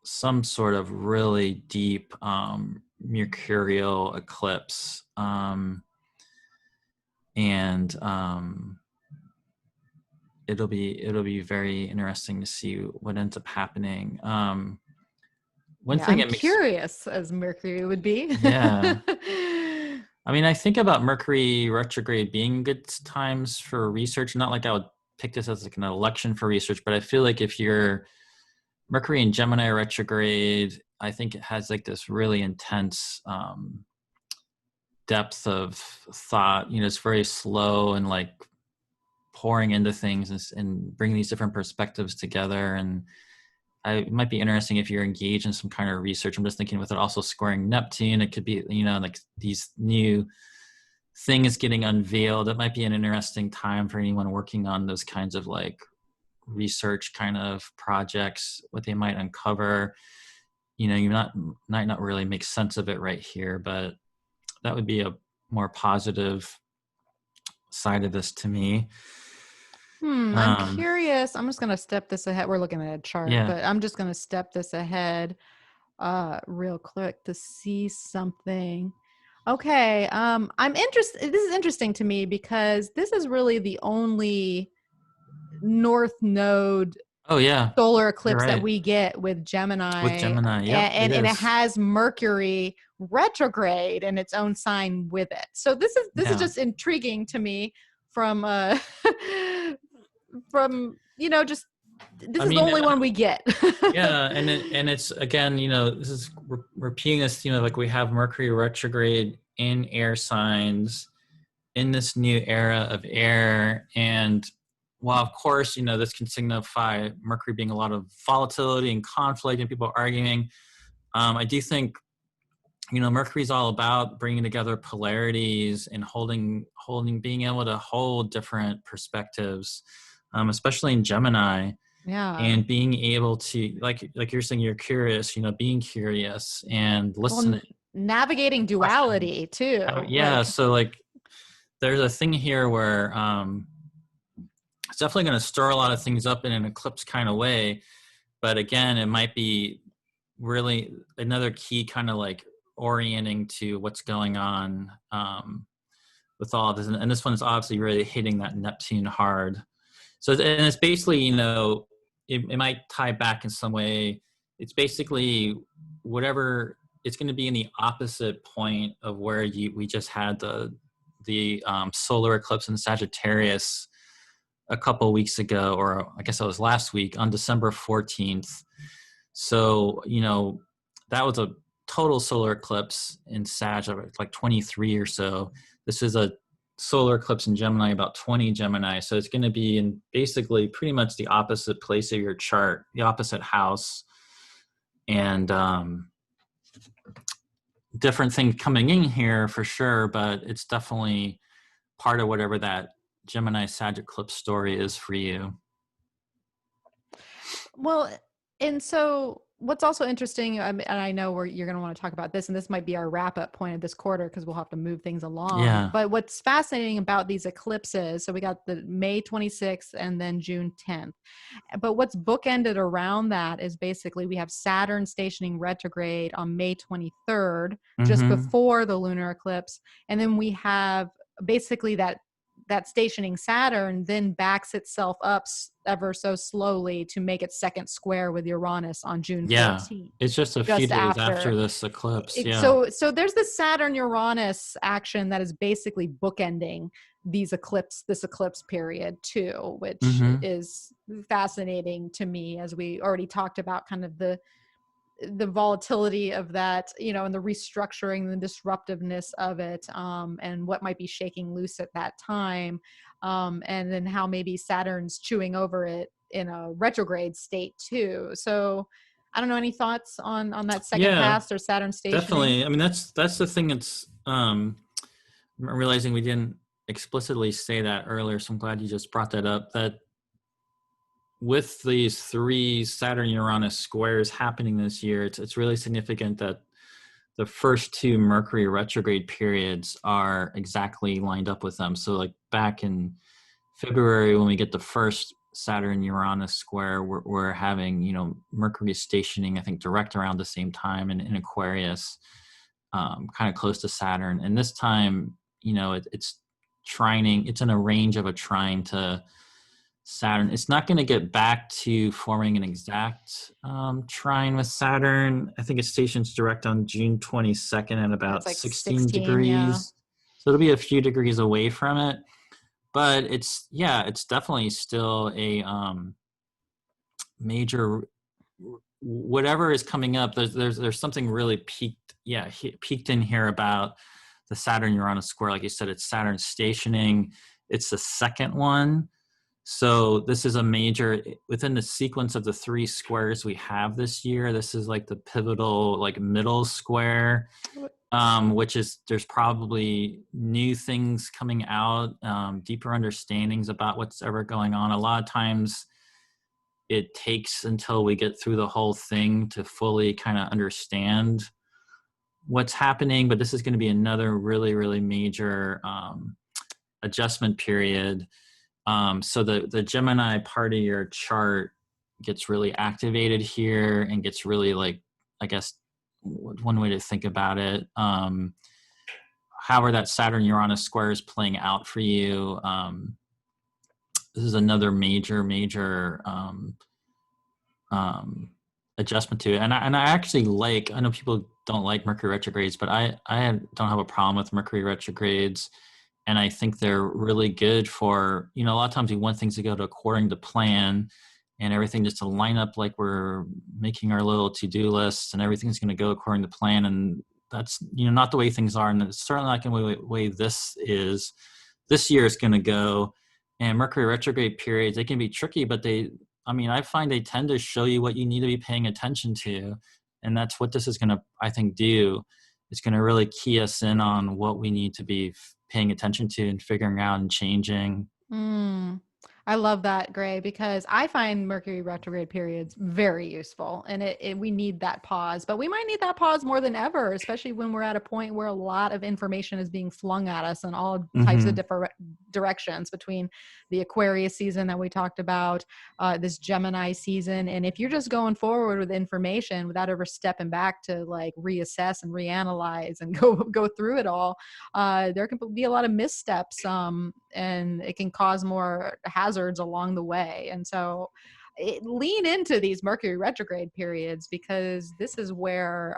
some sort of really deep mercurial eclipse. And it'll be very interesting to see what ends up happening. I'm curious as Mercury would be. Yeah. I mean, I think about Mercury retrograde being good times for research. Not like I would pick this as like an election for research, but I feel like if you're Mercury in Gemini retrograde, I think it has like this really intense depth of thought. It's very slow and like pouring into things and bringing these different perspectives together. And it might be interesting if you're engaged in some kind of research. I'm just thinking with it also squaring Neptune, it could be, like these new things getting unveiled. It might be an interesting time for anyone working on those kinds of like research kind of projects, what they might uncover. You might not really make sense of it right here, but that would be a more positive side of this to me. I'm curious. I'm just going to step this ahead. We're looking at a chart, but I'm just going to step this ahead real quick to see something. Okay. I'm interested. This is interesting to me because this is really the only North Node solar eclipse that we get with Gemini. And it has Mercury retrograde in its own sign with it. So this is just intriguing to me from just this is the only one we get. And it's again, this is repeating this, like we have Mercury retrograde in air signs in this new era of air. And while of course, this can signify Mercury being a lot of volatility and conflict and people arguing, I do think, Mercury is all about bringing together polarities and being able to hold different perspectives, especially in Gemini, Yeah. and being able to, like you're saying, you're curious, being curious and Well, listening. navigating Questions. duality too. Yeah. So like, there's a thing here where it's definitely going to stir a lot of things up in an eclipse kind of way. But again, it might be really another key kind of like orienting to what's going on with all of this. And this one's obviously really hitting that Neptune hard. So, and it's basically, it might tie back in some way. It's basically whatever, it's going to be in the opposite point of where we just had the solar eclipse in Sagittarius a couple weeks ago, or I guess it was last week on December 14th. So, that was a total solar eclipse in Sag, like 23 or so. This is a solar eclipse in Gemini, about 20 Gemini. So it's going to be in basically pretty much the opposite place of your chart, the opposite house. And different things coming in here for sure, but it's definitely part of whatever that Gemini Sag eclipse story is for you. Well, and so what's also interesting, and I know you're going to want to talk about this, and this might be our wrap up point of this quarter because we'll have to move things along. Yeah. But what's fascinating about these eclipses, so we got the May 26th and then June 10th. But what's bookended around that is basically we have Saturn stationing retrograde on May 23rd, just before the lunar eclipse. And then we have basically that stationing Saturn then backs itself up ever so slowly to make its second square with Uranus on June 14th. It's just a few days after this eclipse. So there's this Saturn-Uranus action that is basically bookending this eclipse period too, which is fascinating to me, as we already talked about kind of the volatility of that, and the restructuring, the disruptiveness of it, and what might be shaking loose at that time, and then how maybe Saturn's chewing over it in a retrograde state too. So I don't know, any thoughts on that second pass or Saturn stationing? Definitely. I mean, that's the thing. It's I'm realizing we didn't explicitly say that earlier, so I'm glad you just brought that up, that with these 3 Saturn-Uranus squares happening this year, it's really significant that the first 2 Mercury retrograde periods are exactly lined up with them. So like back in February, when we get the first Saturn-Uranus square, we're having, Mercury stationing, I think, direct around the same time in Aquarius, kind of close to Saturn. And this time, it's trining, it's in a range of a trine to Saturn. It's not going to get back to forming an exact trine with Saturn. I think it stations direct on June 22nd at about like 16 degrees. Yeah. So it'll be a few degrees away from it. But it's definitely still a major, whatever is coming up. There's something really peaked in here about the Saturn-Uranus square. Like you said, it's Saturn stationing. It's the second one. So this is a major, within the sequence of the 3 squares we have this year, this is like the pivotal, like middle square, which is, there's probably new things coming out, deeper understandings about what's ever going on. A lot of times it takes until we get through the whole thing to fully kind of understand what's happening, but this is going to be another really, really major adjustment period. So the Gemini part of your chart gets really activated here and gets really, like, I guess one way to think about it, however that Saturn-Uranus square is playing out for you, this is another major adjustment to it. And I actually I know people don't like Mercury retrogrades, but I don't have a problem with Mercury retrogrades. And I think they're really good for, a lot of times we want things to go according to plan and everything just to line up like we're making our little to-do lists and everything's going to go according to plan. And that's, not the way things are. And it's certainly not going to be the way this year is going to go. And Mercury retrograde periods, they can be tricky, but I find they tend to show you what you need to be paying attention to. And that's what this is going to, I think, do. It's going to really key us in on what we need to be paying attention to and figuring out and changing. Mm. I love that, Gray, because I find Mercury retrograde periods very useful, and we need that pause, but we might need that pause more than ever, especially when we're at a point where a lot of information is being flung at us in all types of different directions, between the Aquarius season that we talked about, this Gemini season. And if you're just going forward with information without ever stepping back to like reassess and reanalyze and go through it all, there can be a lot of missteps, and it can cause more hazards along the way. And so lean into these Mercury retrograde periods, because this is where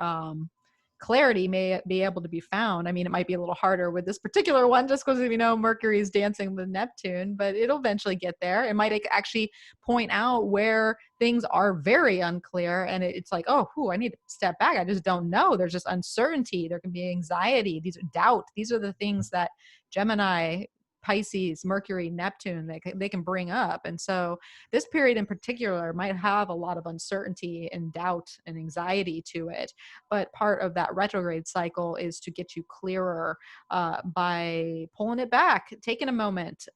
clarity may be able to be found. I mean, it might be a little harder with this particular one just because, Mercury is dancing with Neptune, but it'll eventually get there. It might actually point out where things are very unclear, and it's like, oh, I need to step back. I just don't know. There's just uncertainty. There can be anxiety. These are doubt. These are the things that Gemini, Pisces, Mercury, Neptune, they can bring up. And so this period in particular might have a lot of uncertainty and doubt and anxiety to it. But part of that retrograde cycle is to get you clearer, by pulling it back, taking a moment,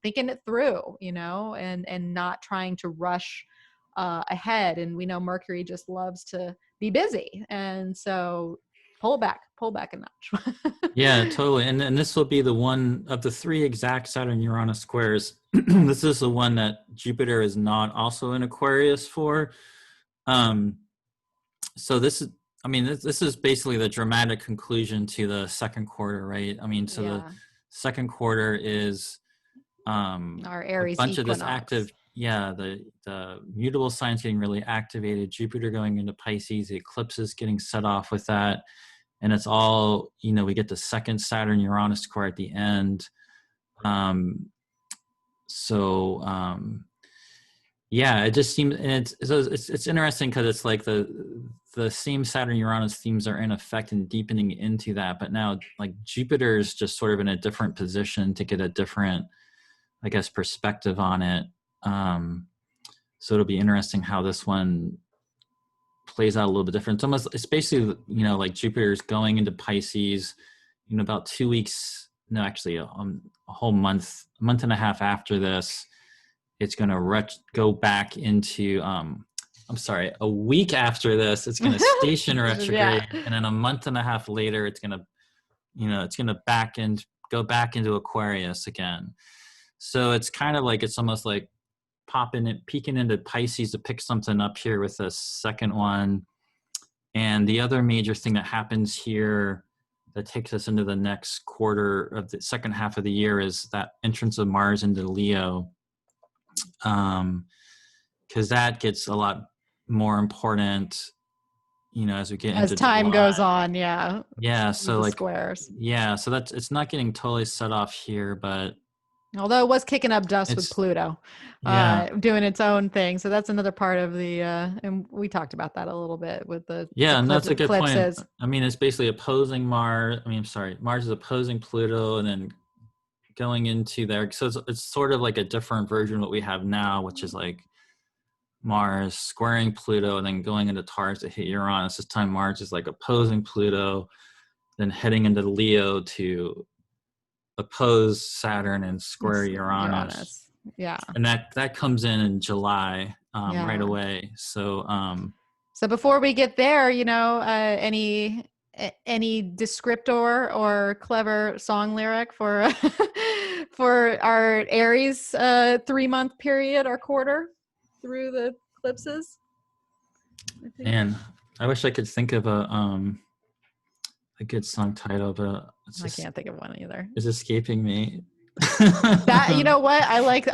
thinking it through, and not trying to rush ahead. And we know Mercury just loves to be busy. And so pull back a notch. Yeah, totally. And this will be the one of the 3 exact Saturn Uranus squares. This is the one that Jupiter is not also in Aquarius for. So this is basically the dramatic conclusion to the second quarter, right? The second quarter is our Aries a bunch Equinox. Of this active, the mutable signs getting really activated, Jupiter going into Pisces, the eclipses getting set off with that. And it's all, we get the second Saturn Uranus square at the end. It just seems, and it's interesting because it's like the same Saturn Uranus themes are in effect and deepening into that. But now, like, Jupiter is just sort of in a different position to get a different, I guess, perspective on it. So it'll be interesting how this one plays out a little bit different. It's basically, like Jupiter's going into Pisces, about 2 weeks, no, actually a whole month and a half after this, it's going to go back into, a week after this, it's going to station retrograde. Yeah. And then a month and a half later, it's going to, go back into Aquarius again. So it's kind of like, it's almost like peeking into Pisces to pick something up here with the second one. And the other major thing that happens here that takes us into the next quarter of the second half of the year is that entrance of Mars into Leo. Because that gets a lot more important, as we get into time July. Goes on. Yeah. Yeah. So like squares. Yeah. So it's not getting totally set off here, but although it was kicking up dust with Pluto, doing its own thing. So that's another part of the, and we talked about that a little bit with the and that's a good eclipses. Point. It's basically opposing Mars. Mars is opposing Pluto and then going into there. So it's sort of like a different version of what we have now, which is like Mars squaring Pluto and then going into Taurus to hit Uranus. This time Mars is like opposing Pluto, then heading into Leo to oppose Saturn and square Uranus. Yeah. And that comes in July, right away. So so before we get there, any descriptor or clever song lyric for for our Aries 3-month period or quarter through the eclipses? Man, I wish I could think of a good song title, but I can't think of one either. It's escaping me. That, you know what? I like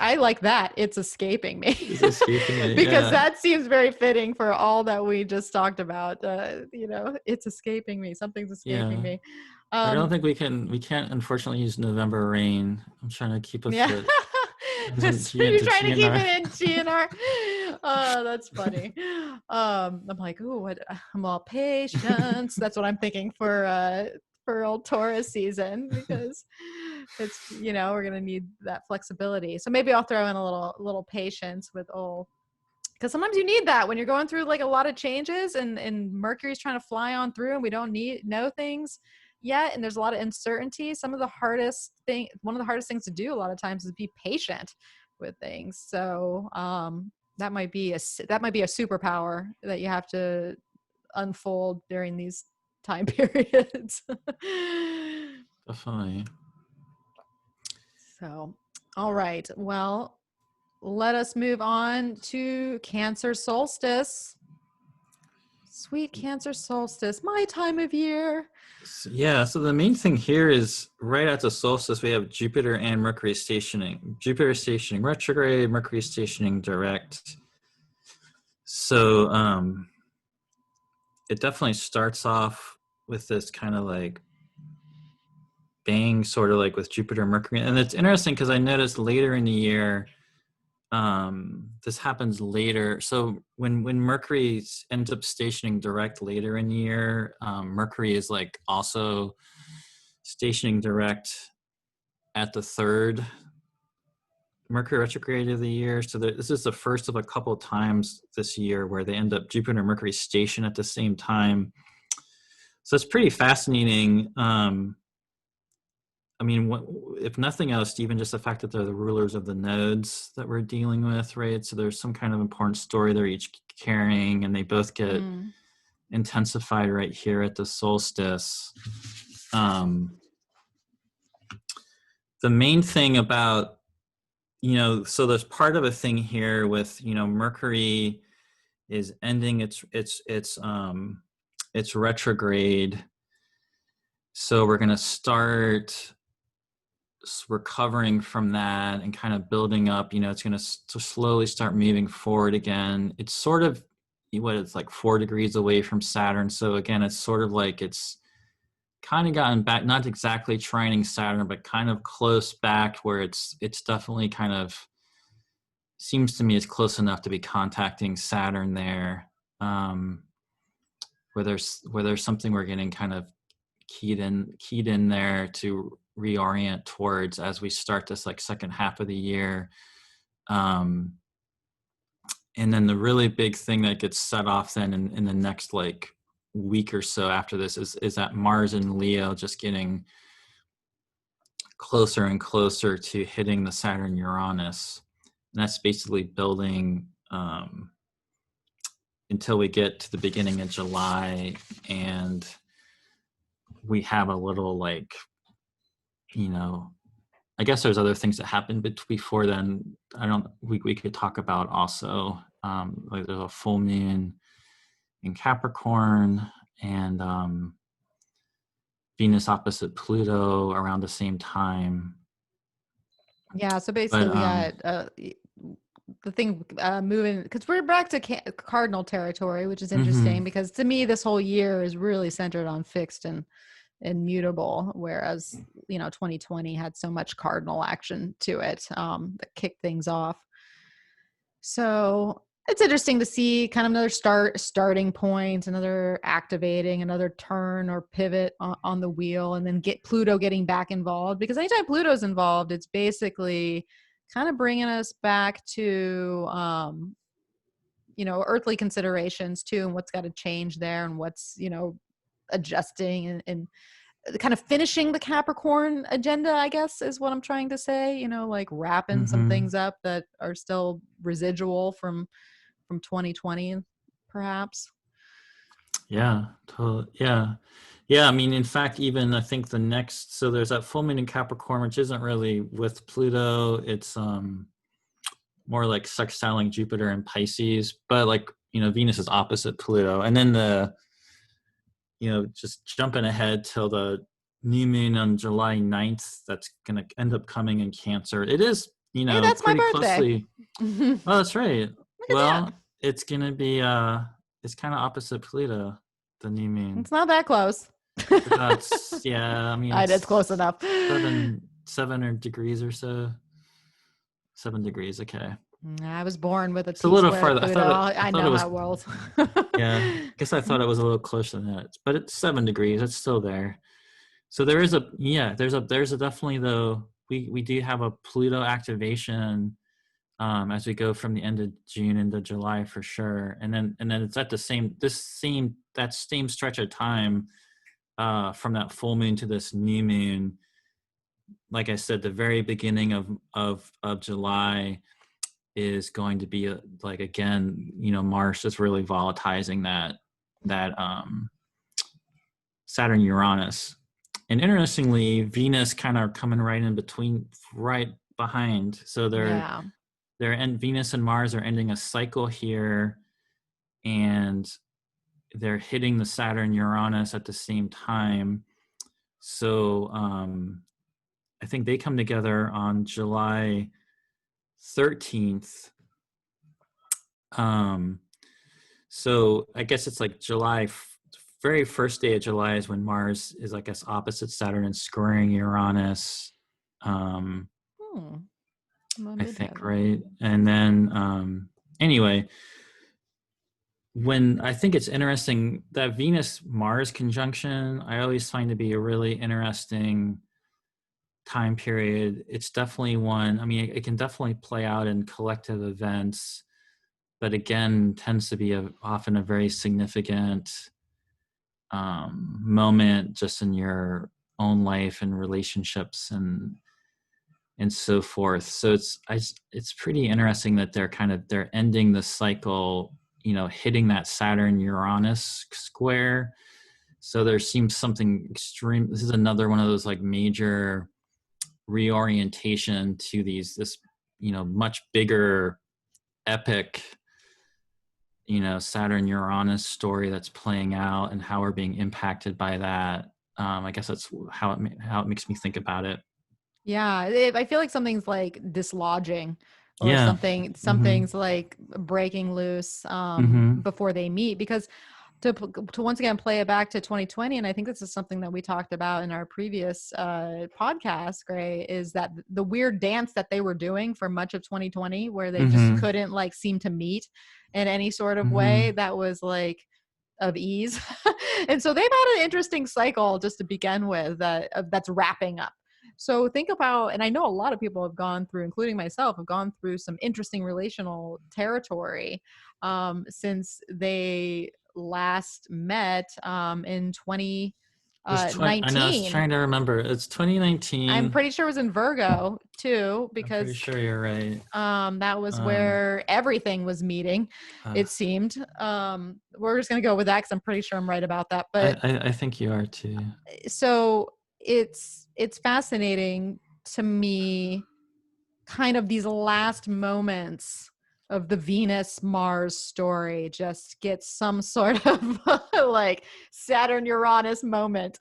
that. It's escaping me. It's escaping me. Because that seems very fitting for all that we just talked about. It's escaping me. Something's escaping me. I don't think we can't unfortunately use November Rain. I'm trying to keep us you're trying to keep it in GNR. Oh, that's funny. I'm like, ooh, I'm all patience. That's what I'm thinking for for old Taurus season, because it's, we're going to need that flexibility. So maybe I'll throw in a little patience with old, because sometimes you need that when you're going through like a lot of changes, and Mercury's trying to fly on through, and we don't know things yet, and there's a lot of uncertainty. One of the hardest things to do a lot of times is be patient with things. So that might be a superpower that you have to unfold during these time periods. Definitely. So, all right. Well, let us move on to Cancer solstice. Sweet Cancer solstice, my time of year. Yeah, so the main thing here is right at the solstice, we have Jupiter and Mercury stationing. Jupiter stationing retrograde, Mercury stationing direct. So it definitely starts off with this kind of like bang, sort of like with Jupiter and Mercury. And it's interesting because I noticed later in the year, this happens later. So when Mercury ends up stationing direct later in the year, Mercury is like also stationing direct at the third Mercury retrograde of the year. So this is the first of a couple of times this year where they end up Jupiter and Mercury station at the same time. So it's pretty fascinating. I mean, if nothing else, even just the fact that they're the rulers of the nodes that we're dealing with, right? So there's some kind of important story they're each carrying, and they both get intensified right here at the solstice. The main thing about, so there's part of a thing here with, Mercury is ending its retrograde. So we're going to start recovering from that and kind of building up. It's going to slowly start moving forward again. It's sort of it's like 4 degrees away from Saturn. So again, it's sort of like it's kind of gotten back, not exactly trining Saturn, but kind of close back, where it's definitely kind of seems to me it's close enough to be contacting Saturn there, where there's something we're getting kind of keyed in there to reorient towards as we start this like second half of the year. And then the really big thing that gets set off then in the next like week or so after this is that Mars and Leo just getting closer and closer to hitting the Saturn Uranus. And that's basically building until we get to the beginning of July, and we have a little like, I guess there's other things that happen before then. We could talk about also, like there's a full moon in Capricorn, and Venus opposite Pluto around the same time. Yeah, so basically we got the thing moving, because we're back to cardinal territory, which is interesting because to me this whole year is really centered on fixed and mutable, whereas 2020 had so much cardinal action to it that kicked things off. So it's interesting to see kind of another starting point, another activating, another turn or pivot on the wheel, and then get Pluto getting back involved, because anytime Pluto's involved, it's basically kind of bringing us back to earthly considerations too, and what's got to change there, and what's adjusting and kind of finishing the Capricorn agenda, I guess is what I'm trying to say, like wrapping some things up that are still residual from 2020 perhaps. Yeah, totally. Yeah. I mean, in fact, even I think so there's that full moon in Capricorn, which isn't really with Pluto. It's more like sextiling Jupiter and Pisces, but like, Venus is opposite Pluto. And then just jumping ahead till the new moon on July 9th, that's going to end up coming in Cancer. It is, hey, that's pretty my birthday. closely. Oh, that's right. Well, that. It's going to be, it's kind of opposite Pluto, the new moon. It's not that close. Yeah, I mean, it's close enough. 7 degrees or so. 7 degrees, okay. I was born with It's a little farther. Pluto. I know how it rolls. Yeah, I guess I thought it was a little closer than that, but it's 7 degrees. It's still there. So there is there's a definitely, though, we do have a Pluto activation as we go from the end of June into July for sure. And then it's at that same stretch of time from that full moon to this new moon. Like I said, the very beginning of July is going to be like, again, Mars is really volatilizing that Saturn Uranus. And interestingly, Venus kind of coming right in between, right behind. So Yeah. Venus and Mars are ending a cycle here, and they're hitting the Saturn Uranus at the same time. So I think they come together on July 13th. So I guess it's like very first day of July is when Mars is, I guess, opposite Saturn and squaring Uranus. I think, right? And then anyway, when I think it's interesting, that Venus-Mars conjunction, I always find to be a really interesting time period. It's definitely one, I mean, it can definitely play out in collective events, but again, tends to be often a very significant moment just in your own life and relationships and so forth. So it's pretty interesting that they're ending the cycle, hitting that Saturn Uranus square. So there seems something extreme. This is another one of those like major reorientation to this much bigger epic Saturn Uranus story that's playing out, and how we're being impacted by that. I guess that's how it makes me think about it. Yeah, I feel like something's like dislodging, or Yeah. something's like breaking loose before they meet, because to once again play it back to 2020, and I think this is something that we talked about in our previous podcast, Gray, is that the weird dance that they were doing for much of 2020, where they just couldn't like seem to meet in any sort of way that was like of ease. And so they've had an interesting cycle just to begin with that's wrapping up. So think about, and I know a lot of people have gone through, including myself, have gone through some interesting relational territory since they last met in 2019. I know, I was trying to remember. It's 2019. I'm pretty sure it was in Virgo too, I'm pretty because sure you're right. that was where everything was meeting, it seemed. We're just gonna go with that because I'm pretty sure I'm right about that. But I think you are too. So it's fascinating to me, kind of these last moments of the Venus Mars story just get some sort of like Saturn Uranus moment,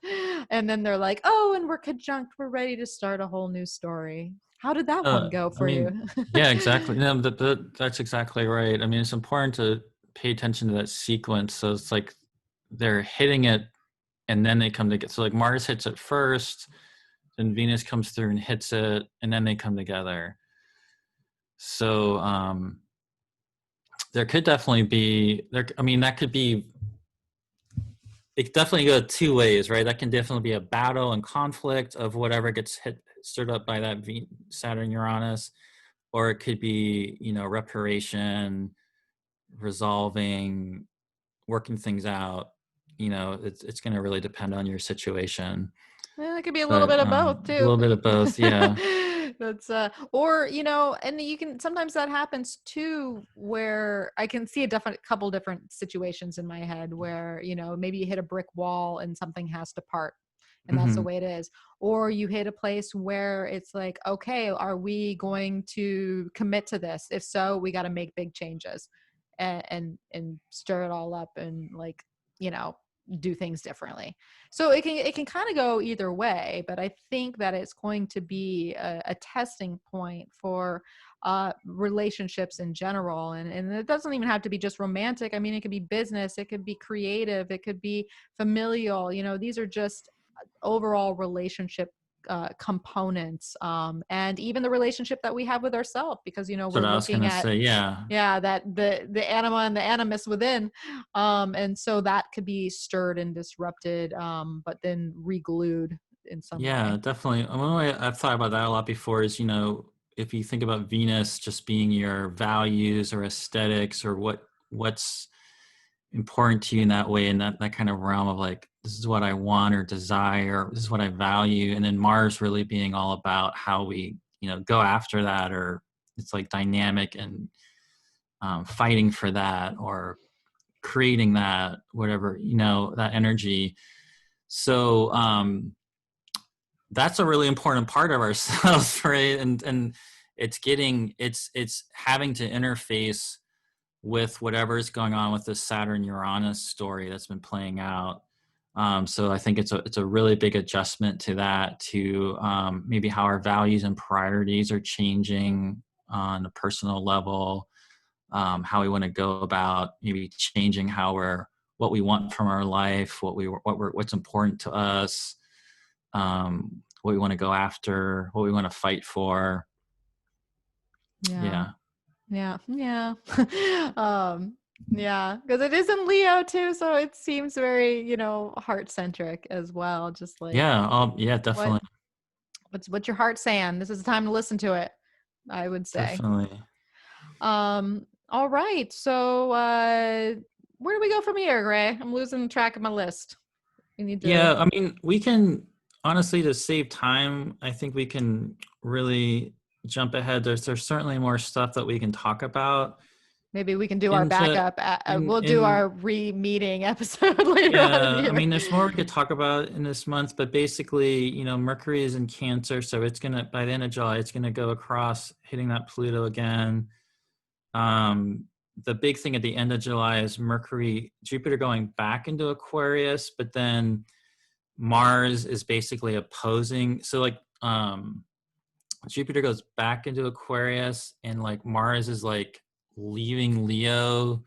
and then they're like, oh, and we're conjunct, we're ready to start a whole new story. How did that one go for you? Yeah, exactly. No, that's exactly right. I mean, it's important to pay attention to that sequence. So it's like they're hitting it, and then they come together. So like Mars hits it first, then Venus comes through and hits it, and then they come together. So there could definitely be there. I mean, that could be. It definitely go two ways, right? That can definitely be a battle and conflict of whatever gets stirred up by that Saturn Uranus, or it could be reparation, resolving, working things out. It's going to really depend on your situation. It could be a little bit of both too. A little bit of both, yeah. That's or and you can, sometimes that happens too, where I can see a couple different situations in my head where maybe you hit a brick wall and something has to part, and that's the way it is. Or you hit a place where it's like, okay, are we going to commit to this? If so, we got to make big changes and stir it all up and like do things differently. So it can kind of go either way, but I think that it's going to be a testing point for relationships in general. And it doesn't even have to be just romantic. I mean, it could be business, it could be creative, it could be familial. These are just overall relationship components, and even the relationship that we have with ourselves, because we're looking at that the anima and the animus within, and so that could be stirred and disrupted, but then re-glued in some Yeah, way. definitely. One way I've thought about that a lot before is, if you think about Venus just being your values or aesthetics or what's important to you in that way, in that kind of realm of like, this is what I want or desire, this is what I value. And then Mars really being all about how we, go after that, or it's like dynamic and fighting for that or creating that, whatever, that energy. So, that's a really important part of ourselves, right? And it's having to interface with whatever's going on with this Saturn Uranus story that's been playing out. So I think it's a really big adjustment to that, to maybe how our values and priorities are changing on a personal level, how we want to go about maybe changing what we want from our life, what's important to us, what we want to go after, what we want to fight for. Yeah. Yeah. Yeah. Yeah. Yeah, because it is in Leo too, so it seems very, heart centric as well. Just like Yeah. Yeah, what definitely. what's your heart saying? This is the time to listen to it, I would say. Definitely. All right. So where do we go from here, Gray? I'm losing track of my list. We need to Yeah. I mean, we can honestly, to save time, I think we can really jump ahead. There's certainly more stuff that we can talk about maybe we can do our into backup. We'll do in our re-meeting episode later on in the yeah, I year. mean, there's more we could talk about in this month, but basically, Mercury is in Cancer, so it's gonna, by the end of July, it's gonna go across, hitting that Pluto again. The big thing at the end of July is Jupiter going back into Aquarius, but then Mars is basically opposing. So like, Jupiter goes back into Aquarius, and like Mars is like leaving Leo,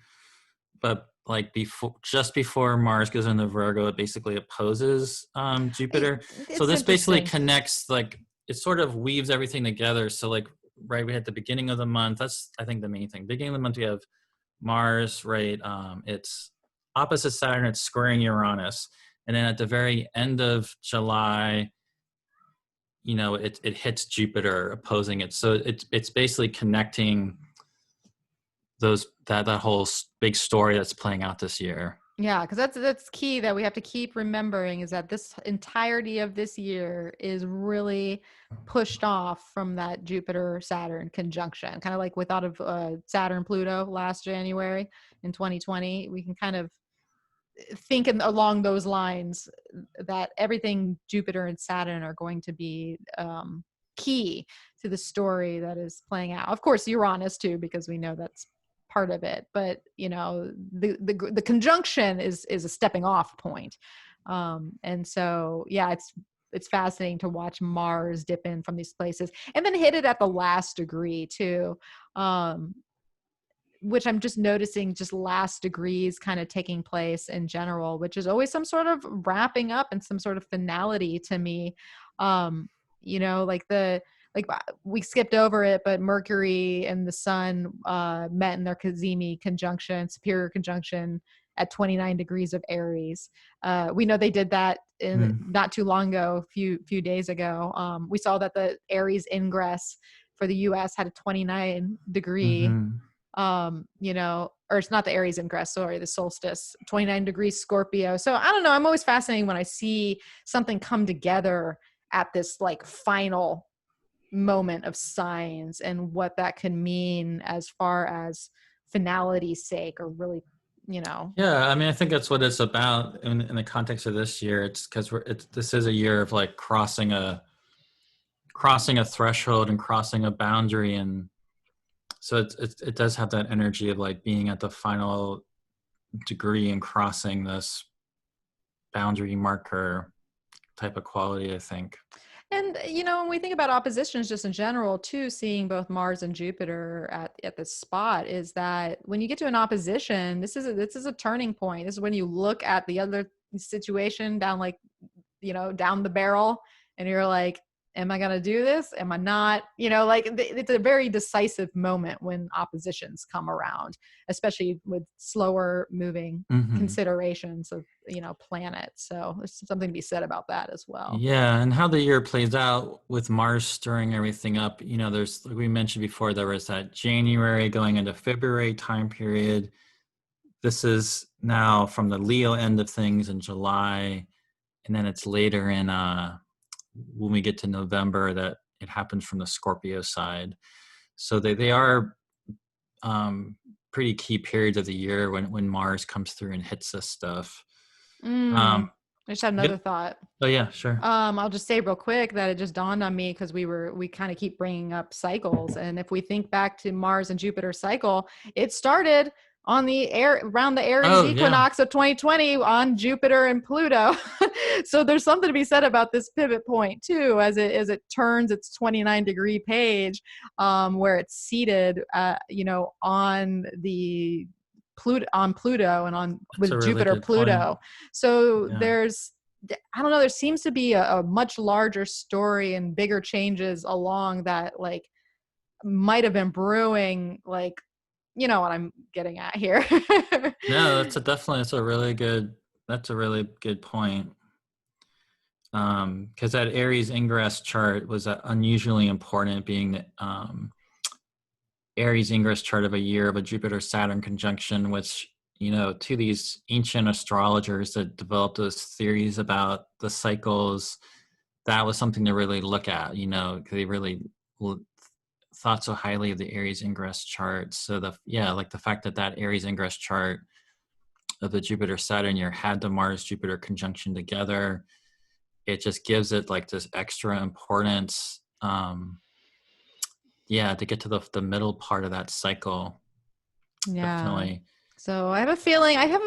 but like just before Mars goes into Virgo, it basically opposes Jupiter. So It's this basically interesting. connects, like it sort of weaves everything together. So like, right, we had the beginning of the month. That's, I think, the main thing. Beginning of the month, we have Mars, right? It's opposite Saturn. It's squaring Uranus, and then at the very end of July, it hits Jupiter, opposing it. So it's basically connecting that whole big story that's playing out this year. Yeah, because that's key that we have to keep remembering, is that this entirety of this year is really pushed off from that Jupiter Saturn conjunction. Kind of like we thought of Saturn Pluto last January in 2020. We can kind of think along those lines, that everything Jupiter and Saturn are going to be key to the story that is playing out. Of course, Uranus too, because we know that's part of it. But the conjunction is a stepping off point, and so yeah, it's fascinating to watch Mars dip in from these places and then hit it at the last degree too. Which I'm just noticing, just last degrees kind of taking place in general, which is always some sort of wrapping up and some sort of finality to me. Like we skipped over it, but Mercury and the Sun met in their Cazimi conjunction, superior conjunction at 29 degrees of Aries. We know they did that in not too long ago, few days ago. We saw that the Aries ingress for the US had a 29 degree or it's not the Aries ingress, sorry, the solstice, 29 degrees Scorpio. So I don't know. I'm always fascinated when I see something come together at this like final moment of signs, and what that can mean as far as finality's sake, or really, Yeah, I mean, I think that's what it's about in the context of this year. It's because this is a year of like crossing a threshold and crossing a boundary, and so it does have that energy of like being at the final degree and crossing this boundary marker type of quality, I think. And when we think about oppositions just in general too, seeing both Mars and Jupiter at this spot, is that when you get to an opposition, this is a turning point. This is when you look at the other situation down, like, down the barrel, and you're like, am I going to do this? Am I not? You know, like it's a very decisive moment when oppositions come around, especially with slower moving Hmm. considerations of, you know, planets. So there's something to be said about that as well. Yeah, and how the year plays out with Mars stirring everything up, you know, there's, like we mentioned before, there was that January going into February time period. This is now from the Leo end of things in July, and then it's later in when we get to November that it happens from the Scorpio side. So they are um, pretty key periods of the year when Mars comes through and hits this stuff. I Um, just had yep. another thought. Oh yeah, sure. I'll just say real quick that it just dawned on me because we kind of keep bringing up cycles, and if we think back to Mars and Jupiter cycle, it started on the air around the Aries Oh yeah, equinox of 2020 on Jupiter and Pluto. So there's something to be said about this pivot point too, as it turns its 29-degree page, where it's seated, you know, on the Pluto and on that's a with really Jupiter good point. Pluto. So Yeah. there's, I don't know, there seems to be a much larger story and bigger changes along that, like, might have been brewing, like, you know what I'm getting at here. No, that's a really good point. Because that Aries ingress chart was unusually important, being that Aries ingress chart of a year of a Jupiter Saturn conjunction, which, you know, to these ancient astrologers that developed those theories about the cycles, that was something to really look at. You know, they really thought so highly of the Aries ingress chart. So like the fact that that Aries ingress chart of the Jupiter Saturn year had the Mars Jupiter conjunction together, it just gives it like this extra importance. Yeah, to get to the middle part of that cycle, Yeah. definitely. So I have a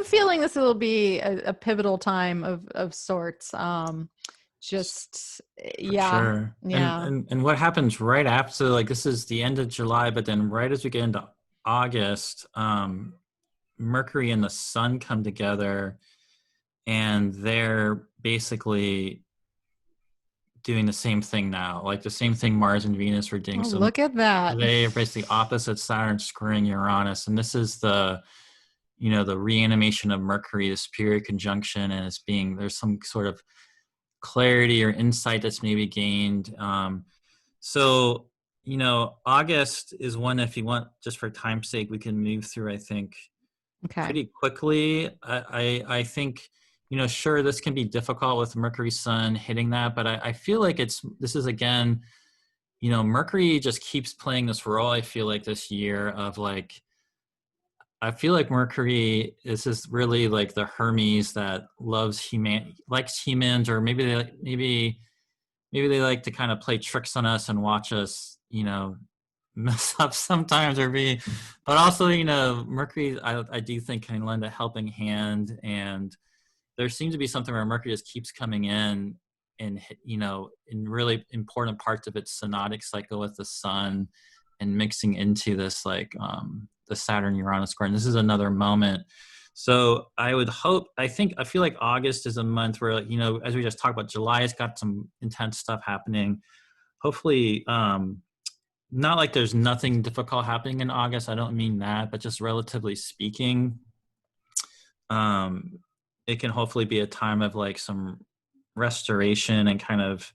feeling this will be a pivotal time of sorts. Just For yeah, sure. And, yeah. and and what happens right after, like, this is the end of July, but then right as we get into August, Mercury and the Sun come together, and they're basically doing the same thing now, like the same thing Mars and Venus were doing. Oh, So look at that. they are basically opposite Saturn squaring Uranus, and this is the, you know, the reanimation of Mercury, this period conjunction, and it's being, there's some sort of clarity or insight that's maybe gained. So, you know, August is one, if you want, just for time's sake, we can move through, I think, Okay. pretty quickly. I think, you know, sure, this can be difficult with Mercury Sun hitting that, but I feel like this is again, you know, Mercury just keeps playing this role, I feel like, this year of like, I feel like Mercury is really like the Hermes that likes humans, or maybe they like to kind of play tricks on us and watch us, you know, mess up sometimes, but also, you know, Mercury, I do think, can lend a helping hand. And there seems to be something where Mercury just keeps coming in and, you know, in really important parts of its synodic cycle with the Sun, and mixing into this, like, the Saturn Uranus square. And this is another moment. So I feel like August is a month where, you know, as we just talked about, July has got some intense stuff happening. Hopefully, not like there's nothing difficult happening in August. I don't mean that, but just relatively speaking, um, it can hopefully be a time of like some restoration and kind of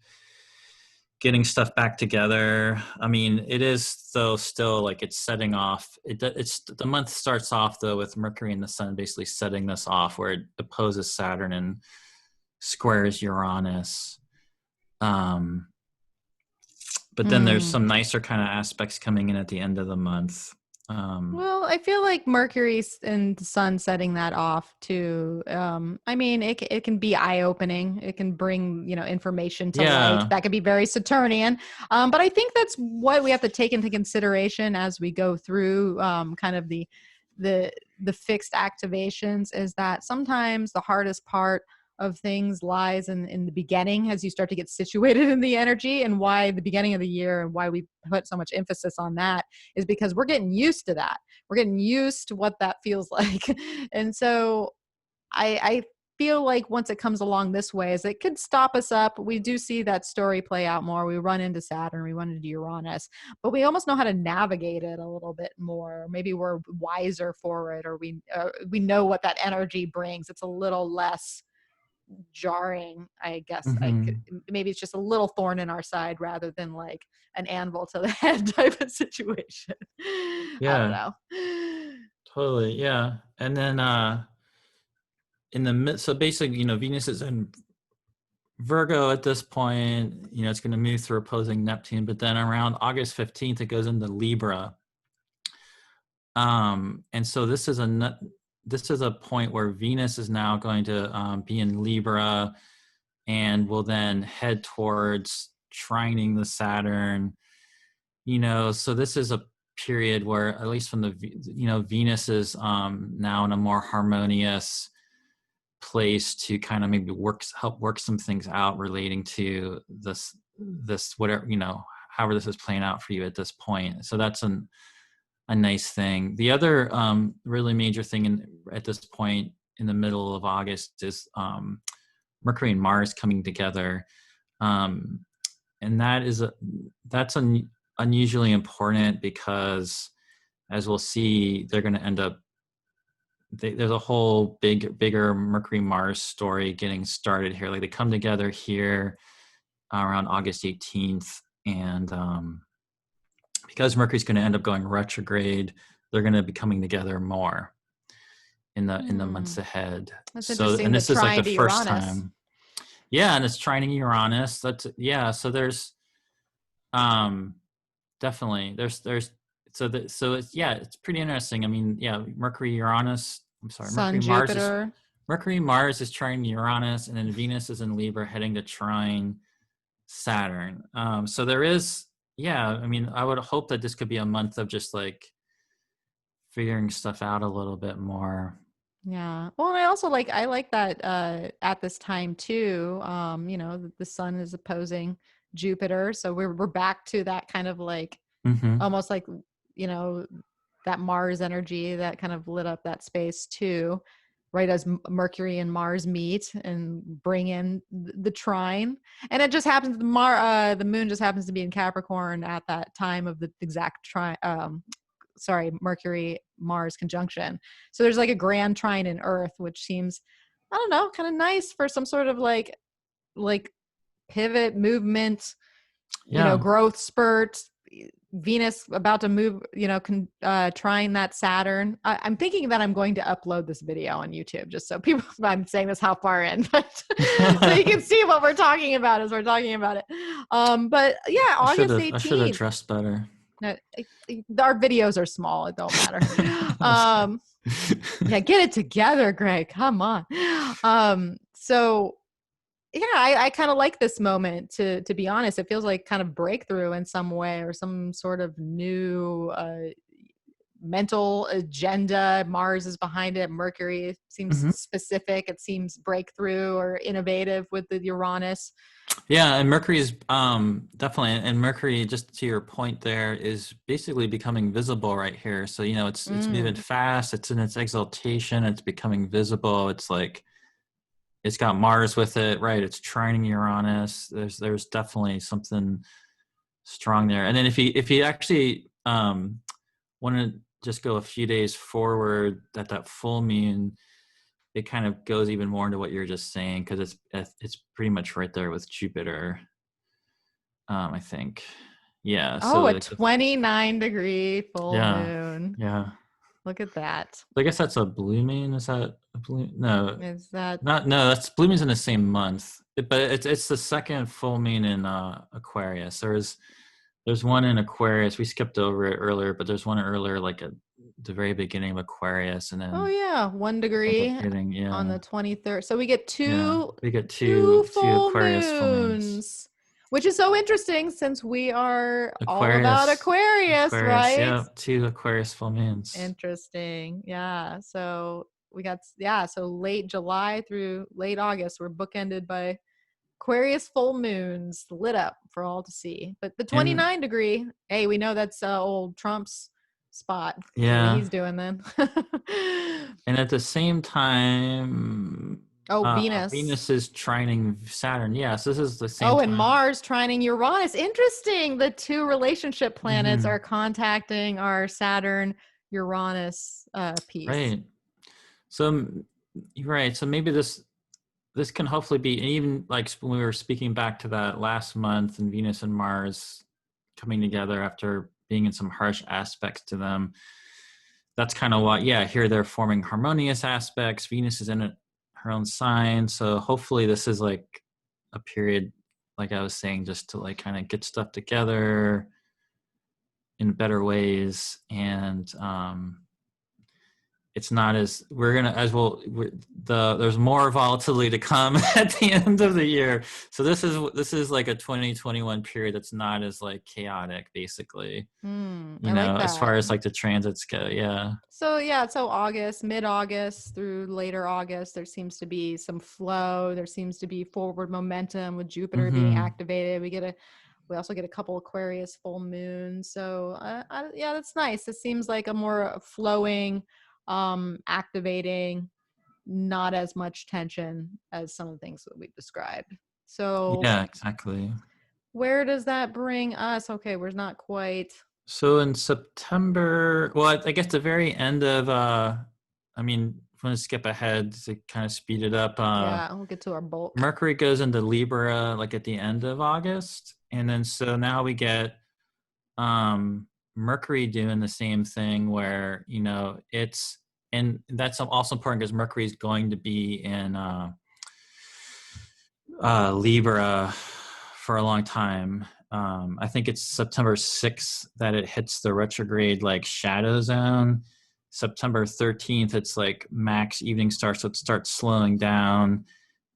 getting stuff back together. I mean, it is, though, still like it's setting off. It's the month starts off though with Mercury and the Sun basically setting this off, where it opposes Saturn and squares Uranus. Um, but then there's Hmm. some nicer kind of aspects coming in at the end of the month. Well, I feel like Mercury and the Sun setting that off too. I mean, it can be eye opening. It can bring, you know, information to light. Yeah, That could be very Saturnian. But I think that's what we have to take into consideration as we go through, kind of the the fixed activations, is that sometimes the hardest part of things lies in the beginning, as you start to get situated in the energy, and why the beginning of the year and why we put so much emphasis on that is because we're getting used to that. We're getting used to what that feels like. And so I feel like once it comes along this way is it could stop us up. We do see that story play out more. We run into Saturn, we run into Uranus, but we almost know how to navigate it a little bit more. Maybe we're wiser for it, or we know what that energy brings. It's a little less jarring, I guess. Mhm. Maybe it's just a little thorn in our side rather than like an anvil to the head type of situation. I don't Yeah, know. totally. Yeah. And then in the mid, so basically, Venus is in Virgo at this point. It's going to move through opposing Neptune, but then around August 15th, it goes into Libra. And so this is a point where Venus is now going to be in Libra, and will then head towards trining the Saturn. So this is a period where, at least from Venus is now in a more harmonious place to kind of maybe help work some things out relating to this whatever, however this is playing out for you at this point. So that's a nice thing. The other really major thing at this point in the middle of August is Mercury and Mars coming together, and that's unusually important because, as we'll see, they're going to end up. There's a whole bigger Mercury Mars story getting started here. Like, they come together here around August 18th, and because Mercury's going to end up going retrograde, they're going to be coming together more in the months ahead. That's So, interesting. and The this is like trine the to first Uranus. time. Yeah, and it's trining Uranus. So there's definitely so it's pretty interesting. I mean, yeah, Mercury Uranus. I'm sorry, Sun, Jupiter. Mercury Mars is trining Uranus, and then Venus is in Libra heading to trine Saturn. So there is, yeah, I mean, I would hope that this could be a month of just like figuring stuff out a little bit more. Yeah. Well, and I like that at this time too. The sun is opposing Jupiter. So we're back to that kind of like Mm-hmm. almost like, you know, that Mars energy that kind of lit up that space too, right as Mercury and Mars meet and bring in the trine. And it just happens the moon just happens to be in Capricorn at that time of the exact Mercury Mars conjunction. So there's like a grand trine in Earth, which seems, I don't know, kind of nice for some sort of like pivot movement, Yeah. growth spurt. Venus about to move, trying that Saturn. I'm thinking that I'm going to upload this video on YouTube just so people, I'm saying this how far in, but so you can see what we're talking about as we're talking about it. But yeah, August I should have 18th. dressed better. No, our videos are small. It don't matter. Yeah, get it together, Greg. Come on. So yeah, I kind of like this moment to be honest. It feels like kind of breakthrough in some way or some sort of new mental agenda. Mars is behind it. Mercury seems Mm-hmm. specific. It seems breakthrough or innovative with the Uranus. Yeah, and Mercury is definitely, and Mercury, just to your point there, is basically becoming visible right here. So, it's moving fast, it's in its exaltation, it's becoming visible. It's like it's got Mars with it, right? It's trining Uranus. There's definitely something strong there. And then if you actually want to just go a few days forward at that full moon, it kind of goes even more into what you're just saying, because it's pretty much right there with Jupiter. I think, yeah. So Oh, a like 29-degree full yeah, moon. yeah. Look at that. I guess that's a blue moon. Is that a blue? No, Is that no. That's blue moon's in the same month, but it's the second full moon in Aquarius. There's one in Aquarius. We skipped over it earlier, but there's one earlier, like at the very beginning of Aquarius, and Oh then yeah, 1 degree ends up getting, on yeah, the 23rd. So we get yeah. two We get two two full Aquarius full moons. moons, which is so interesting since we are all about Aquarius, Aquarius, right? yeah, two Aquarius full moons. Interesting. Yeah. So we got so late July through late August, we're bookended by Aquarius full moons lit up for all to see. But the And 29-degree, hey, we know that's old Trump's spot. See what yeah, he's doing then. and at the same time, Oh, Venus. Venus is trining Saturn. Yes, this is the same Oh, and time. Mars trining Uranus. Interesting. The two relationship planets Hmm. are contacting our Saturn Uranus piece. Right. So you're right. So maybe this can hopefully be, and even like when we were speaking back to that last month and Venus and Mars coming together after being in some harsh aspects to them. That's kind of what, yeah, here they're forming harmonious aspects. Venus is in her own sign. So hopefully this is like a period, like I was saying, just to like kind of get stuff together in better ways. And it's not as we're gonna as well there's more volatility to come at the end of the year. So this is like a 2021 period that's not as like chaotic, basically, I like as far that. as like the transits go. Yeah. So yeah, so August, mid-August through later August, there seems to be some flow. There seems to be forward momentum with Jupiter being Mm-hmm. activated. We also get a couple Aquarius full moons. So yeah, that's nice. It seems like a more flowing, activating, not as much tension as some of the things that we've described. So Yeah, exactly. where does that bring us? Okay, we're not quite. So in September, well, I guess the very end of I mean, if I'm gonna skip ahead to kind of speed it up. Yeah, we'll get to our bulk. Mercury goes into Libra like at the end of August, and then so now we get Mercury doing the same thing where it's, and that's also important because Mercury is going to be in Libra for a long time. I think it's September 6th that it hits the retrograde like shadow zone. September 13th, it's like max evening star, so it starts slowing down,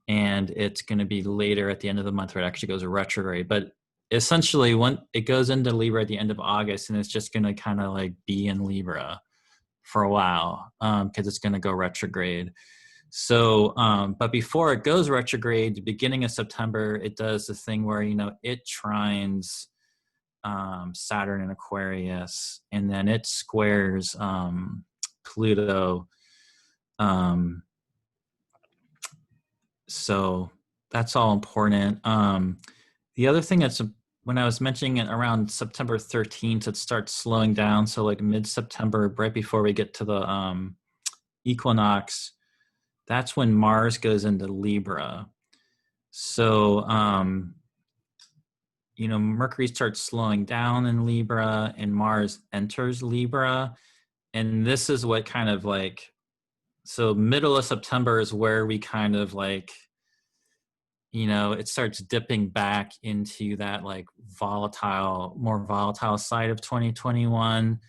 and it's going to be later at the end of the month where it actually goes retrograde. But essentially, when it goes into Libra at the end of August, and it's just going to kind of like be in Libra for a while because it's going to go retrograde. So, but before it goes retrograde, the beginning of September, it does the thing where, it trines Saturn and Aquarius, and then it squares Pluto. So that's all important. The other thing that's when I was mentioning it around September 13th, it starts slowing down. So like mid-September, right before we get to the equinox, that's when Mars goes into Libra. So, Mercury starts slowing down in Libra and Mars enters Libra. And this is what kind of like, so middle of September is where we kind of like, it starts dipping back into that like more volatile side of 2021.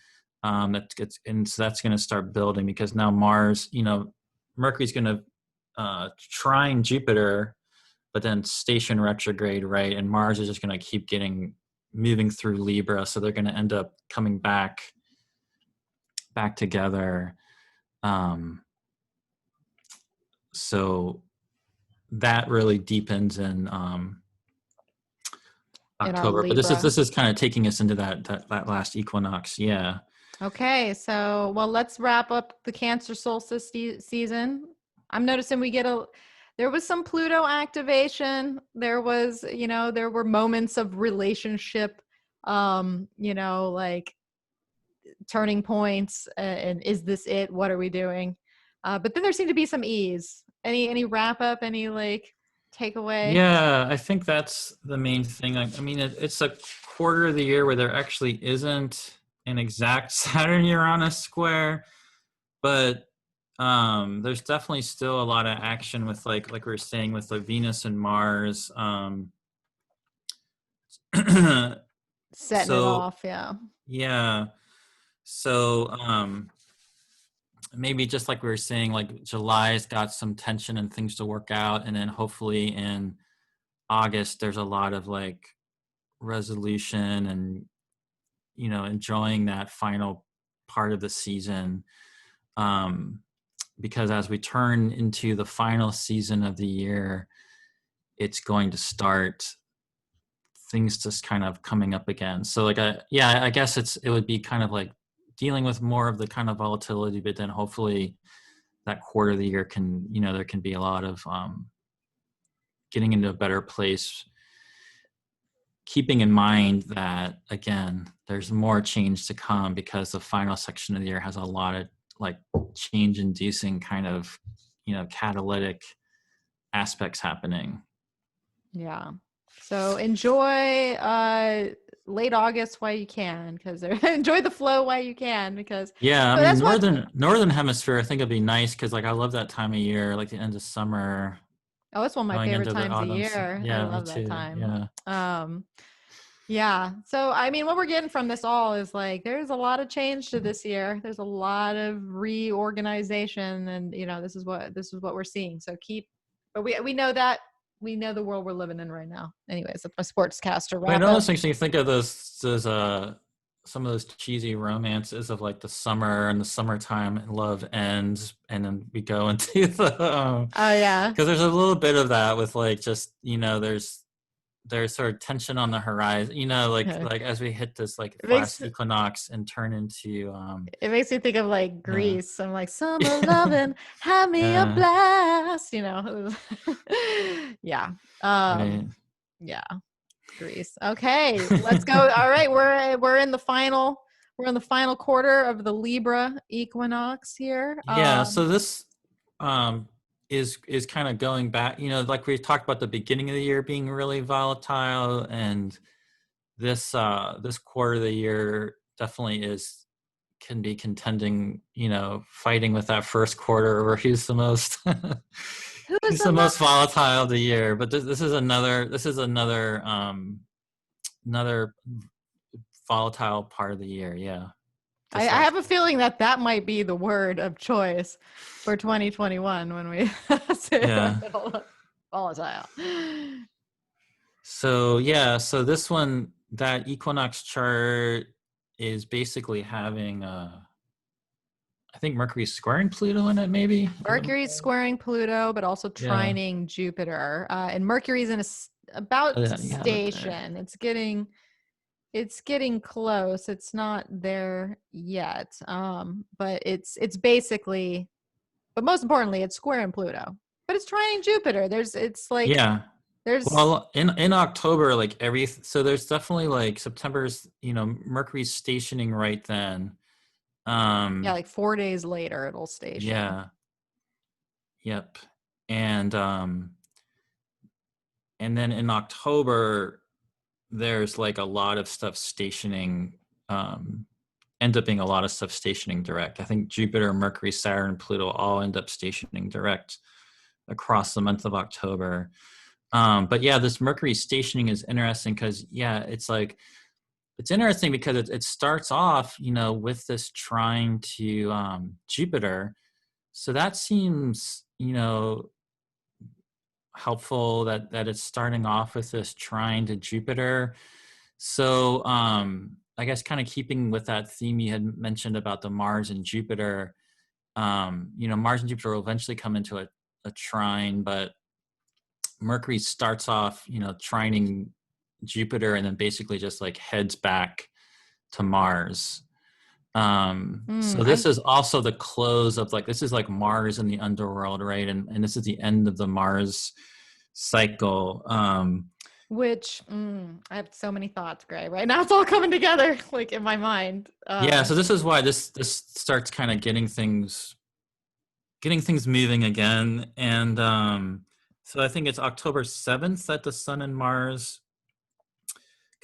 And so that's going to start building because now Mars, Mercury's going to trine Jupiter, but then station retrograde, right? And Mars is just going to keep moving through Libra. So they're going to end up coming back together. So that really deepens in In our October. But this Libra. is kind of taking us into that last equinox. Yeah. Okay, so well, let's wrap up the Cancer solstice season. I'm noticing there was some Pluto activation. There was, there were moments of relationship, like turning points. And is this it? What are we doing? But then there seemed to be some ease. Any wrap up? Any like takeaway? Yeah, I think that's the main thing. I mean, it's a quarter of the year where there actually isn't an exact Saturn Uranus square, but there's definitely still a lot of action with like we were saying with like Venus and Mars. Setting it So off, yeah. yeah, so maybe just like we were saying, like July's got some tension and things to work out, and then hopefully in August there's a lot of like resolution and enjoying that final part of the season, because as we turn into the final season of the year, it's going to start things just kind of coming up again. So like I guess it would be kind of like dealing with more of the kind of volatility, but then hopefully that quarter of the year can, there can be a lot of getting into a better place, keeping in mind that, again, there's more change to come because the final section of the year has a lot of like change inducing kind of, catalytic aspects happening. Yeah. So enjoy late August while you can, because enjoy the flow while you can, because Yeah, I mean, that's what. northern hemisphere, I think it'd be nice because like I love that time of year, like the end of summer, Oh, it's one of my going favorite into the times a autumn. year. I Yeah, me love that too. time. Yeah. Yeah. So, I mean, what we're getting from this all is like, there's a lot of change to this year. There's a lot of reorganization, and this is what we're seeing. So but we know that we know the world we're living in right now. Anyways, that's my sportscaster But it wrap up. almost makes me think of those some of those cheesy romances of like the summer and the summertime and love ends, and then we go into the Oh yeah. because there's a little bit of that with like just there's sort of tension on the horizon, like as we hit this like It makes last equinox and turn into it makes me think of like yeah. Greece. I'm like, summer loving, have me a Yeah, blast, yeah. right. Yeah. Greece. Okay, let's go. All right, we're in the final quarter of the Libra equinox here. Yeah, so this um is kind of going back, like we talked about the beginning of the year being really volatile, and this quarter of the year definitely can be contending, fighting with that first quarter over who's the most Who is who's the the most? most volatile of the year. But this is another volatile part of the year. Yeah. I have a feeling that might be the word of choice for 2021 when we say Yeah. volatile. So yeah, so this one, that equinox chart is basically having I think Mercury's squaring Pluto in it, maybe. Mercury's squaring Pluto, but also Yeah. trining Jupiter. And Mercury's in about Yeah, to you have it there. station. It's getting close. It's not there yet. But it's basically, but most importantly, it's square in Pluto. But it's trining Jupiter. It's like Yeah. there's Well, in October, like so there's definitely like September's, Mercury's stationing right then. yeah, like 4 days later it'll station. Yeah. Yep. And then in October there's like a lot of stuff stationing, end up being a lot of stuff stationing direct. I think Jupiter, Mercury, Saturn, Pluto all end up stationing direct across the month of October. But yeah, this Mercury stationing is interesting because it's interesting because it starts off, with this trine to Jupiter. So that seems, helpful that it's starting off with this trine to Jupiter. So I guess kind of keeping with that theme you had mentioned about the Mars and Jupiter, Mars and Jupiter will eventually come into a trine, but Mercury starts off, trining Jupiter and then basically just like heads back to Mars. So this is also the close of like, this is like Mars in the underworld, right? And this is the end of the Mars cycle. Which I have so many thoughts, Gray. Right now, it's all coming together, like in my mind. Yeah, so this is why this starts kind of getting things moving again, and so I think it's October 7th that the Sun and Mars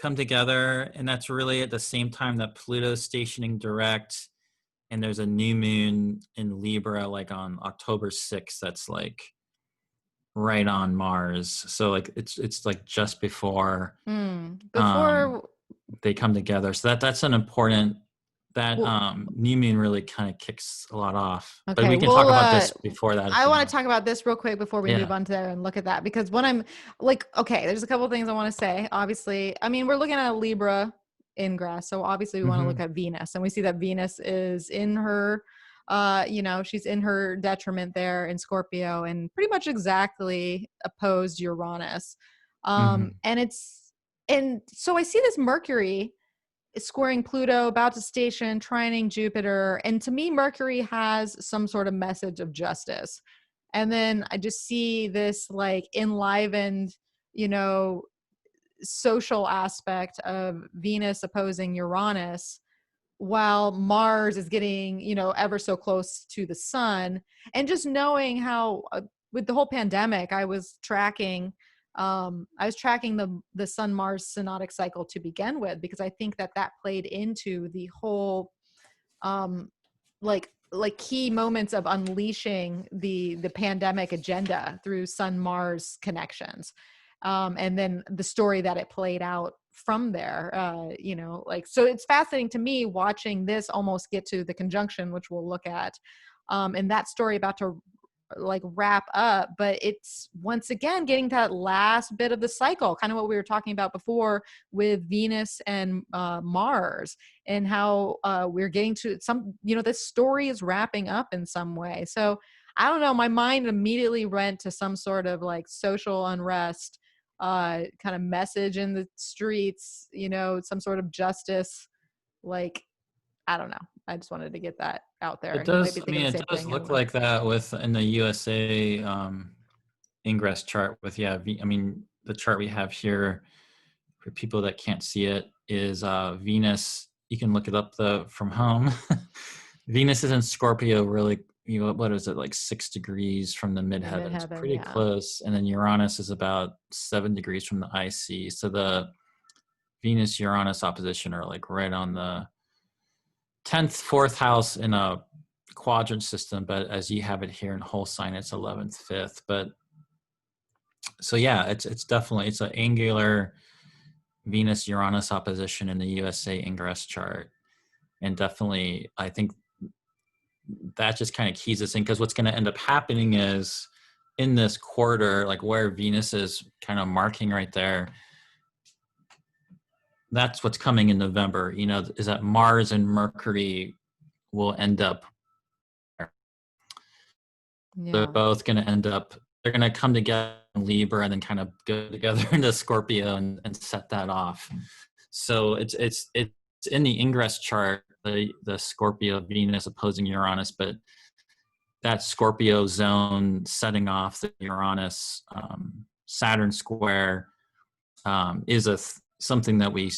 come together, and that's really at the same time that Pluto's stationing direct, and there's a new moon in Libra like on October 6th. That's like right on Mars, so like it's like just before they come together. So that's an important, that new moon really kind of kicks a lot off. Okay, but we can talk about this before that. I want to talk about this real quick before we move Yeah. on to there and look at that, because when I'm like, okay, there's a couple of things I want to say. Obviously, I mean, we're looking at a Libra ingress, so obviously we want to look at Venus, and we see that Venus is in her, she's in her detriment there in Scorpio, and pretty much exactly opposed Uranus, and so I see this Mercury squaring Pluto, about to station, trining Jupiter. And to me, Mercury has some sort of message of justice. And then I just see this like enlivened, you know, social aspect of Venus opposing Uranus, while Mars is getting, you know, ever so close to the sun. And just knowing how, with the whole pandemic, I was tracking the Sun Mars synodic cycle to begin with, because I think that that played into the whole um, like key moments of unleashing the pandemic agenda through Sun Mars connections, and then the story that it played out from there. You know, like, so it's fascinating to me watching this almost get to the conjunction, which we'll look at, and that story about to like wrap up, but it's once again getting to that last bit of the cycle, kind of what we were talking about before with Venus and Mars, and how we're getting to some, you know, this story is wrapping up in some way. So I don't know, my mind immediately went to some sort of like social unrest, kind of message in the streets, you know, some sort of justice. Like, I don't know, I just wanted to get that out there. It You might does. be I thinking mean, the it same does thing. I look don't know. like that with in the USA ingress chart. With I mean, the chart we have here for people that can't see it is Venus. You can look it up from home. Venus is in Scorpio, really. You know, what is it, like 6 degrees from the The midheavens, midheaven, pretty yeah. close. And then Uranus is about 7 degrees from the IC. So the Venus Uranus opposition are like right on the 10th, fourth house in a quadrant system, but as you have it here in whole sign, it's 11th, fifth. But so yeah, it's definitely, it's an angular Venus Uranus opposition in the USA ingress chart. And definitely, I think that just kind of keys us in, because what's going to end up happening is in this quarter, like where Venus is kind of marking right there, that's what's coming in November, you know, is that Mars and Mercury will end up, they're Yeah. both going to end up, they're going to come together in Libra and then kind of go together into Scorpio and set that off. So it's in the ingress chart, the Scorpio Venus opposing Uranus, but that Scorpio zone setting off the Uranus Saturn square is something that we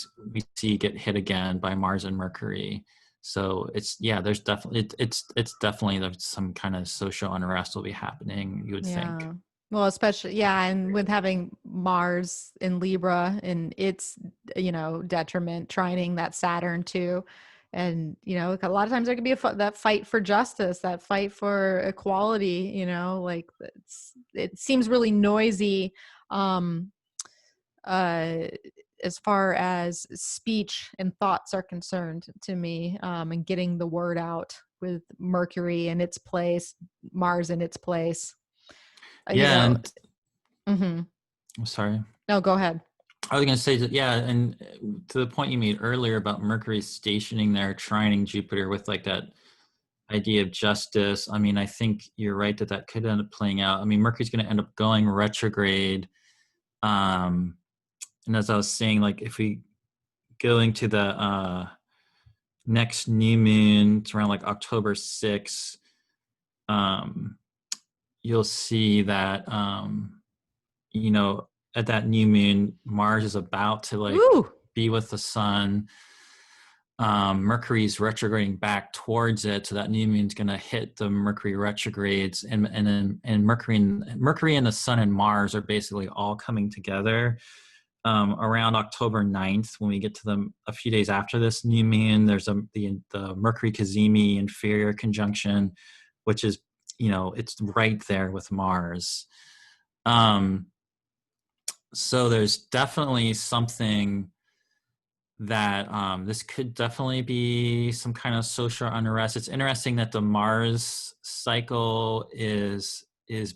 see get hit again by Mars and Mercury. So there's definitely it's definitely some kind of social unrest will be happening, you would think. Yeah. Well, especially, yeah. And with having Mars in Libra and its, you know, detriment trining that Saturn too. And, you know, a lot of times there could be that fight for justice, that fight for equality, you know, like it seems really noisy. Um, uh, as far as speech and thoughts are concerned to me, and getting the word out with Mercury in its place, Mars in its place. You Yeah, know, and mhm. I'm sorry. No, go ahead. I was going to say that, yeah, and to the point you made earlier about Mercury stationing there, trining Jupiter with like that idea of justice. I mean, I think you're right that could end up playing out. I mean, Mercury's going to end up going retrograde. And as I was saying, like if we go into the next new moon, it's around like October 6th, you'll see that, you know, at that new moon, Mars is about to like Ooh. be with the sun. Mercury's retrograding back towards it, so that new moon's going to hit the Mercury retrogrades, and Mercury and the Sun and Mars are basically all coming together around October 9th. When we get to them a few days after this new moon, there's the Mercury Cazimi inferior conjunction, which is, you know, it's right there with Mars. So there's definitely something that this could definitely be some kind of social unrest. It's interesting that the Mars cycle is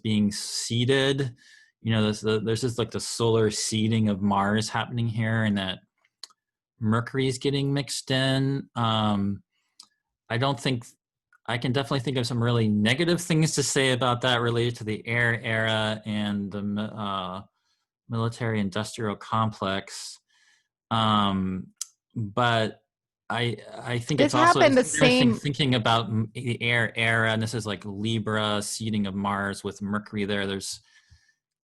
being seeded. You know, there's just like the solar seeding of Mars happening here, and that Mercury is getting mixed in. I don't think I can definitely think of some really negative things to say about that related to the air era and the military industrial complex. But I think This it's happened the interesting same. thinking about the air era, and this is like Libra seeding of Mars with Mercury there. There's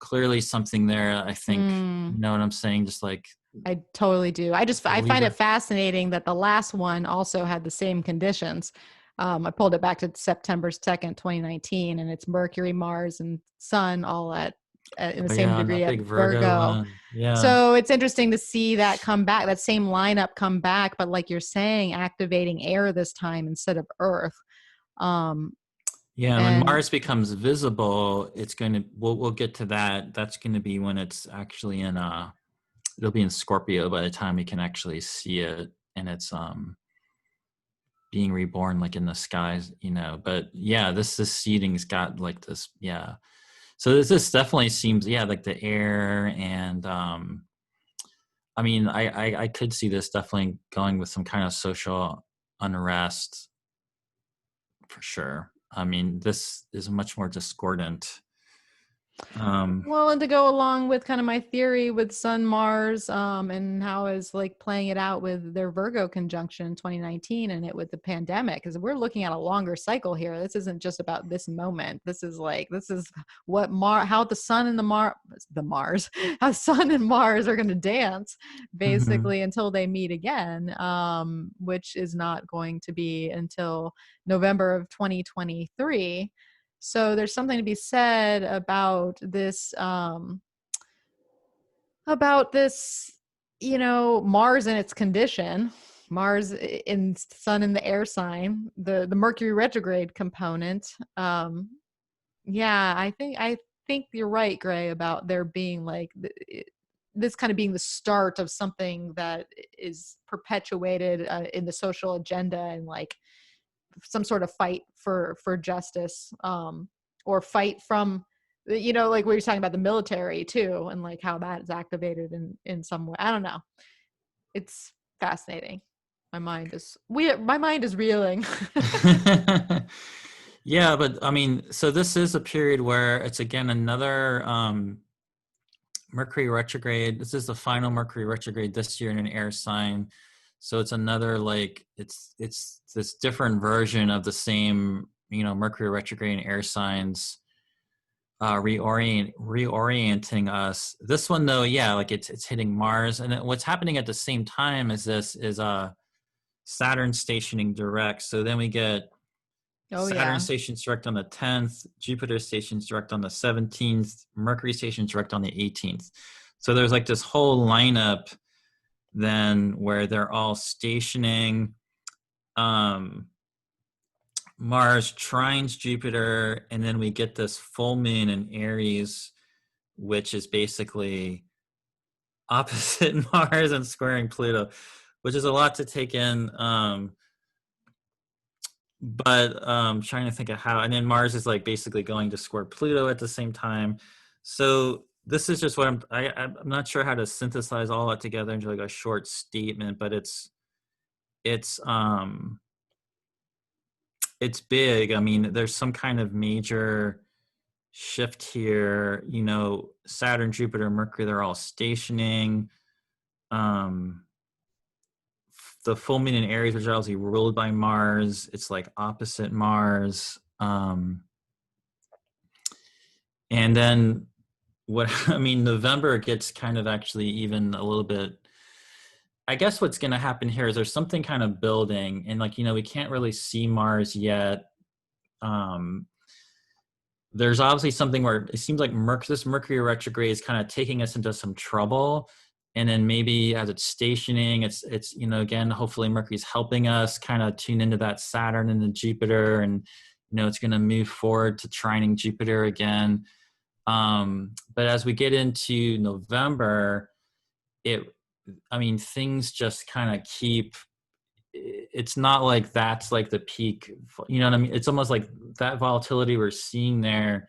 clearly something there. I think, Mm, you know what I'm saying? Just like I totally do. the I find it Libra. fascinating that the last one also had the same conditions. I pulled it back to September 2nd, 2019, and it's Mercury, Mars, and Sun all in the Oh same yeah, and degree that at big Virgo Virgo. one. Yeah. So it's interesting to see that come back, that same lineup come back, but like you're saying, activating air this time instead of Earth. Um, Yeah, and when and Mars becomes visible, it's going to we'll get to that. That's going to be when it's actually in it'll be in Scorpio by the time we can actually see it, and it's being reborn like in the skies, you know. But yeah, this seeding's got like this, yeah. So this definitely seems, yeah, like the air, and I mean, I could see this definitely going with some kind of social unrest for sure. I mean, this is much more discordant. Um, Well, and to go along with kind of my theory with Sun Mars, and how is like playing it out with their Virgo conjunction in 2019 and it with the pandemic, because we're looking at a longer cycle here. This isn't just about this moment. This is what how the Sun and the Mars, how Sun and Mars are going to dance mhm. basically until they meet again, which is not going to be until November of 2023. So there's something to be said about this, Mars and its condition, Mars in Sun in the air sign, the Mercury retrograde component. Yeah, I think you're right, Gray, about there being like this kind of being the start of something that is perpetuated in the social agenda, and like some sort of fight for justice, or fight from, like we were talking about the military too, and like how that is activated in some way. I don't know, it's fascinating. My mind is reeling. Yeah, but I mean, so this is a period where it's again another Mercury retrograde. This is the final Mercury retrograde this year in an air sign. So it's another, like, it's this different version of the same, you know, Mercury retrograde in air signs, reorienting us. This one though, yeah, like it's hitting Mars, and what's happening at the same time as this is Saturn stationing direct. So then we get Oh Saturn yeah. stations direct on the 10th, Jupiter stations direct on the 17th, Mercury stations direct on the 18th. So there's like this whole lineup then where they're all stationing. Um, Mars trines Jupiter, and then we get this full moon in Aries, which is basically opposite Mars and squaring Pluto, which is a lot to take in. But trying to think of how, and then Mars is like basically going to square Pluto at the same time. So this is just what I'm not sure how to synthesize all that together into like a short statement, but it's um it's big. I mean, there's some kind of major shift here. You know, Saturn, Jupiter, Mercury, they're all stationing. Um, the full moon in Aries, which is obviously ruled by Mars, it's like opposite Mars. And then what, I mean, November gets kind of actually even a little bit. I guess what's going to happen here is there's something kind of building, and like, you know, we can't really see Mars yet. Um, there's obviously something where it seems like this Mercury retrograde is kind of taking us into some trouble. And then maybe as it's stationing, it's, you know, again, hopefully Mercury's helping us kind of tune into that Saturn and the Jupiter, and, you know, it's going to move forward to trining Jupiter again. But as we get into November, I mean, things just kind of keep, it's not like that's like the peak, you know what I mean? It's almost like that volatility we're seeing there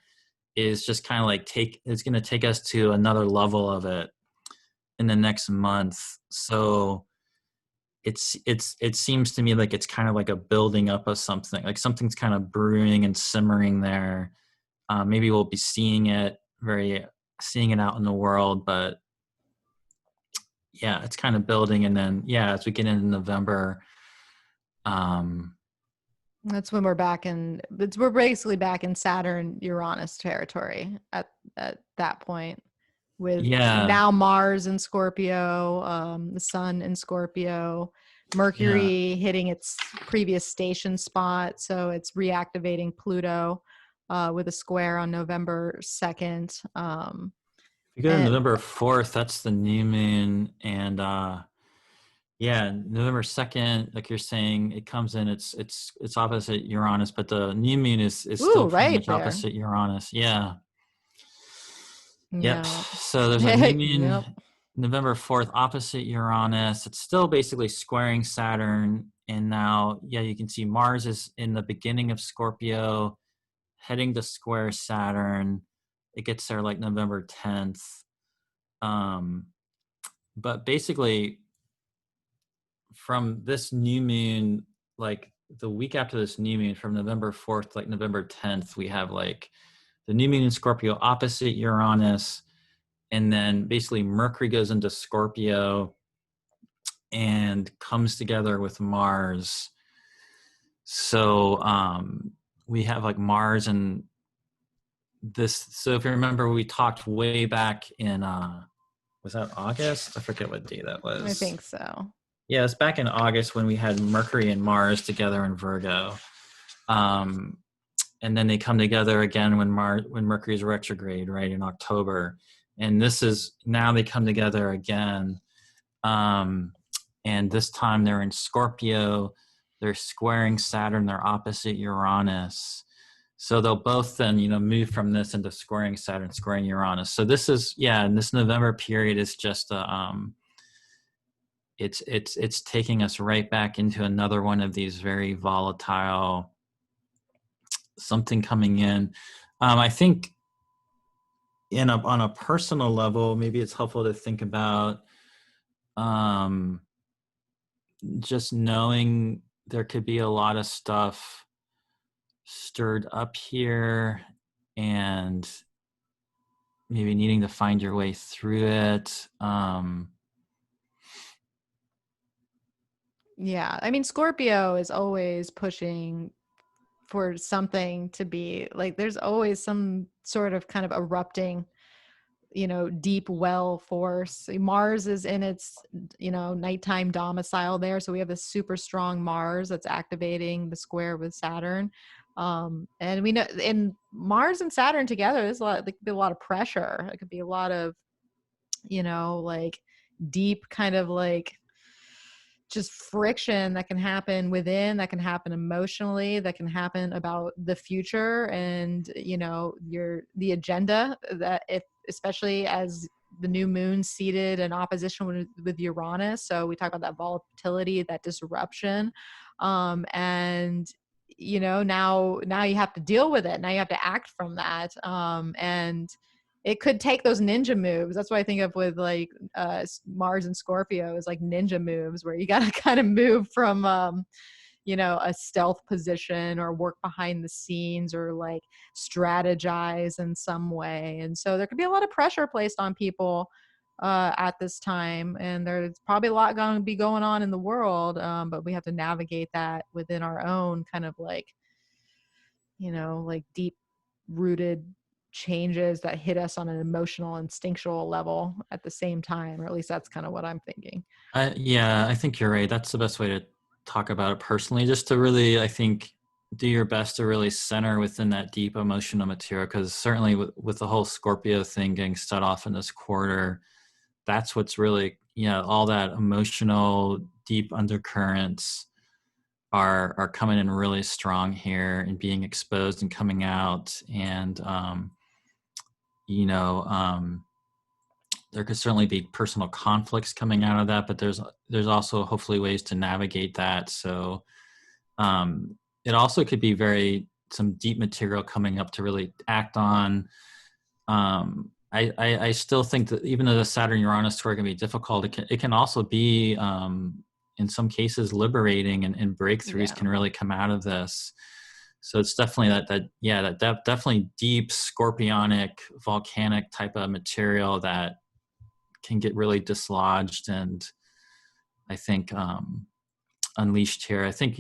is just kind of like it's going to take us to another level of it in the next month. So it seems to me like it's kind of like a building up of something, like something's kind of brewing and simmering there. Maybe we'll be seeing it out in the world, but yeah, it's kind of building. And then, yeah, as we get into November, Um, That's when we're basically back in Saturn Uranus territory at that point, with yeah, now Mars in Scorpio, the sun in Scorpio, yeah. Mercury hitting its previous station spot, so it's reactivating Pluto with a square on November 2nd. If you go to And November 4th, that's the new moon, and yeah, November 2nd, like you're saying, it comes in. It's opposite Uranus, but the new moon is still ooh, pretty right much there. opposite Uranus. Yeah. Yep. Yeah. So there's a new moon Yep. November 4th opposite Uranus. It's still basically squaring Saturn. And now, yeah, you can see Mars is in the beginning of Scorpio, heading to square Saturn. It gets there like November 10th. Um, but basically, from this new moon, like the week after this new moon, from November 4th, like November 10th, we have like the new moon in Scorpio opposite Uranus. And then basically Mercury goes into Scorpio and comes together with Mars. So we have like Mars and this. So if you remember, we talked way back in, was that August? I forget what day that I was. think so. Yeah, it's back in August when we had Mercury and Mars together in Virgo. Um, and then they come together again when Mercury's retrograde, right, in October. And this is now they come together again. And this time they're in Scorpio. They're squaring Saturn. They're opposite Uranus. So they'll both then, move from this into squaring Saturn, squaring Uranus. So this is, yeah, and this November period is just it's taking us right back into another one of these very volatile, something coming in. I think on a personal level, maybe it's helpful to think about um, just knowing there could be a lot of stuff stirred up here and maybe needing to find your way through it. Yeah. I mean, Scorpio is always pushing for something to be like, there's always some sort of kind of erupting, deep well force. Mars is in its, nighttime domicile there. So we have this super strong Mars that's activating the square with Saturn. And we know in Mars and Saturn together, there could be a lot of pressure. It could be a lot of, like deep kind of like just friction that can happen within, that can happen emotionally, that can happen about the future and the agenda, that if especially as the new moon seated in opposition with Uranus, so we talk about that volatility, that disruption, and now you have to deal with it, now you have to act from that, and it could take those ninja moves. That's what I think of with like Mars and Scorpio is like ninja moves, where you got to kind of move from a stealth position or work behind the scenes or like strategize in some way. And so there could be a lot of pressure placed on people at this time, and there's probably a lot going to be going on in the world, but we have to navigate that within our own kind of like like deep rooted changes that hit us on an emotional instinctual level at the same time, or at least that's kind of what I'm thinking. Yeah, I think you're right. That's the best way to talk about it personally, just to really, I think, do your best to really center within that deep emotional material, because certainly with the whole Scorpio thing getting set off in this quarter, that's what's really, all that emotional deep undercurrents are coming in really strong here and being exposed and coming out. And you know there could certainly be personal conflicts coming out of that, but there's also hopefully ways to navigate that. So it also could be some deep material coming up to really act on. I still think that even though the Saturn Uranus square can be difficult, it can also be in some cases liberating, and breakthroughs Yeah. can really come out of this. So it's definitely that definitely deep scorpionic volcanic type of material that can get really dislodged. And I think unleashed here. I think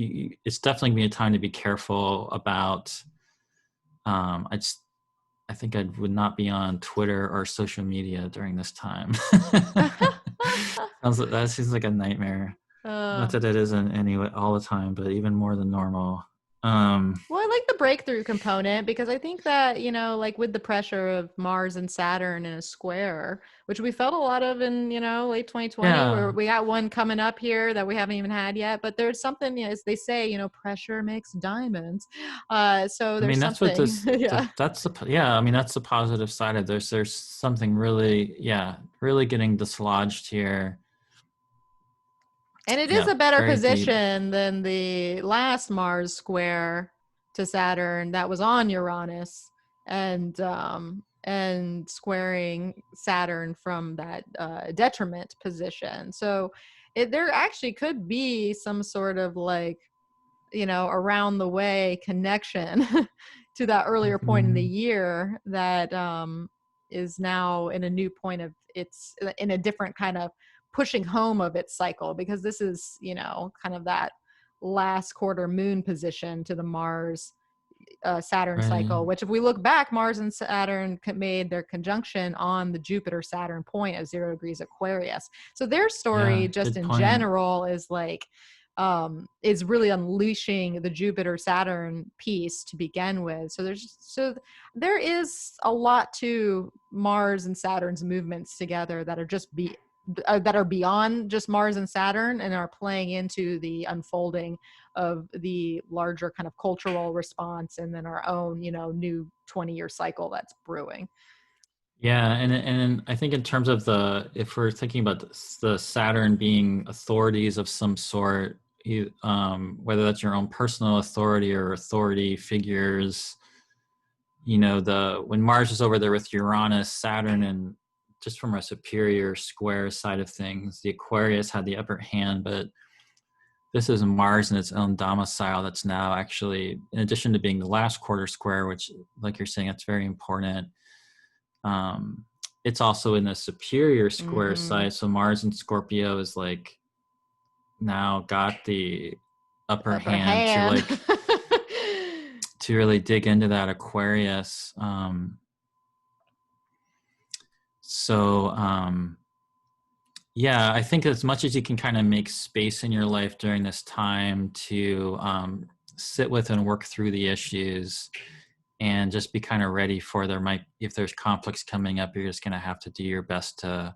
it's definitely gonna be a time to be careful about. I think I would not be on Twitter or social media during this time. That seems like a nightmare. Not that it isn't anyway all the time, but even more than normal. Well, I like the breakthrough component because I think that, like with the pressure of Mars and Saturn in a square, which we felt a lot of in, late 2020, Yeah. where we got one coming up here that we haven't even had yet. But there's something, as they say, pressure makes diamonds. So I there's mean, that's what something. Yeah. that's I mean, that's the positive side of this. There's something really, really getting dislodged here. And it is Yeah, a better very deep. position than the last Mars square to Saturn that was on Uranus and squaring Saturn from that detriment position. So there actually could be some sort of like, around the way connection to that earlier point in the Mhm. year that is now in a new point of it's in a different kind of pushing home of its cycle, because this is, kind of that last quarter moon position to the Mars Saturn Right. cycle, which if we look back, Mars and Saturn made their conjunction on the Jupiter Saturn point of 0 degrees Aquarius. So their story Yeah, just good in point. general is like, is really unleashing the Jupiter Saturn piece to begin with. So there is a lot to Mars and Saturn's movements together that are that are beyond just Mars and Saturn and are playing into the unfolding of the larger kind of cultural response and then our own, new 20-year cycle that's brewing. Yeah, and I think in terms of if we're thinking about the Saturn being authorities of some sort, whether that's your own personal authority or authority figures, when Mars is over there with Uranus, Saturn, and just from a superior square side of things, the Aquarius had the upper hand, but this is Mars in its own domicile that's now actually, in addition to being the last quarter square, which, like you're saying, that's very important. It's also in the superior square side. So Mars in Scorpio is like now got the upper Upper hand to hand. like to really dig into that Aquarius. Yeah, I think as much as you can kind of make space in your life during this time to sit with and work through the issues and just be kind of ready for if there's conflicts coming up, you're just going to have to do your best to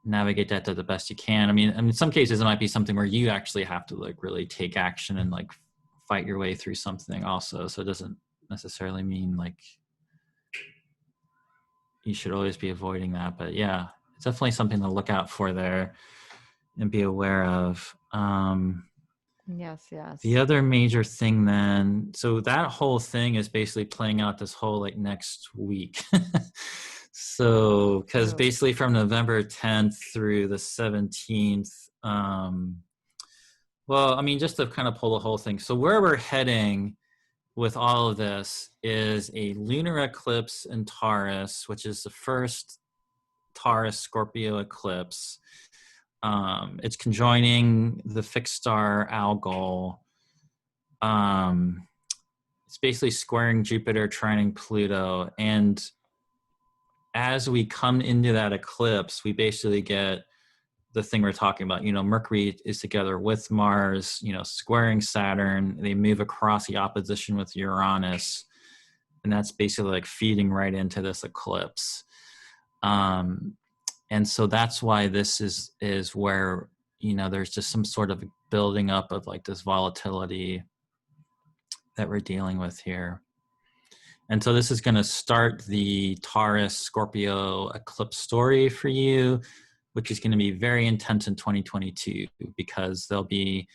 navigate that to the best you can. I mean, in some cases it might be something where you actually have to like really take action and like fight your way through something also. So it doesn't necessarily mean like you should always be avoiding that, but yeah, it's definitely something to look out for there and be aware of. Yes. The other major thing then, so that whole thing is basically playing out this whole like next week. So, because Oh. basically from November 10th through the 17th, well, I mean, just to kind of pull the whole thing. So, where we're heading with all of this is a lunar eclipse in Taurus, which is the first Taurus Scorpio eclipse. It's conjoining the fixed star Algol. It's basically squaring Jupiter, trining Pluto, and as we come into that eclipse, we basically get the thing we're talking about. Mercury is together with Mars, squaring Saturn. They move across the opposition with Uranus, and that's basically like feeding right into this eclipse. And so that's why this is where there's just some sort of building up of like this volatility that we're dealing with here. And so this is going to start the Taurus Scorpio eclipse story for you, which is going to be very intense in 2022 because they'll be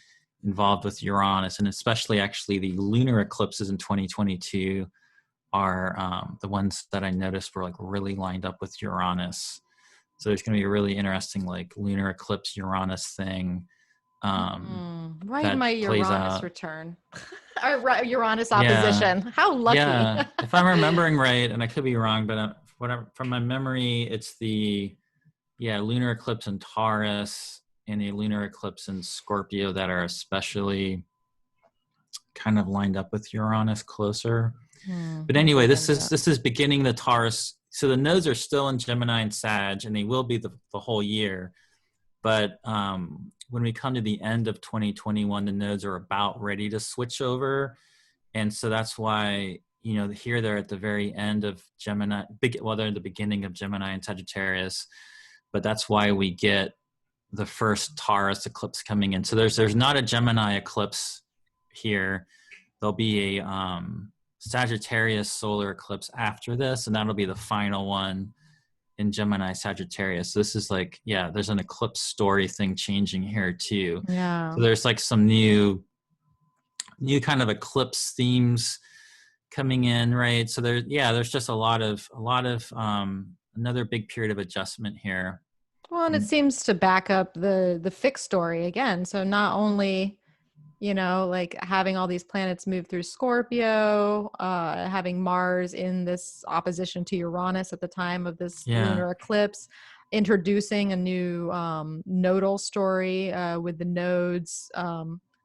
involved with Uranus, and especially actually the lunar eclipses in 2022 are the ones that I noticed were like really lined up with Uranus. So there's going to be a really interesting like lunar eclipse Uranus thing Right in my that plays Uranus out. return. Or Uranus Yeah, opposition. How lucky. yeah. If I'm remembering right, and I could be wrong, but whatever from my memory, it's the lunar eclipse in Taurus. and a lunar eclipse in Scorpio that are especially kind of lined up with Uranus closer. But anyway, this is beginning the Taurus. So the nodes are still in Gemini and Sag, and they will be the whole year. But when we come to the end of 2021, the nodes are about ready to switch over. And so that's why, you know, here they're at the very end of Gemini, they're at the beginning of Gemini and Sagittarius, but that's why we get the first Taurus eclipse coming in. So there's not a Gemini eclipse here. There'll be a Sagittarius solar eclipse after this, and that'll be the final one in Gemini Sagittarius. So this is like, yeah, there's an eclipse story thing changing here too. Yeah. So there's like some new kind of eclipse themes coming in, right? So there's just a lot of another big period of adjustment here. Well, and it seems to back up the fixed story again. So not only, you know, like having all these planets move through Scorpio, having Mars in this opposition to Uranus at the time of this lunar eclipse, introducing a new nodal story with the nodes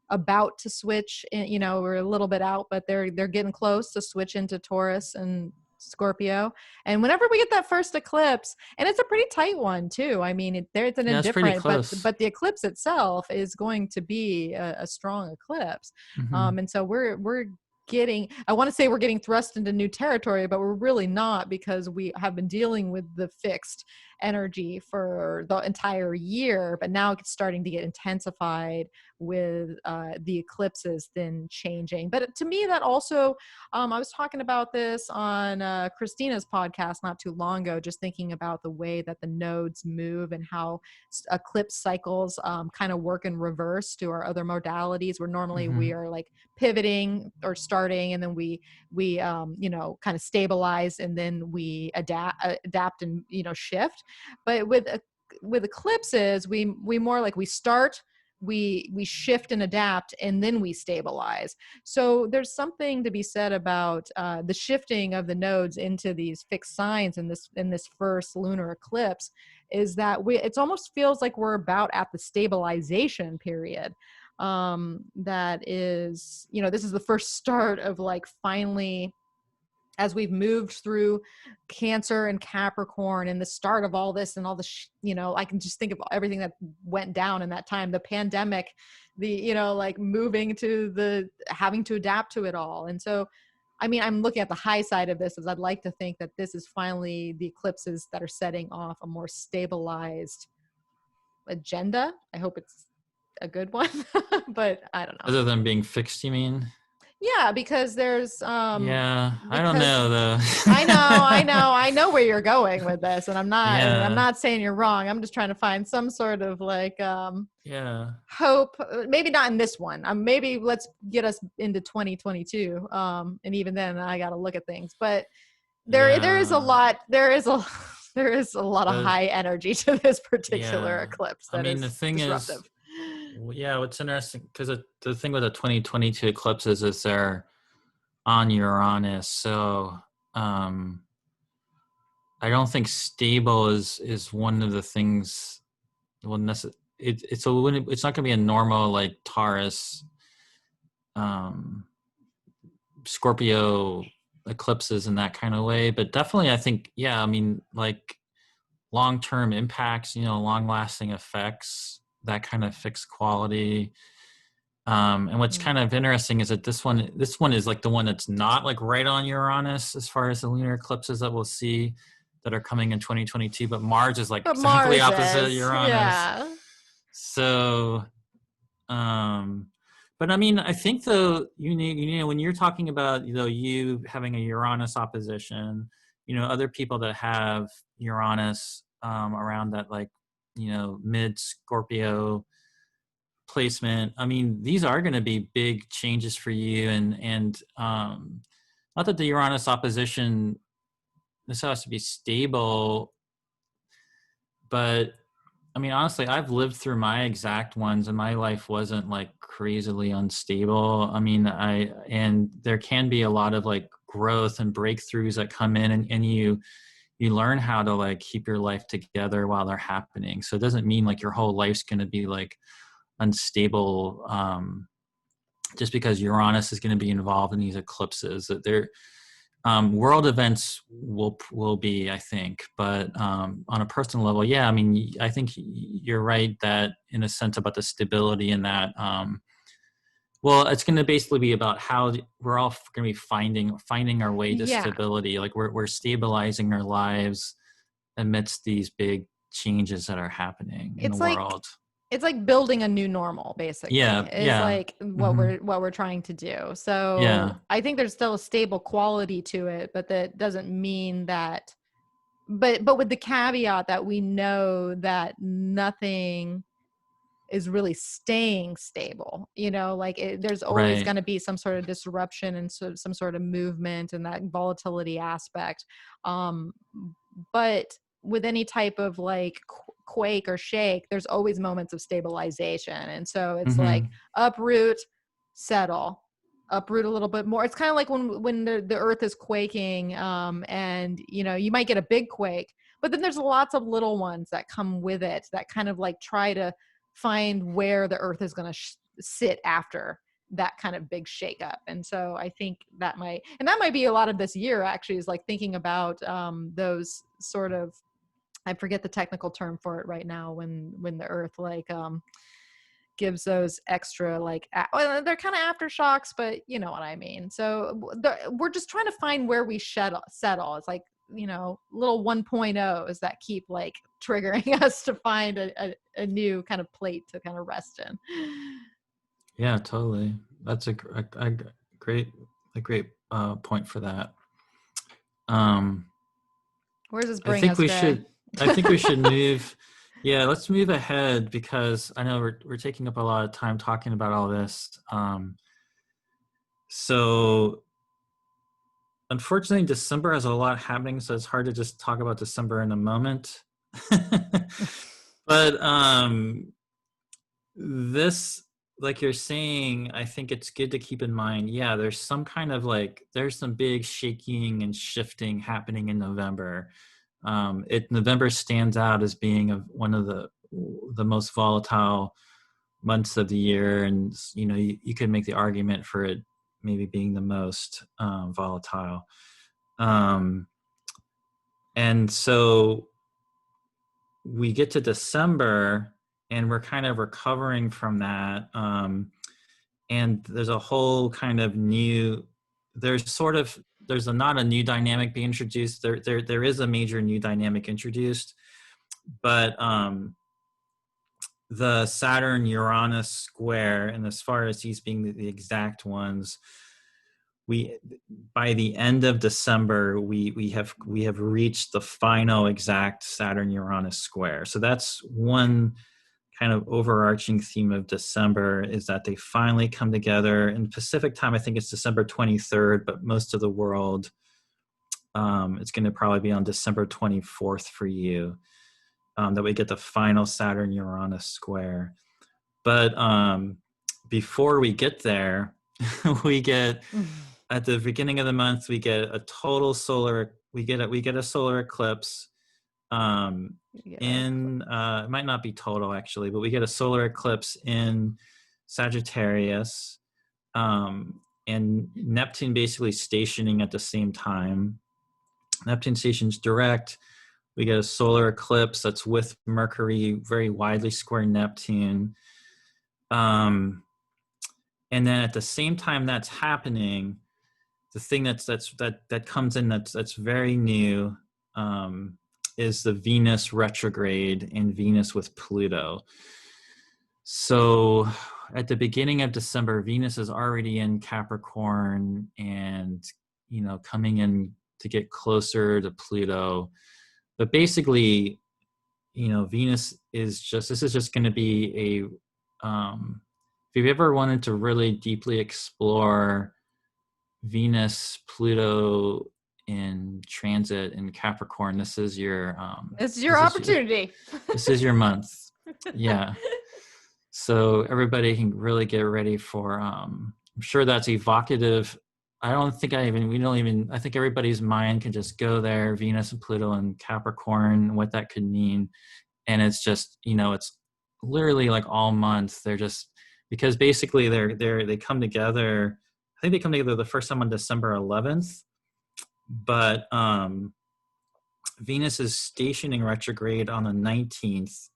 about to switch. You know, we're a little bit out, but they're getting close to switch into Taurus and Scorpio. And whenever we get that first eclipse, and it's a pretty tight one too. I mean, it's an indifferent, but the eclipse itself is going to be a strong eclipse. Mm-hmm. And so we're getting, I want to say we're getting thrust into new territory, but we're really not, because we have been dealing with the fixed energy for the entire year, but now it's starting to get intensified with the eclipses then changing. But to me, that also, I was talking about this on Christina's podcast not too long ago, just thinking about the way that the nodes move and how eclipse cycles kind of work in reverse to our other modalities, where normally we are like pivoting or starting, and then we you know, kind of stabilize, and then we adapt and, you know, shift. But with eclipses, we more like we start, we shift and adapt, and then we stabilize. So there's something to be said about the shifting of the nodes into these fixed signs in this first lunar eclipse, is that it almost feels like we're about at the stabilization period. That is, you know, this is the first start of like finally, as we've moved through Cancer and Capricorn and the start of all this and all the, you know, I can just think of everything that went down in that time, the pandemic, the, you know, like moving to the, having to adapt to it all. And so, I mean, I'm looking at the high side of this, as I'd like to think that this is finally the eclipses that are setting off a more stabilized agenda. I hope it's a good one, but I don't know. Other than being fixed, you mean? Yeah, because there's I don't know though. I know where you're going with this, and I'm not saying you're wrong. I'm just trying to find some sort of like hope, maybe not in this one. Maybe let's get us into 2022. And even then I got to look at things, but there is a lot of high energy to this particular eclipse. That, I mean, the thing disruptive. What's interesting, because the thing with the 2022 eclipses is they're on Uranus, so I don't think stable is one of the things. Well, it's not going to be a normal like Taurus, Scorpio eclipses in that kind of way, but definitely I think, I mean, like long-term impacts, you know, long-lasting effects, that kind of fixed quality. And what's kind of interesting is that this one is like the one that's not like right on Uranus as far as the lunar eclipses that we'll see that are coming in 2022, but Mars is like exactly opposite Uranus. Yeah. So, but I mean, I think though, you know, when you're talking about, you know, you having a Uranus opposition, you know, other people that have Uranus around that, like, you know, mid Scorpio placement. I mean, these are going to be big changes for you, and not that the Uranus opposition, this has to be stable, but I mean, honestly, I've lived through my exact ones, and my life wasn't like crazily unstable. I mean, and there can be a lot of like growth and breakthroughs that come in, and you you learn how to like keep your life together while they're happening. So it doesn't mean like your whole life's going to be like unstable, just because Uranus is going to be involved in these eclipses. That they're world events will be, I think, but on a personal level, yeah, I mean, I think you're right that in a sense about the stability in that. Well, it's going to basically be about how we're all going to be finding our way to Yeah. stability. Like we're stabilizing our lives amidst these big changes that are happening in the It's like world. it's like building a new normal, basically, Yeah, is yeah, like hmm what we're trying to do. yeah, So I think there's still a stable quality to it, but that doesn't mean that, but with the caveat that we know that nothing is really staying stable, like there's always right, going to be some sort of disruption and some sort of movement and that volatility aspect. um but with any type of like quake or shake, there's always moments of stabilization, and so it's like hmm uproot, settle, uproot a little bit more. It's kind of like when the earth is quaking, and you might get a big quake, but then there's lots of little ones that come with it that kind of like try to find where the earth is going to sit after that kind of big shakeup. And so I think that might be a lot of this year, actually, is like thinking about those sort of, I forget the technical term for it right now, when the earth like gives those extra like well, they're kind of aftershocks, but you know what I mean. So we're just trying to find where we settle. It's like, little 1.0s that keep like triggering us to find a new kind of plate to kind of rest in. yeah, totally. That's a great point for that. Um, Where does this I bring think us, we Gray? should. I think we should move. Yeah, let's move ahead because I know we're taking up a lot of time talking about all this. So unfortunately, December has a lot happening, so it's hard to just talk about December in a moment. But this, like you're saying, I think it's good to keep in mind. Yeah, there's some kind of like there's some big shaking and shifting happening in November. November stands out as being one of the most volatile months of the year, and you could make the argument for it maybe being the most volatile. Um, and so we get to December, and we're kind of recovering from that. And there's a whole kind of new. There's not a new dynamic being introduced. There is a major new dynamic introduced, but the Saturn Uranus square, and as far as these being the exact ones, we by the end of December we have reached the final exact Saturn Uranus square. So that's one kind of overarching theme of December, is that they finally come together. In Pacific time, I think it's December 23rd, but most of the world, it's going to probably be on December 24th for you, that we get the final Saturn Uranus square. But before we get there, we get at the beginning of the month we get a total solar. We get a solar eclipse. It might not be total actually, but we get a solar eclipse in Sagittarius, and Neptune basically stationing at the same time. Neptune stations direct. We get a solar eclipse that's with Mercury very widely squaring Neptune. And then at the same time that's happening, the thing that comes in that's very new, is the Venus retrograde and Venus with Pluto. So at the beginning of December, Venus is already in Capricorn and coming in to get closer to Pluto. But basically, Venus is this is just going to be if you've ever wanted to really deeply explore Venus, Pluto in transit in Capricorn, this is your This is your opportunity. this is your month. Yeah. So everybody can really get ready for I'm sure that's evocative I don't think I think everybody's mind can just go there, Venus and Pluto and Capricorn, what that could mean. And it's just, it's literally like all month. They're just, because basically they come together. I think they come together the first time on December 11th, but Venus is stationing retrograde on the 19th,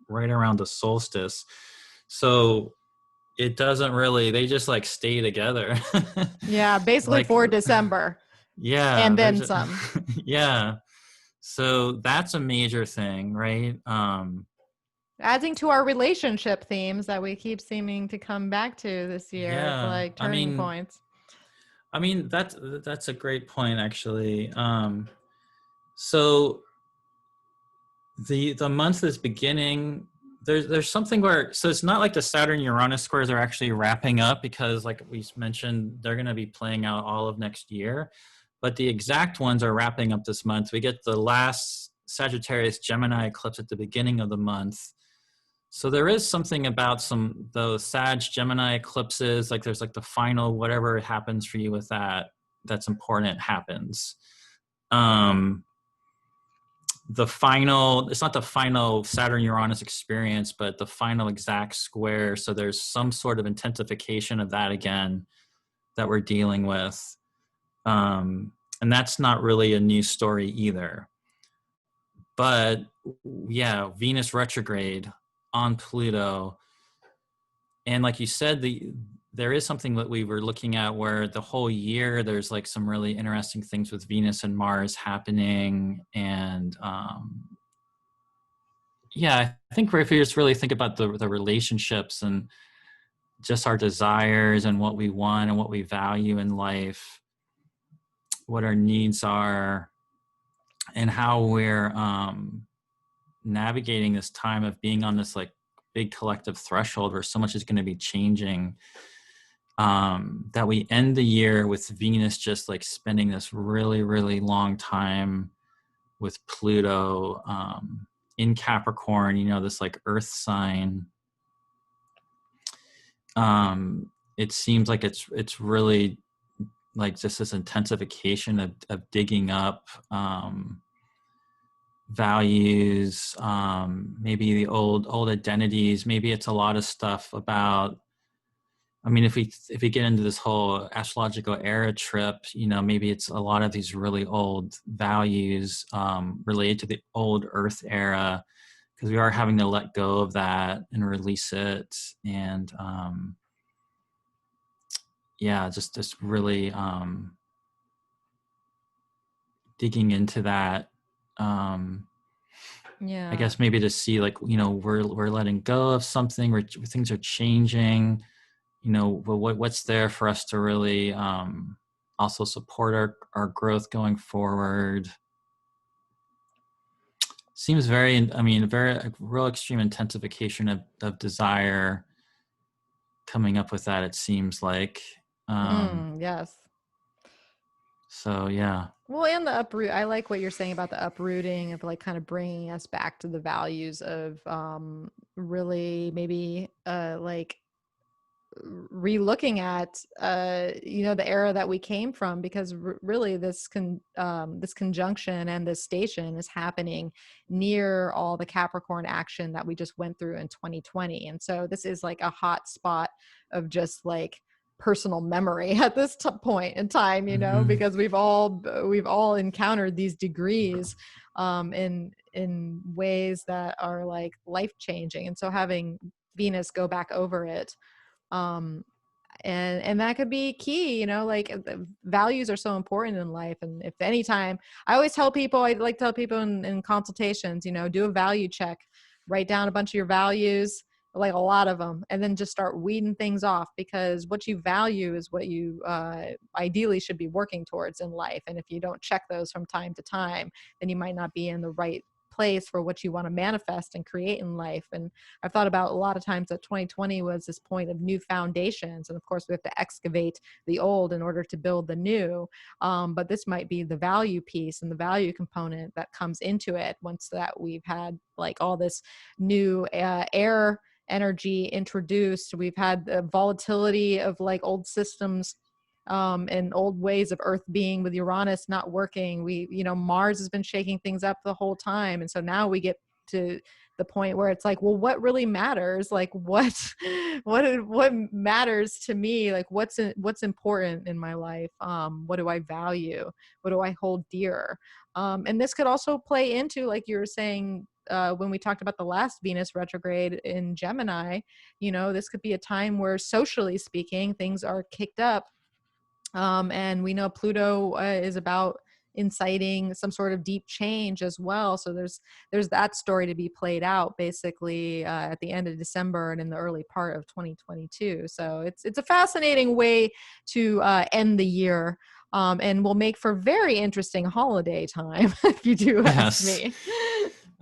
right around the solstice. So it doesn't really, they just like stay together. Yeah, basically Like, for December yeah, and they're then just, some. yeah. So that's a major thing, right? Adding to our relationship themes that we keep seeming to come back to this year of Yeah. like turning points. That's a great point, actually. So the month is beginning. There's something where, so it's not like the Saturn Uranus squares are actually wrapping up, because like we mentioned, they're going to be playing out all of next year, but the exact ones are wrapping up this month. We get the last Sagittarius Gemini eclipse at the beginning of the month. So there is something about those Sag Gemini eclipses, like there's like the final, whatever happens for you with that, that's important happens. It's not the final Saturn Uranus experience, but the final exact square. So there's some sort of intensification of that again that we're dealing with. And that's not really a new story either. But yeah, Venus retrograde on Pluto. And like you said, there is something that we were looking at where the whole year there's like some really interesting things with Venus and Mars happening. And yeah, I think if we just really think about the relationships and just our desires and what we want and what we value in life, what our needs are, and how we're navigating this time of being on this like big collective threshold where so much is going to be changing, that we end the year with Venus just like spending this really, really long time with Pluto in Capricorn, this like earth sign. It seems like it's really like just this intensification of digging up values, maybe the old identities. Maybe it's a lot of stuff about, if we get into this whole astrological era trip, maybe it's a lot of these really old values related to the old Earth era, because we are having to let go of that and release it. And yeah, just really digging into that. I Yeah. guess maybe to see like, we're letting go of something, where things are changing, what's there for us to really also support our growth going forward. Seems very, very like, real extreme intensification of desire coming up with that, it seems like. Yes. So yeah. Well, and the uproot, I like what you're saying about the uprooting of like kind of bringing us back to the values of really maybe like relooking at the era that we came from, because really this conjunction and this station is happening near all the Capricorn action that we just went through in 2020, and so this is like a hot spot of just like personal memory at this point in time, Mm-hmm. because we've all encountered these degrees in ways that are like life changing, and so having Venus go back over it, um and that could be key, like values are so important in life. And if anytime, I like to tell people in consultations, do a value check, write down a bunch of your values, like a lot of them, and then just start weeding things off, because what you value is what you ideally should be working towards in life. And if you don't check those from time to time, then you might not be in the right place for what you want to manifest and create in life. And I've thought about a lot of times that 2020 was this point of new foundations. And of course, we have to excavate the old in order to build the new. But this might be the value piece and the value component that comes into it once that we've had like all this new air energy introduced. We've had the volatility of like old systems and old ways of Earth being, with Uranus not working. Mars has been shaking things up the whole time. And so now we get to the point where it's like, well, what really matters? Like what matters to me? Like what's important in my life? What do I value? What do I hold dear? And this could also play into, like you were saying, when we talked about the last Venus retrograde in Gemini, this could be a time where, socially speaking, things are kicked up. And we know Pluto is about inciting some sort of deep change as well. So there's that story to be played out, basically, at the end of December and in the early part of 2022. So it's a fascinating way to end the year. And will make for very interesting holiday time, if you do ask me.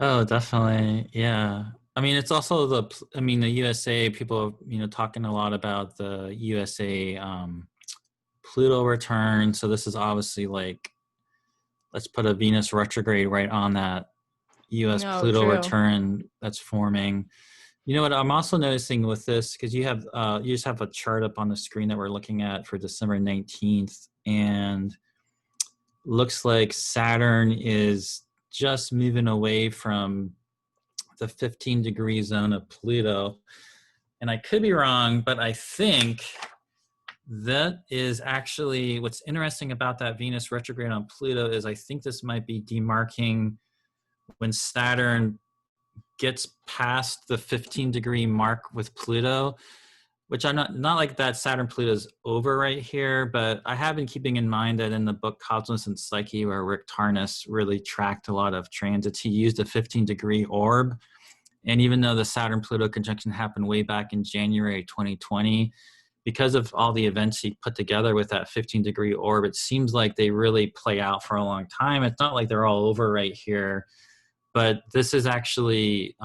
Oh, definitely. Yeah. I mean, it's also the USA, people, talking a lot about the USA Pluto return. So this is obviously like, let's put a Venus retrograde right on that US Pluto return that's forming. You know what I'm also noticing with this, because you just have a chart up on the screen that we're looking at for December 19th, and looks like Saturn is just moving away from the 15-degree zone of Pluto. And I could be wrong, but I think that is actually what's interesting about that Venus retrograde on Pluto is I think this might be demarking when Saturn gets past the 15-degree mark with Pluto, which I'm not like that Saturn Pluto is over right here, but I have been keeping in mind that in the book Cosmos and Psyche, where Rick Tarnas really tracked a lot of transits, he used a 15-degree orb. And even though the Saturn Pluto conjunction happened way back in January 2020, because of all the events he put together with that 15-degree orb, it seems like they really play out for a long time. It's not like they're all over right here, but this is actually,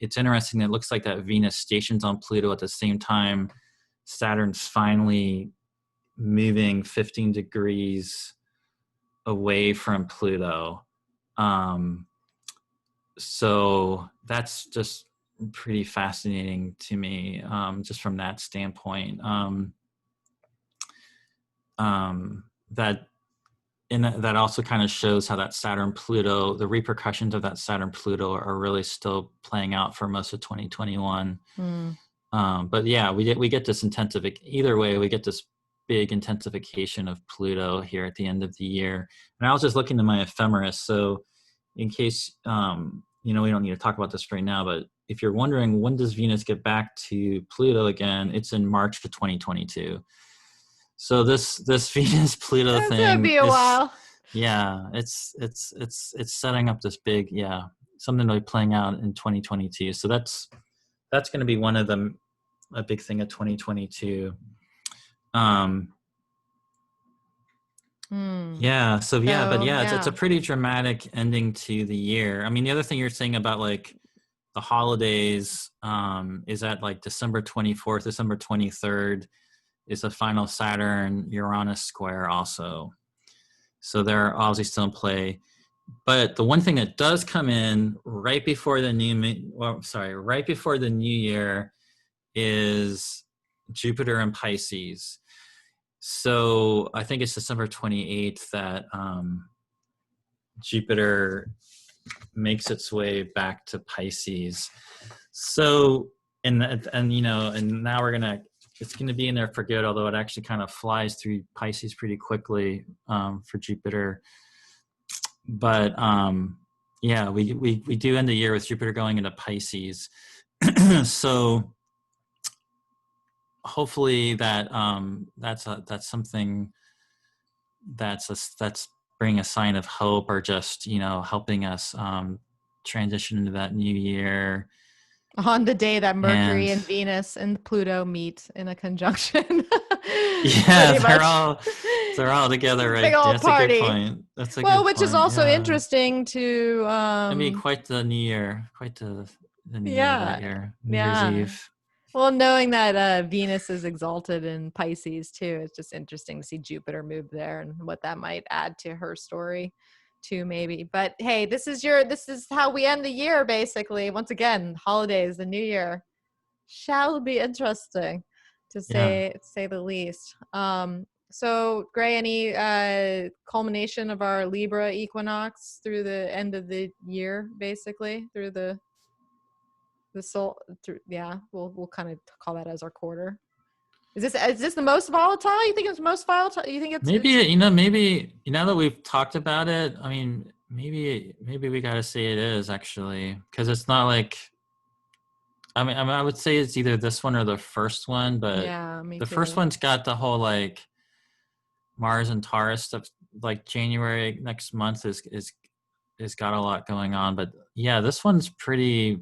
it's interesting that it looks like that Venus stations on Pluto at the same time Saturn's finally moving 15 degrees away from Pluto. So that's just pretty fascinating to me, just from that standpoint. That also kind of shows how that Saturn Pluto, the repercussions of that Saturn Pluto are really still playing out for most of 2021. But yeah, we get this either way, we get this big intensification of Pluto here at the end of the year. And I was just looking at my ephemeris, so in case we don't need to talk about this right now, but if you're wondering when does Venus get back to Pluto again, it's in March of 2022. So this Venus Pluto thing, gonna be a while. Yeah, it's setting up this big, something to be playing out in 2022. So that's going to be one of them, a big thing of 2022. It's a pretty dramatic ending to the year. I mean, the other thing you're saying about like the holidays is that like December 24th, December 23rd is the final Saturn Uranus square also. So they're obviously still in play. But the one thing that does come in right before the new year is Jupiter in Pisces. So I think it's December 28th that Jupiter makes its way back to Pisces. So, and now it's going to be in there for good, although it actually kind of flies through Pisces pretty quickly for Jupiter. But we do end the year with Jupiter going into Pisces. So hopefully that's something that's bringing a sign of hope, or just helping us transition into that new year on the day that Mercury and Venus and Pluto meet in a conjunction. They're all together, right? Big old party. A good point. That's a good point. Which is also interesting to I mean, quite the new year, that year, New Year's Eve. Well, knowing that Venus is exalted in Pisces too, it's just interesting to see Jupiter move there and what that might add to her story too, maybe. But hey, this is how we end the year, basically. Once again, holidays, the new year shall be interesting, to say the least. So, Gray, any culmination of our Libra equinox through the end of the year, basically through the yeah, we'll kind of call that as our quarter. Is this the most volatile? You think it's most volatile? You think maybe maybe now that we've talked about it, I mean, maybe we got to say it is actually, because it's not like I would say it's either this one or the first one, but yeah, me the too. first one's got the whole like Mars and Taurus stuff. Like January next month is got a lot going on, but yeah, this one's pretty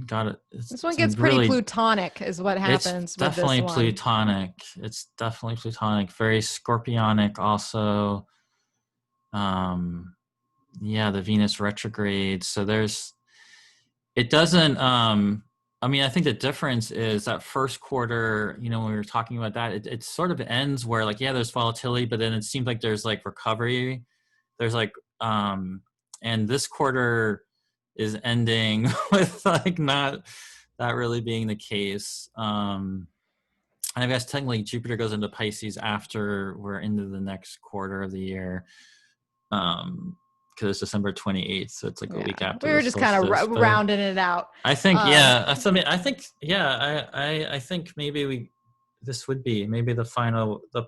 got it. This one gets pretty plutonic, is what happens with this one. It's definitely plutonic. It's definitely plutonic. Very scorpionic, also. Yeah, the Venus retrograde. So it doesn't. I mean, I think the difference is that first quarter. When we were talking about that, it sort of ends where like, yeah, there's volatility, but then it seems like there's like recovery. There's like, and this quarter is ending with like not that really being the case. And I guess technically Jupiter goes into Pisces after we're into the next quarter of the year, because it's December 28th, so it's like a week after. We were just kind of rounding it out. I think, yeah. I think, yeah. I think maybe this would be maybe the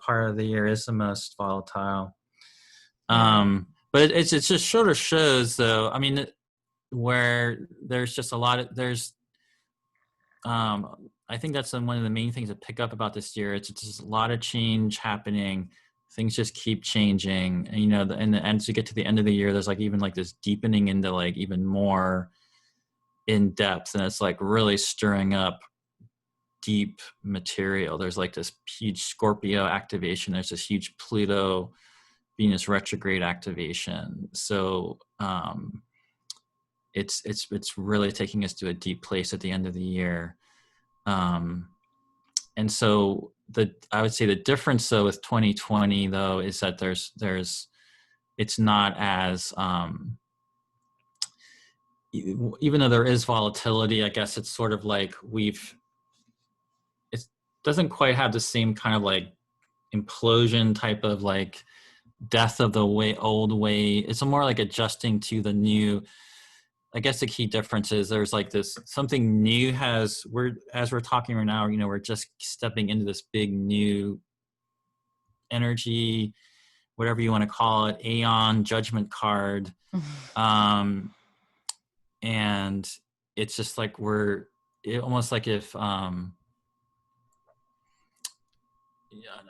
part of the year is the most volatile. But it's just shorter shows, though. I mean, where there's just a lot of I think that's one of the main things to pick up about this year. It's just a lot of change happening. Things just keep changing, and and as you get to the end of the year, there's like even like this deepening into like even more in depth, and it's like really stirring up deep material. There's like this huge Scorpio activation. There's this huge Pluto Venus retrograde activation. So it's really taking us to a deep place at the end of the year. And so I would say the difference though with 2020 though is that it's not as even though there is volatility, I guess it's sort of like it doesn't quite have the same kind of like implosion type of like death of the old way. It's more like adjusting to the new. I guess the key difference is there's like this something new as we're talking right now, we're just stepping into this big new energy, whatever you want to call it, Aeon judgment card. And it's just like almost like if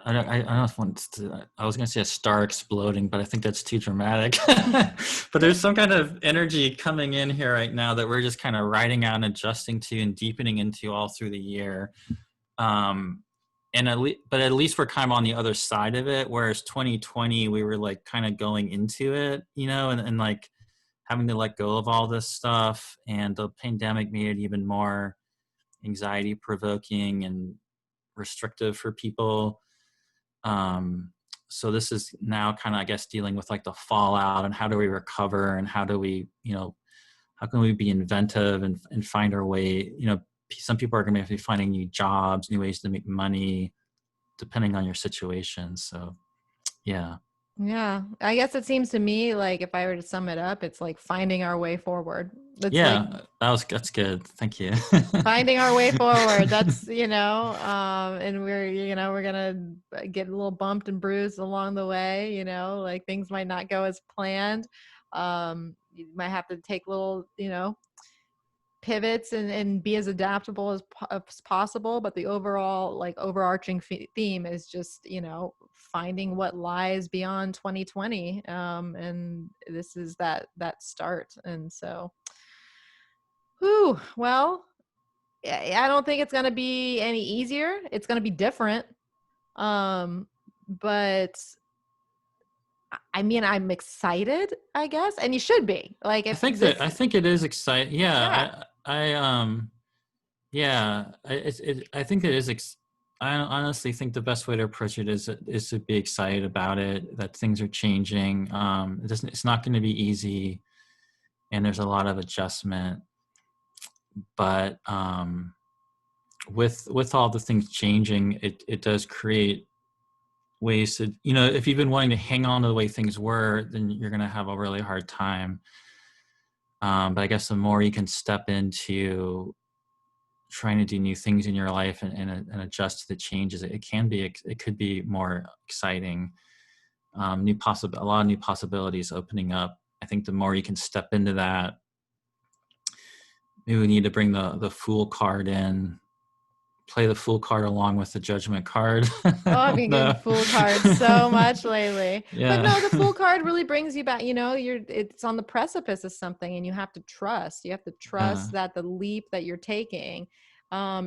I don't want to, I was going to say a star exploding, but I think that's too dramatic. But there's some kind of energy coming in here right now that we're just kind of riding out and adjusting to and deepening into all through the year. But at least we're kind of on the other side of it. Whereas 2020, we were like kind of going into it, and like having to let go of all this stuff. And the pandemic made it even more anxiety provoking and restrictive for people. So this is now kind of, I guess, dealing with like the fallout and how do we recover and how do we, how can we be inventive and find our way? Some people are going to be finding new jobs, new ways to make money, depending on your situation. So, yeah. Yeah, I guess it seems to me like if I were to sum it up, it's like finding our way forward. That's good. Thank you. Finding our way forward. That's, and we're going to get a little bumped and bruised along the way, like things might not go as planned. You might have to take little, pivots and be as adaptable as possible. But the overall like overarching theme is just, finding what lies beyond 2020. And this is that start. And so, well, I don't think it's going to be any easier. It's going to be different. But I mean, I'm excited, I guess. And you should be like, I think it is exciting. Yeah. I think it is. I honestly think the best way to approach it is to be excited about it, that things are changing. It's not going to be easy, and there's a lot of adjustment. But with all the things changing, it does create ways to, if you've been wanting to hang on to the way things were, then you're going to have a really hard time. But I guess the more you can step into trying to do new things in your life and adjust to the changes, it could be more exciting. A lot of new possibilities opening up. I think the more you can step into that, maybe we need to bring the Fool card in, play the Fool card along with the Judgment card. Oh, I've been getting No. Fool cards so much lately. But Yeah. no, the Fool card really brings you back. It's on the precipice of something, and you have to trust. You have to Yeah. trust that the leap that you're taking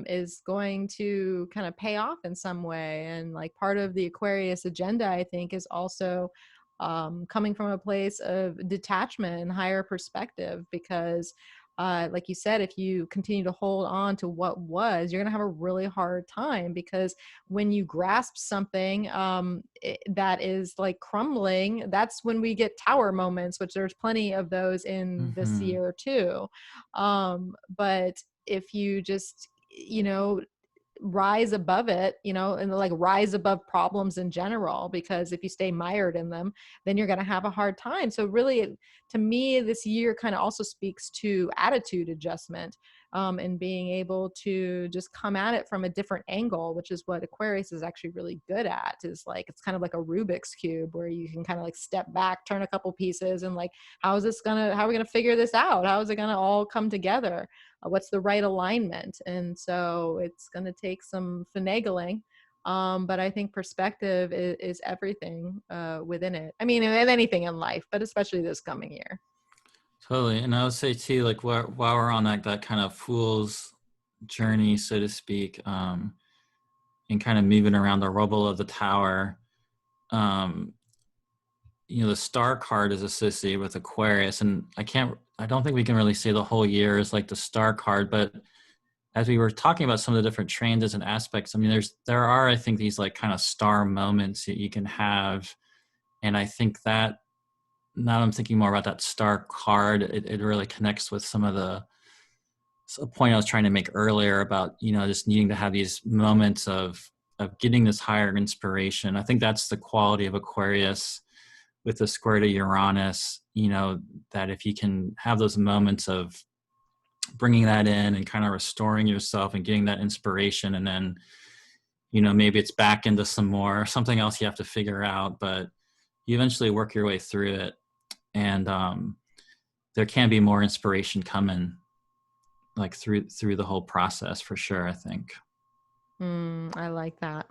is going to kind of pay off in some way. And like part of the Aquarius agenda, I think, is also coming from a place of detachment and higher perspective, because like you said, if you continue to hold on to what was, you're going to have a really hard time, because when you grasp something that is like crumbling, that's when we get tower moments, which there's plenty of those in this Mm-hmm. year too. But if you just, rise above it, and like rise above problems in general, because if you stay mired in them, then you're going to have a hard time. So really, to me, this year kind of also speaks to attitude adjustment, and being able to just come at it from a different angle, which is what Aquarius is actually really good at. Is like, it's kind of like a Rubik's cube, where you can kind of like step back, turn a couple pieces, and like, how are we going to figure this out? How is it going to all come together? What's the right alignment? And so it's going to take some finagling. But I think perspective is everything within it. I mean, in anything in life, but especially this coming year. Totally. And I would say too, like while we're on that kind of fool's journey, so to speak, and kind of moving around the rubble of the tower, the star card is associated with Aquarius, and I don't think we can really say the whole year is like the star card, but as we were talking about some of the different transits and aspects, I mean, there are, I think, these like kind of star moments that you can have. And I think that now I'm thinking more about that star card, it really connects with some of a point I was trying to make earlier about, just needing to have these moments of getting this higher inspiration. I think that's the quality of Aquarius with the square to Uranus, that if you can have those moments of bringing that in and kind of restoring yourself and getting that inspiration, and then, maybe it's back into something else you have to figure out, but you eventually work your way through it. And there can be more inspiration coming like through the whole process, for sure, I think. I like that.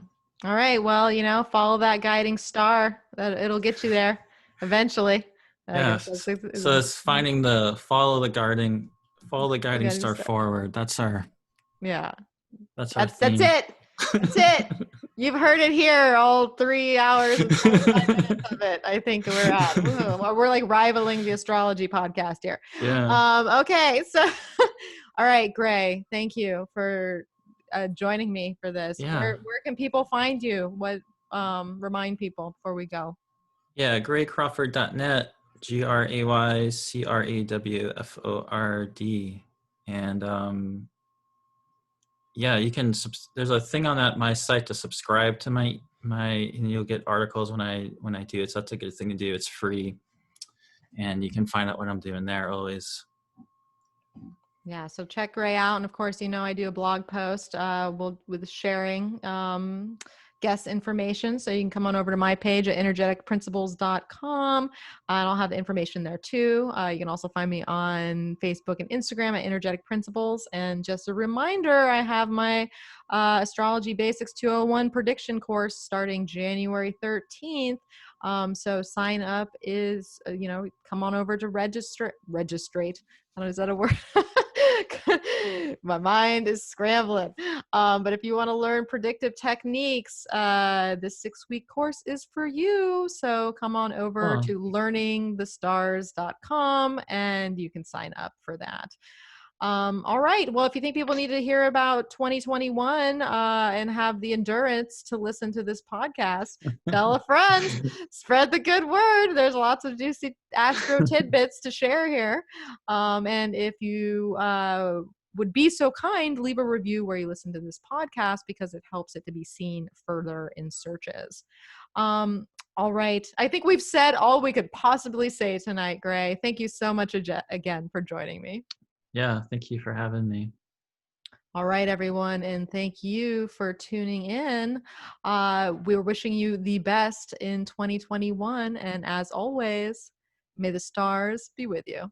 All right. Well, follow that guiding star. It'll get you there eventually. I Yeah. guess So it's finding follow the guiding star forward. That's our yeah. That's That's it. That's it. You've heard it here, all 3 hours and 45 minutes of it. I think we're at. We're like rivaling the astrology podcast here. Yeah. Okay. So, all right, Gray, thank you for joining me for this. Yeah. Where can people find you? What remind people before we go? Yeah, graycrawford.net, GRAYCRAWFORD. And yeah, you can there's a thing on my site to subscribe to my and you'll get articles when I do it. So that's a good thing to do. It's free, and you can find out what I'm doing there always. Yeah, so check Gray out. And of course, I do a blog post with sharing guest information. So you can come on over to my page at energeticprinciples.com. And I'll have the information there too. You can also find me on Facebook and Instagram at Energetic Principles. And just a reminder, I have my Astrology Basics 201 prediction course starting January 13th. So sign up is, come on over to registrate. I don't know, is that a word? My mind is scrambling. But if you want to learn predictive techniques, this 6-week course is for you. So come on over to learningthestars.com and you can sign up for that. All right. Well, if you think people need to hear about 2021 and have the endurance to listen to this podcast, tell a friend, spread the good word. There's lots of juicy astro tidbits to share here. And if you would be so kind, leave a review where you listen to this podcast, because it helps it to be seen further in searches. All right. I think we've said all we could possibly say tonight, Gray. Thank you so much again for joining me. Yeah, thank you for having me. All right, everyone. And thank you for tuning in. We're wishing you the best in 2021. And as always, may the stars be with you.